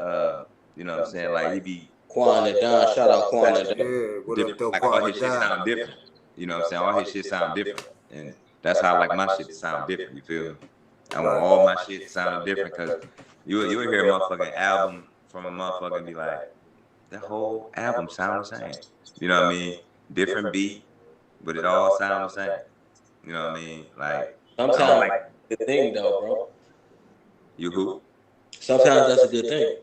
you know what I'm saying? Like, he be Quan the Don, shout out Quan the Don. Yeah, what up, though, like, all his shit sound different. You know what I'm saying? All his shit sound different. And that's how I like my shit to sound different, you feel me? I want all my shit to sound different, because you'll hear a motherfucking album from a motherfucker and be like, that whole album sounds the same. You know what I mean? Different beat, but it all sounds the same. You know what I mean? Like, sometimes like the thing though, bro. You who? Sometimes that's a good thing.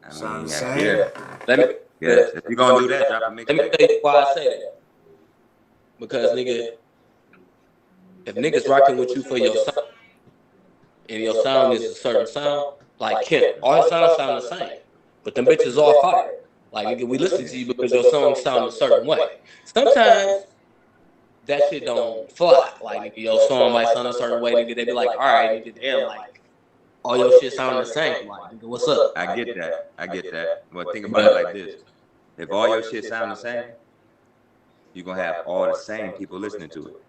I mean, yeah. If you're gonna do that, drop a mix. Let me tell you why I say that. Because nigga, if niggas rocking with you for your sound, and your sound is a certain sound, like Kent, all his sounds sound the same, but them bitches all fire. Like, nigga, we listen to you because your song sound a certain way. Sometimes that shit don't fly. Like, nigga, your song might sound a certain way, nigga, they be like, all right, nigga, damn, like, all your shit sound the same. Like, nigga, what's up? I get that. But think about it like this. If all your shit sound the same, you're gonna have all the same people listening to it.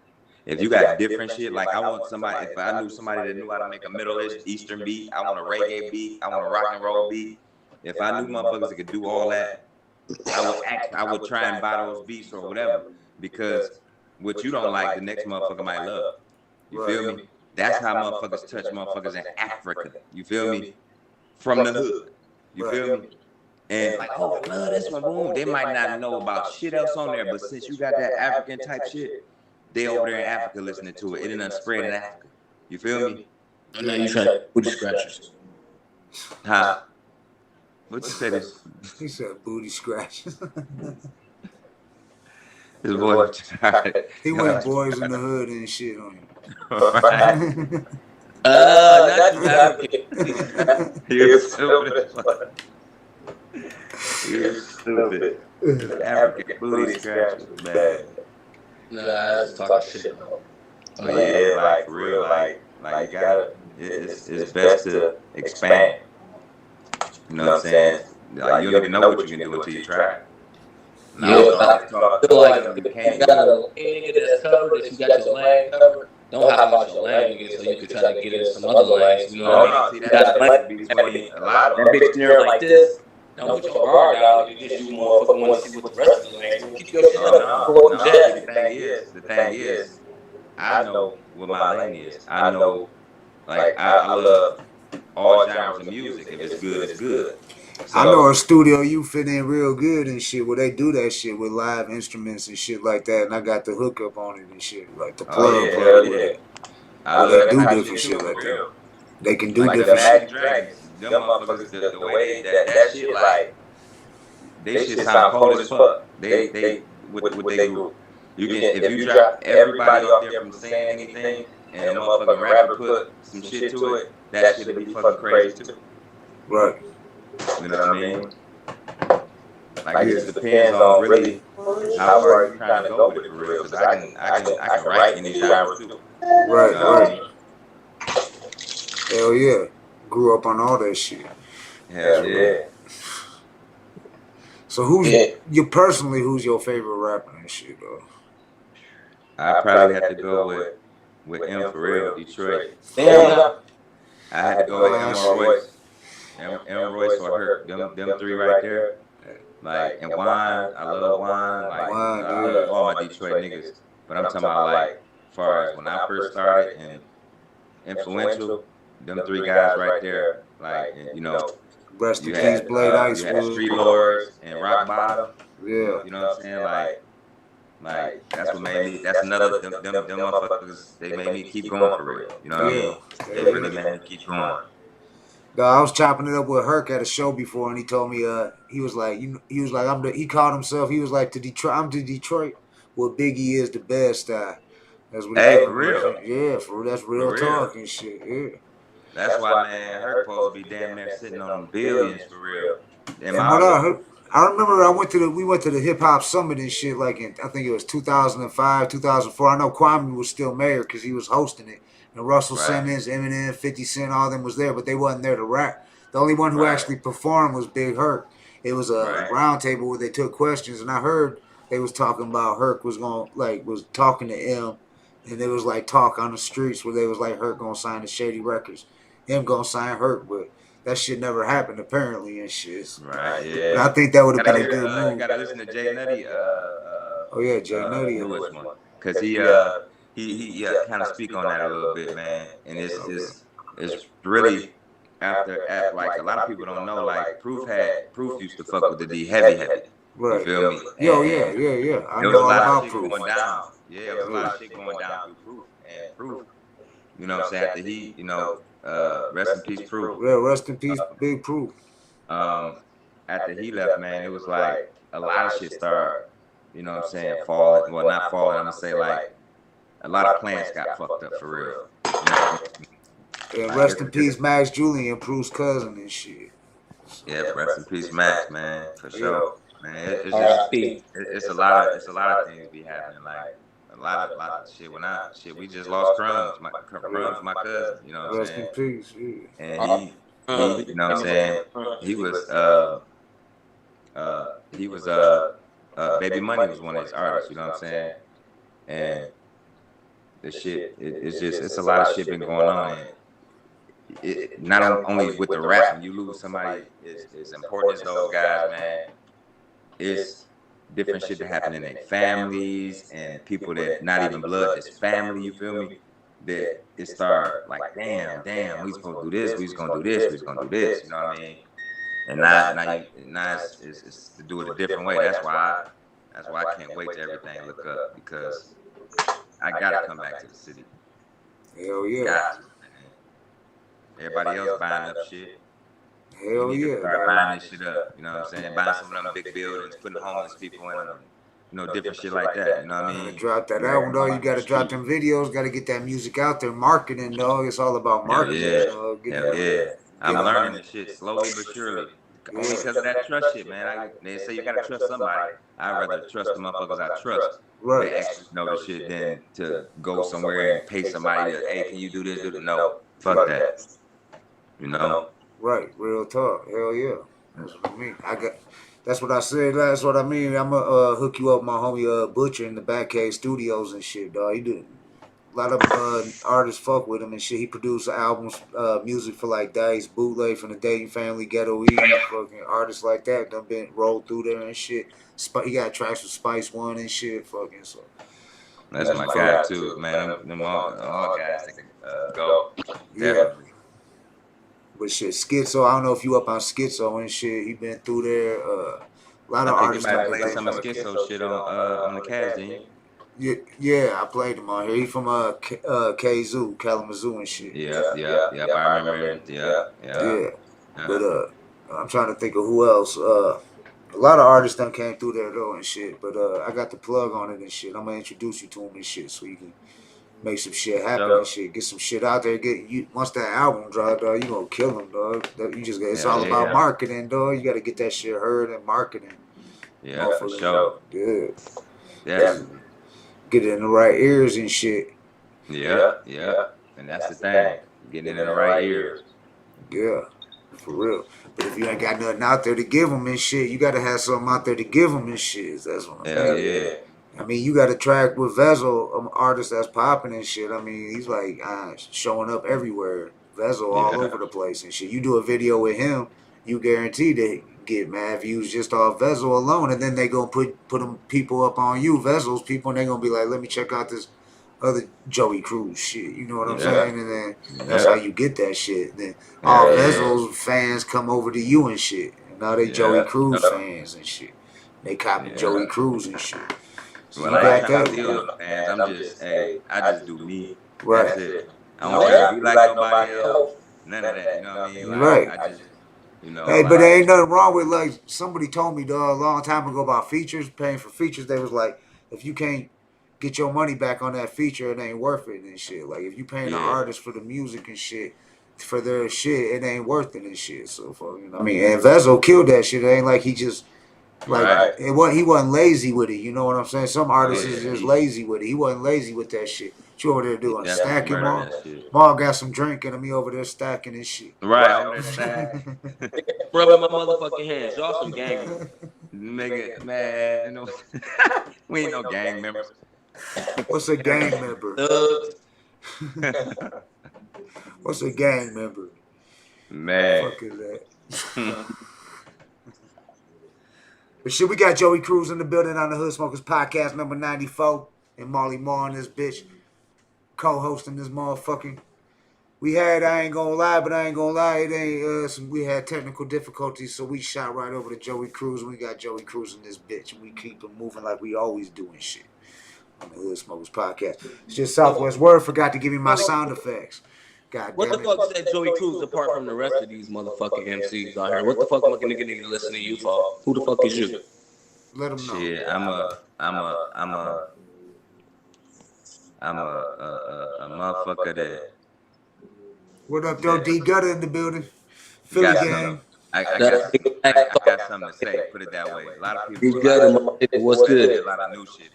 If you got different shit, like I want somebody, if I knew somebody that knew how to make a Middle Eastern beat, I want a reggae beat, I want a rock and roll beat. If I knew motherfuckers that could do all that, I would try and buy those beats or whatever. Because what you don't like, the next motherfucker might love. You feel me? That's how motherfuckers touch motherfuckers in Africa. You feel me? From the hood. You feel me? And like, oh, I love this one, boom. They might not know about shit else on there, but since you got that African type shit, they over there in Africa listening to it. It done spread in Africa. You feel me? And now you trying to booty scratchers. Huh? What you say this? He said booty scratchers. His boy tired. He went Boys in the Hood and shit on him. Right. Not you African. He was stupid. He was stupid. African booty scratchers, man. Nah, I was talking shit. But yeah, like for real, like you gotta. It's best to expand. You know what I'm saying? Like you don't even know what you can do until you try. Yeah, I feel like if you got a nigga that's covered, if you got your lane covered, don't hop out your lane, nigga, so you can try to get in some other lanes. You know what I mean? You got the lane between a lot of that bitch near like this. Don't put your guard down, nigga. Just you motherfucker want to see what the rest of the lanes. Keep your shit up. The thing is, I know what my lane is. I know, like I love all genres of music. If it's good, it's good. I know a studio you fit in real good and shit where they do that shit with live instruments and shit like that, and I got the hookup on it and shit, like the plug. Oh yeah, hell yeah. Where they do different shit like that. They can do like different the shit. Magic Dragons, them motherfuckers, the way that shit like they shit sound cold as fuck. They what they group. You can if you drop everybody off there from saying anything and a motherfucking rapper put some shit to it, that shit'll be fucking crazy too. Right. You know what I mean? Like it just depends on really how far you trying to go with it for real. Cause I can write any genre too. Right, you know what I mean? Hell yeah. Grew up on all that shit. Hell yeah. So who's who's your favorite rapper and shit though? I probably had to go with M for real, Detroit. I had to go with M Royce. M Royce or her. Them three right there. Like, and Wine, I love Wine. Like, I love all my Detroit niggas. But I'm talking about, like, as far as when I first started and influential, them three guys right there, like, you know, Rest you in had, peace, Blade Icewood. you had Street Lords and Rock Bottom. Yeah. You know what I'm saying? Like that's what made me, that's another, them motherfuckers, they made me keep going for real. You know what I mean? They really made me keep going. I was chopping it up with Herc at a show before, and he told me, he was like, he called himself, he was like, I'm to Detroit, where Biggie is the best. That's what he Hey, told for me. real. Yeah, for real. That's real talk and shit. Yeah. That's why, man, Herc supposed to be damn near sitting on billions for real. And I remember we went to the hip hop summit and shit, like in, I think it was 2005, 2004. I know Kwame was still mayor because he was hosting it. And Russell Simmons, Eminem, 50 Cent, all of them was there, but they wasn't there to rap. The only one who actually performed was Big Herc. It was a round table where they took questions, and I heard they was talking about Herc was talking to M, and there was like talk on the streets where they was like Herc gonna sign the Shady Records, M gonna sign Herc, but that shit never happened apparently and shit. Right, yeah. But I think that would have been a good move. You gotta listen to Jay Nutty. Oh yeah, Jay Nutty. Newest one, cause he kind of speak on that a little bit, man. And it's really after like a lot of people don't know, like Proof used to fuck with the D heavy. Right. You feel me? Yo, yeah. I There know was a all lot about of shit Proof. going down. Yeah, there was a lot of shit going down through Proof. And Proof, you know what I'm saying? After he, you know, rest in peace, Proof. Yeah, rest in peace, Big Proof. After he left, man, it was like a lot of shit started, you know what I'm saying, falling. Well, not falling, I'm gonna say like a lot of plans got fucked up for real. You know? And rest in peace, Max Julian, Proof's cousin and shit. Yeah, rest in peace, Max, man, for sure. Man, it's a lot of things be happening, like a lot of shit. We just lost Crumbs, my cousin, you know what I'm saying? Rest in peace, yeah. And he, you know what I'm saying? He was Baby Money was one of his artists, you know what I'm saying? And the shit, it's a lot of shit been going on. And not only with the rap, when you lose somebody as important as those guys, man, it's different shit that happen in their families and people that not even blood, it's family, you feel me? That it start like, damn, we supposed to do this, we just gonna do this, you know what I mean? And now it's to do it a different way. That's why I can't wait till everything look up, because I gotta come back to the city. Hell yeah. Everybody else buying up shit. Hell yeah. Start buying this shit up, you know what I'm saying? Buying some of them big buildings, putting homeless people in them, you know, different shit like that, you know what I mean? Drop that album, dog. You gotta drop them videos, gotta get that music out there, marketing, dog. It's all about marketing, dog. Hell yeah. I'm learning this shit slowly but surely. Only because of that trust shit, man. They say you gotta trust somebody. I'd rather trust the motherfuckers I trust. Right. They actually know the shit than to go somewhere and pay somebody to, hey, can you do this? No. Fuck that. You know? Right. Real talk. Hell yeah. That's what I mean. That's what I said. That's what I mean. I'm gonna hook you up with my homie Butcher in the Batcave Studios and shit, dog. He did a lot of artists fuck with him and shit. He produced albums, music for like Dice, Bootleg from the Dating Family, Ghetto E, fucking artists like that. Done been rolled through there and shit. He got tracks with Spice One and shit, fucking so. That's my guy too, man. Them all guys that can go. Definitely. But shit, Schizo, I don't know if you up on Schizo and shit. He been through there. A lot of artists. I think you played some of Schizo shit on the cast, didn't you? Yeah, I played him on here. He from Kalamazoo and shit. Yeah. I remember him. Yeah. But I'm trying to think of who else. A lot of artists done came through there though and shit. But I got the plug on it and shit. I'm gonna introduce you to him and shit so you can make some shit happen and shit. Get some shit out there. Once that album drop, dog, you gonna kill him, dog. It's all about marketing, dog. You gotta get that shit heard and marketing. Yeah, for sure. Good. Yeah. Get it in the right ears and shit. Yeah. And that's the thing. Getting it in the right ears. Yeah, for real. But if you ain't got nothing out there to give them and shit, you gotta have something out there to give them and shit. That's what I'm saying. Yeah. I mean, you got a track with Vezo, an artist that's popping and shit. I mean, he's like showing up everywhere. Vezo all over the place and shit. You do a video with him, you guarantee to get mad views just off Vezo alone, and then they gonna put them people up on you, Vezo's people, and they gonna be like, let me check out this other JOEY CRUEZ shit. You know what I'm saying? And then that's how you get that shit. Then all Vezo's fans come over to you and shit. And now they JOEY CRUEZ fans and shit. They copy JOEY CRUEZ and shit. So well, I ain't deal with fans. I'm just, I just do me. Right. That's it. I don't try to be like nobody else. None of that. You know what I mean? Like, right. I just, hey, but there ain't nothing wrong with, like, somebody told me, dog, a long time ago about features, paying for features. They was like, if you can't get your money back on that feature, it ain't worth it and shit. Like, if you paying the artist for the music and shit, for their shit, it ain't worth it and shit. So, I mean, and Vezo killed that shit. It ain't like he just... Like he wasn't lazy with it, you know what I'm saying? Some artists is just lazy with it. He wasn't lazy with that shit. What you over there doing? Stacking, Maul? Maul got some drinking and me over there stacking and shit. Right, over there stacking. Rubbing my motherfucking hands. Y'all some gang nigga, man, we ain't no gang members. What's a gang member? What's a gang member? Man. What the fuck is that? But shit, we got JOEY CRUEZ in the building on the Hood Smokers Podcast number 94. And Marley Moore and this bitch co-hosting this motherfucking. I ain't gonna lie, it ain't we had technical difficulties, so we shot right over to JOEY CRUEZ. We got JOEY CRUEZ in this bitch, and we keep it moving like we always doing shit on the Hood Smokers Podcast. It's just Southwest Word forgot to give me my sound effects. God what the fuck set JOEY CRUEZ apart from the rest of these motherfucking MCs out here? What the fuck fucking nigga need to listen to you for? Who the fuck is you? Let them know. Shit, I'm a motherfucker that. What up, though? D Gutter in the building. Philly gang. I got something to say. Put it that way. A lot of people. D Gutter, what's good? A lot of new shit.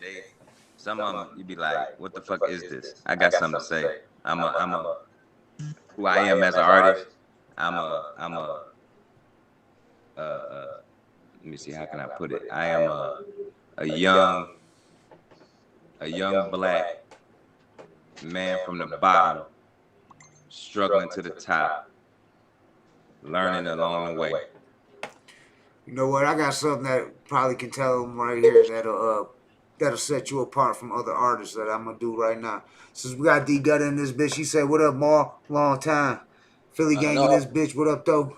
Some of them, you be like, what the fuck is this? I got something to say. I'm a. Who I am as an artist, let me see, how can I put it? I am a young black man from the bottom, struggling to the top, learning along the way. You know what? I got something that probably can tell them right here that'll set you apart from other artists that I'm gonna do right now. Since we got D Gutter in this bitch, he said, "What up, Ma? Long time." Philly gang in this bitch. What up, though?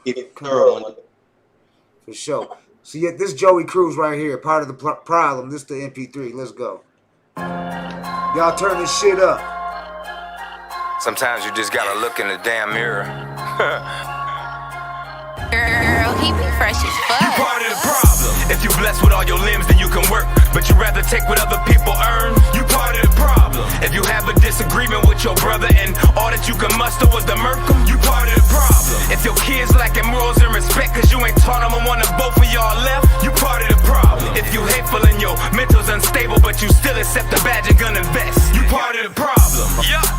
For sure. So yeah, this JOEY CRUEZ right here, part of the problem. This the MP3. Let's go. Y'all turn this shit up. Sometimes you just gotta look in the damn mirror. Girl, he be fresh as fuck. You part of the problem. If you blessed with all your limbs, then you can work, but you rather take what other people earn. You part of the problem. If you have a disagreement with your brother and all that you can muster was the murkum, you part of the problem. If your kids lacking morals and respect cause you ain't taught them and one of both of y'all left, you part of the problem. If you hateful and your mental's unstable but you still accept the badge and gun and vest, you part of the problem.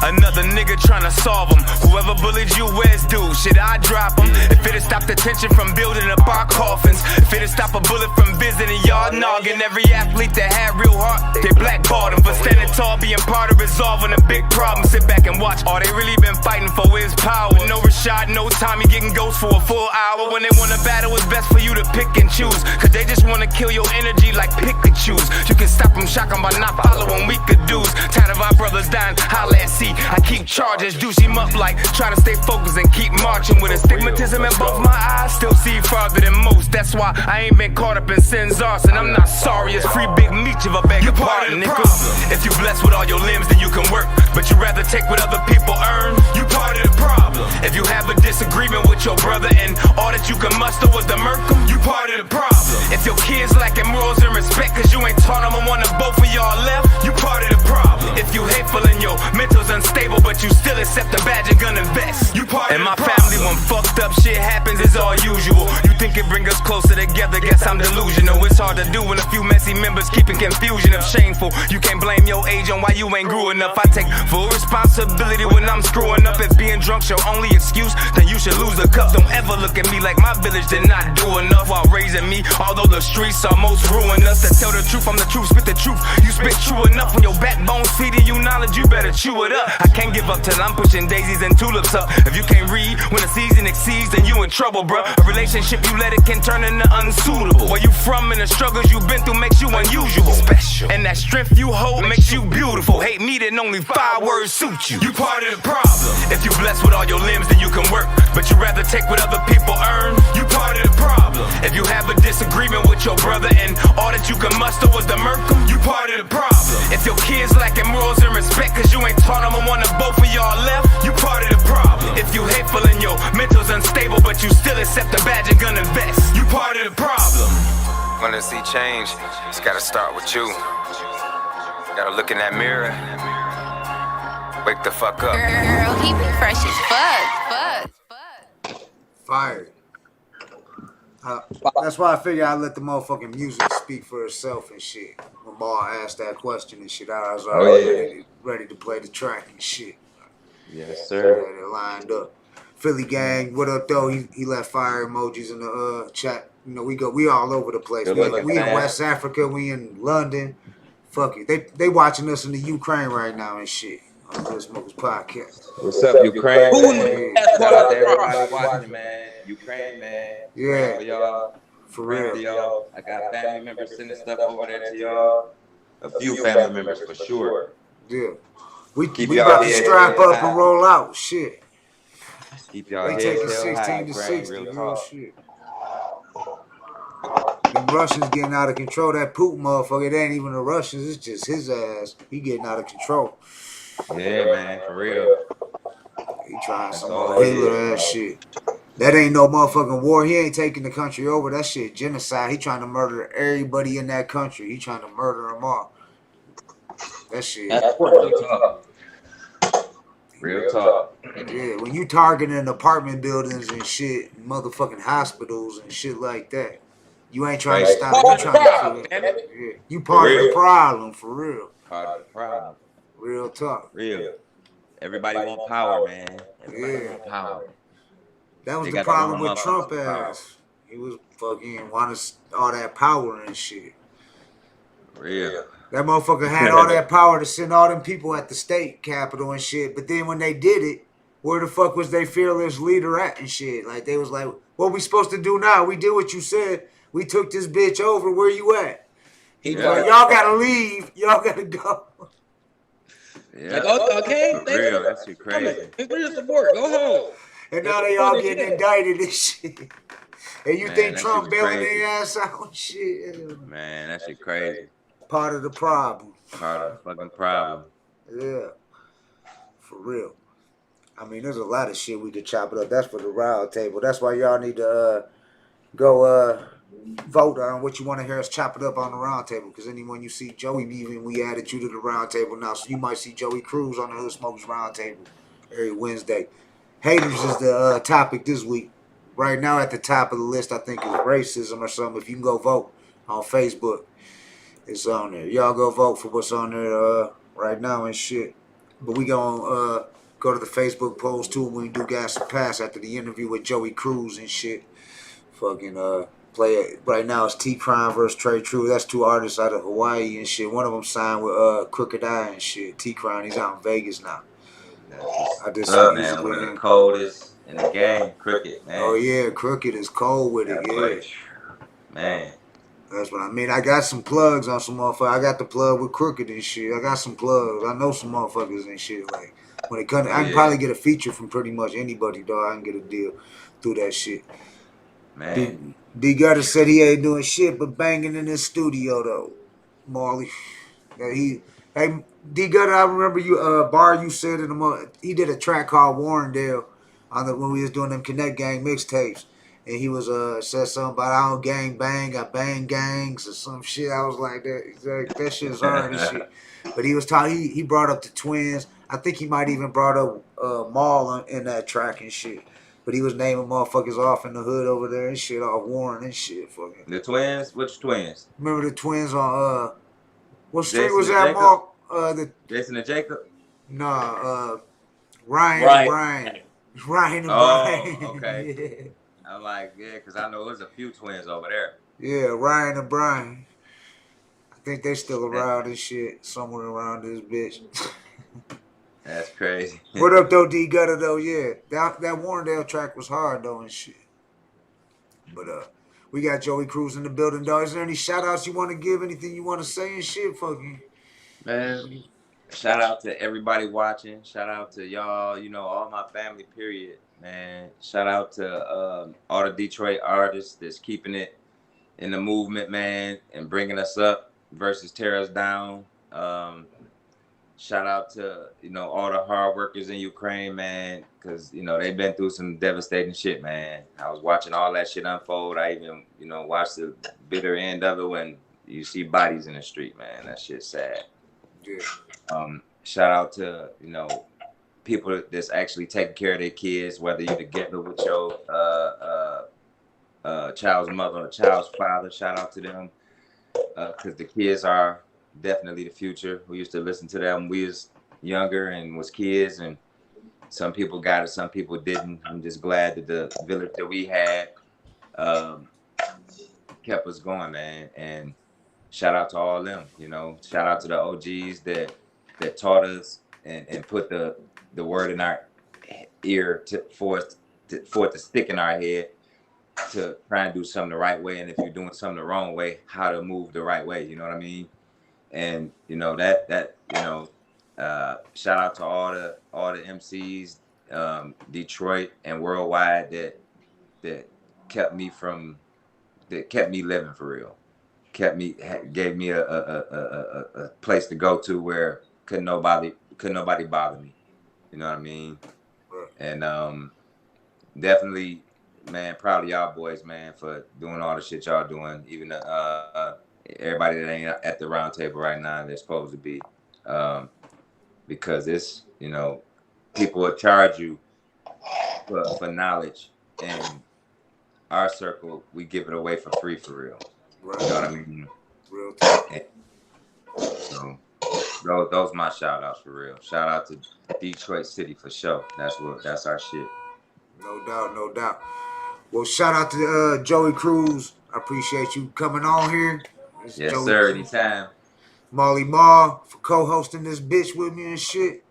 Another nigga trying to solve them. Whoever bullied you, where's dude? Shit, I drop them. If it'll stop the tension from building up our coffins, if it'll stop a bullet from visiting y'all noggin. Every athlete that had real heart, they blackballed him for standing tall, being part of resolving a big problem. Sit back and watch. All they really been fighting for is power. No Rashad, no Tommy getting ghosts for a full hour. When they wanna battle, it's best for you to pick and choose. Cause they just wanna kill your energy like Pikachus. You can stop them, shock them by not following weaker dudes. Tired of our brothers dying, holla at sea. I keep charges, douche him up like try to stay focused and keep marching. With astigmatism in both my eyes, still see farther than most. That's why I ain't been caught up in sin's arson. I'm not sorry, it's free big meat of a beg of pardon, nigga. If you blessed with all your limbs, then you can work, but you rather take what other people earn. You part of the problem. If you have a disagreement with your brother and all that you can muster was the murkum, you part of the problem. If your kids lacking morals and respect cause you ain't taught them and one of both of y'all left, you part of the problem. If you hateful and your mental's unstable but you still accept the badge and gun and vest, you part of the problem. And my family when fucked up shit happens is all usual. You think it bring us closer together, guess I'm delusional. It's hard to do when a few messy members keeping confusion of shameful. You can't blame your age on why you ain't grew enough. I take full responsibility when I'm screwing up. If being drunk's your only excuse, then you should lose a cup. Don't ever look at me like my village did not do enough while raising me, although the streets almost ruined us. To tell the truth, I'm the truth, spit the truth. You spit true enough when your backbone's feeding you knowledge, you better chew it up. I can't give up till I'm pushing daisies and tulips up. If you can't read when the season exceeds, then you in trouble, bruh. A relationship you let it can turn into unsuitable. Where you from and the struggles you've been through makes you unusual. Special. And that strength you hold makes you beautiful. Hate me, then only 5 words suit you. You part of the problem. If you blessed with all your limbs, then you can work, but you rather take what other people earn. You part of the problem. If you have a disagreement with your brother and all that you can muster was the murkum, you part of the problem. If your kids lacking morals and respect cause you ain't taught them and one of both of y'all left, you part of the problem. If you hateful and your mental's unstable but you still accept the badge and gun and vest, you part of the problem. Wanna see change, it's gotta start with you. Gotta look in that mirror. Wake the fuck up. Girl, he be fresh as fuck. Fire. That's why I figured I'd let the motherfucking music speak for itself and shit. When Ball asked that question and shit, I was already ready to play the track and shit. Yes, sir. They lined up. Philly gang, what up though? He left fire emojis in the chat. You know, we all over the place. We in West Africa, we in London. Fuck it. They watching us in the Ukraine right now and shit. On the Smokers Podcast. What's up, Ukraine? Shout out to everybody watching, man. Ukraine, man. Yeah. For y'all. For real. Y'all. I got family members sending stuff over there to y'all. A few family members for sure. Yeah. We about to strap up and roll out. Shit. Keep y'all heads taking held 16 high, to 60, real shit. The Russians getting out of control. That Putin motherfucker, it ain't even the Russians, it's just his ass. He getting out of control. Yeah, man, for real. He trying some more Hitler ass shit. That ain't no motherfucking war. He ain't taking the country over. That shit genocide. He trying to murder everybody in that country. He trying to murder them all. That shit. That's real talk. Real talk. Yeah, when you targeting apartment buildings and shit, and motherfucking hospitals and shit like that, you ain't trying to stop. You trying to kill it. Yeah. You part of the problem, for real. Part of the problem. Real talk. Real. Everybody want power, man. Everybody want power. That was the problem with Trump ass. He was fucking wanting all that power and shit. Real. That motherfucker had all that power to send all them people at the state capitol and shit. But then when they did it, where the fuck was they fearless leader at and shit? Like, they was like, what we supposed to do now? We did what you said. We took this bitch over. Where you at? He was like, y'all gotta leave. Y'all gotta go. Yeah. Like, okay, real, that's too crazy. Where's the support? Go home. And now they all getting indicted and shit. And you think Trump bailing their ass out and shit? Man, that shit crazy. Part of the problem. Part of the fucking problem. Yeah. For real. I mean, there's a lot of shit we could chop it up. That's for the round table. That's why y'all need to go vote on what you want to hear us chop it up on the round table. Because anyone you see Joey, even we added you to the round table now. So you might see JOEY CRUEZ on the Hood Smokers round table every Wednesday. Haters is the topic this week. Right now at the top of the list, I think, is racism or something. If you can go vote on Facebook, it's on there. Y'all go vote for what's on there right now and shit. But we gonna go to the Facebook polls too when we do Gas and Pass after the interview with JOEY CRUEZ and shit. Fucking play play it right now. It's T Crime versus Trey True. That's two artists out of Hawaii and shit. One of them signed with Crooked Eye and shit. T Crime, he's out in Vegas now. I did some music man. with One of him. the coldest in the game, Crooked, man. Oh yeah, Crooked is cold with it. Yeah, man. That's what I mean. I got some plugs on some motherfuckers. I got the plug with Crooked and shit. I got some plugs. I know some motherfuckers and shit. Like when it comes, I can probably get a feature from pretty much anybody, though. I can get a deal through that shit. Man. D Gutter said he ain't doing shit but banging in his studio though. Marley. Hey D Gutter, I remember you bar you said in the he did a track called Warrendale on when we was doing them Connect Gang mixtapes. And he was said something about I don't gang bang, I bang gangs or some shit. I was like that shit's hard and shit. But he was talking he brought up the Twins. I think he might even brought up Maul in that track and shit. But he was naming motherfuckers off in the hood over there and shit, off Warren and shit. Fucking. The Twins? Which Twins? Remember the Twins on what street Jason was and that, Jacob? Mark? Jason and Jacob? Nah, Ryan and Brian. Ryan and Brian. Okay. Yeah. I'm like, yeah, because I know there's a few twins over there. Yeah, Ryan and Brian. I think they still around and shit, somewhere around this bitch. That's crazy. What up, though, D Gutter, though? Yeah, that Warrendale track was hard, though, and shit. But we got Joey Cruz in the building, dog. Is there any shout-outs you want to give? Anything you want to say and shit? Fucking. Man, shout out to everybody watching. Shout out to y'all, all my family, period, man. Shout out to all the Detroit artists that's keeping it in the movement, man, and bringing us up versus tear us down. Shout out to, all the hard workers in Ukraine, man, because, they've been through some devastating shit, man. I was watching all that shit unfold. I even, watched the bitter end of it when you see bodies in the street, man. That shit's sad. Yeah. Shout out to, people that's actually taking care of their kids, whether you're together with your child's mother or child's father. Shout out to them, because the kids are definitely the future. We used to listen to them when we was younger and was kids, and some people got it, some people didn't. I'm just glad that the village that we had kept us going, man. And shout out to all them, shout out to the OGs that taught us and put the word in our ear for it to stick in our head to try and do something the right way. And if you're doing something the wrong way, how to move the right way. You know what I mean? And shout out to all the MCs, Detroit and worldwide that kept me living for real. Gave me a place to go to where couldn't nobody bother me. You know what I mean? And definitely, man, proud of y'all boys, man, for doing all the shit y'all doing. Even everybody that ain't at the round table right now, they're supposed to be, because it's, people will charge you for knowledge, and our circle, we give it away for free, for real. Right. You know what I mean? Real talk. So those my shout outs, for real. Shout out to Detroit City for sure. That's our shit. No doubt. Well, shout out to Joey Cruz. I appreciate you coming on here. Yes, Joey sir. Cruz. Anytime. Molly Ma for co-hosting this bitch with me and shit.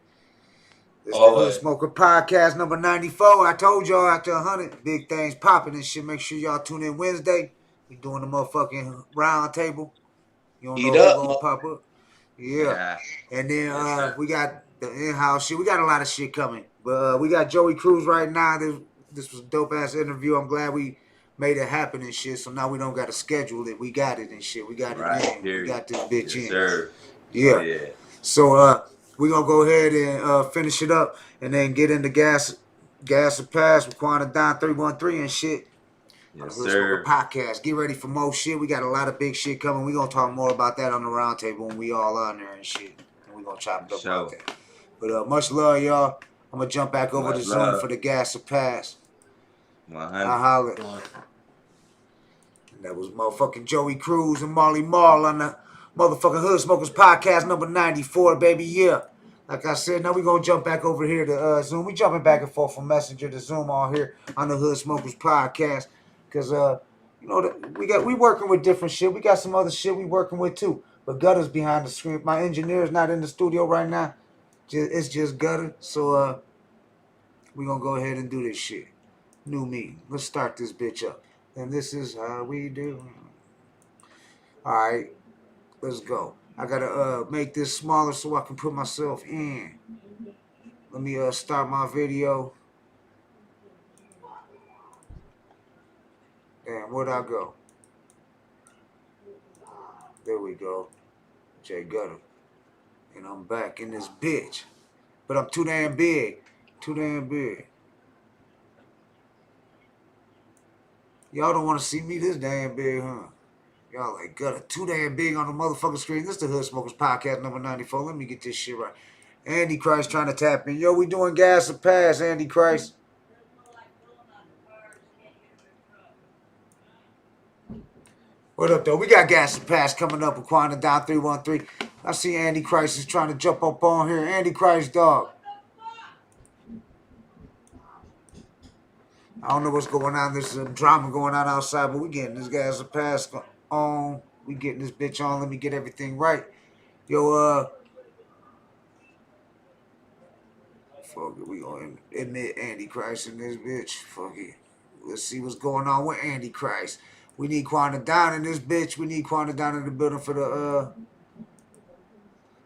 This the Hood Smoker Podcast number 94. I told y'all after 100, big things popping and shit. Make sure y'all tune in Wednesday. We doing the motherfucking round table. You don't know what's gonna pop up. Yeah. And then we got the in-house shit. We got a lot of shit coming. But we got Joey Cruz right now. This was a dope-ass interview. I'm glad we made it happen and shit. So now we don't got to schedule it. We got it and shit. We got it in. We got this bitch in. Sir. Yeah. So we're going to go ahead and finish it up and then get into Gas or Pass with Quanta Don 313 and shit. Yes, sir. Podcast. Get ready for more shit. We got a lot of big shit coming. We're going to talk more about that on the round table when we all on there and shit. And we're going to chop it up about that. But much love, y'all. I'm going to jump back over to Zoom for the Gas or Pass. 100. I holler. And that was motherfucking Joey Cruz and Molly Marl on the motherfucking Hood Smokers Podcast number 94, baby. Yeah. Like I said, now we're going to jump back over here to Zoom. We jumping back and forth from Messenger to Zoom on here on the Hood Smokers Podcast. Because You know, we working with different shit. We got some other shit we working with too. But Gutter's behind the screen. My engineer is not in the studio right now. It's just Gutter. So we gonna go ahead and do this shit. New me. Let's start this bitch up. And this is how we do. Alright. Let's go. I gotta make this smaller so I can put myself in. Let me start my video. Damn, where'd I go? There we go. Jay Gutter. And I'm back in this bitch. But I'm too damn big. Too damn big. Y'all don't want to see me this damn big, huh? Y'all like Gutter too damn big on the motherfucking screen. This is the Hood Smokers Podcast number 94. Let me get this shit right. Andy Christ trying to tap in. Yo, we doing gas or pass, Andy Christ. What up, though? We got gas and pass coming up with Quanta Down 313. I see Andy Christ is trying to jump up on here. Andy Christ, dog. I don't know what's going on. There's some drama going on outside, but we getting this gas and pass on. We getting this bitch on. Let me get everything right. Yo, fuck it. We gonna admit Andy Christ in this bitch. Fuck it. Let's see what's going on with Andy Christ. We need Quanta down in this bitch. We need Quanta down in the building for the,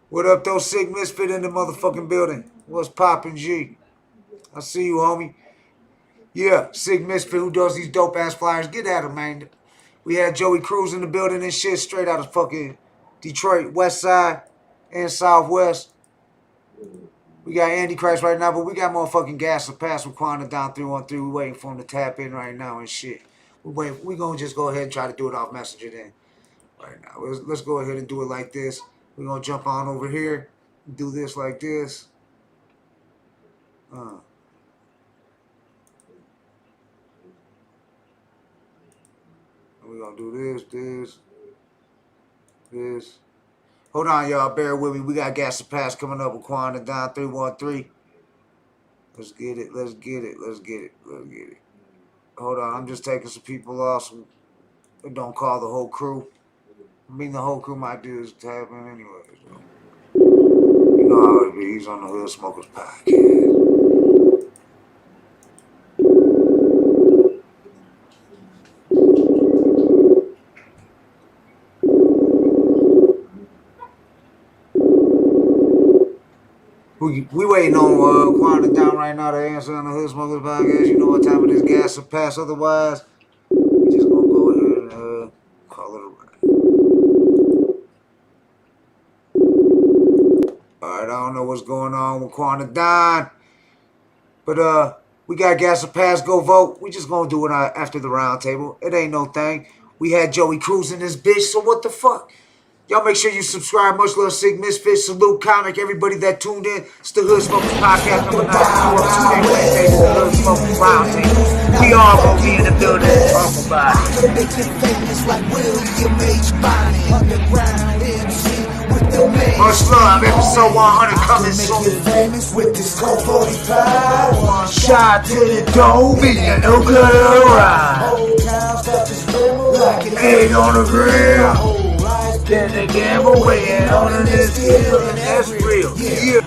What up, though? Sig Misfit in the motherfucking building. What's poppin', G? I see you, homie. Yeah, Sig Misfit who does these dope-ass flyers. Get at him, man. We had JOEY CRUEZ in the building and shit straight out of fucking Detroit, West Side and Southwest. We got Andy Christ right now, but we got motherfucking gas to pass with Quanta down 313. We waiting for him to tap in right now and shit. We gonna just go ahead and try to do it off Messenger then. Right now, let's go ahead and do it like this. We're gonna jump on over here, do this like this. We're gonna do this. Hold on, y'all. Bear with me. We got gas to pass coming up with Quanta down 313. Let's get it. Hold on, I'm just taking some people off. So don't call the whole crew. I mean, the whole crew might do this tap in anyway. So. You know how it be. He's on the Hood Smokers Podcast. We waiting on Quanta down right now to answer on the Hood Smokers Podcast. You know what time it is, gas or pass. Otherwise, we just gonna go ahead and call it a wrap. Alright, I don't know what's going on with Quanta down. But we got gas or pass, go vote. We just gonna do it after the round table. It ain't no thing. We had JOEY CRUEZ in this bitch, so what the fuck? Y'all make sure you subscribe. Much love, Sig Misfit. Salute, Comic, everybody that tuned in. It's the Hood Smokers Podcast number 94. Tuesday, Wednesday, the Hood Smokers Roundtable. We all gonna be in the building. Talk about it. Much love. Episode 100 coming soon. With this Colt 45. One shot to the dome. And no good ride. Ain't on the grill. Then they gamble weighing on this deal, and that's real. Yeah.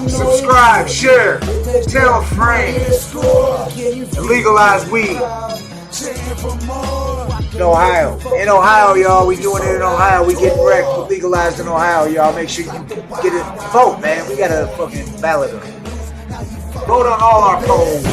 Subscribe, share, tell a friend. Legalize weed. In Ohio. In Ohio, y'all. We doing it in Ohio. We getting wrecked. We legalized in Ohio, y'all. Make sure you get it. Vote, man. We got a fucking ballot. Vote on all our polls.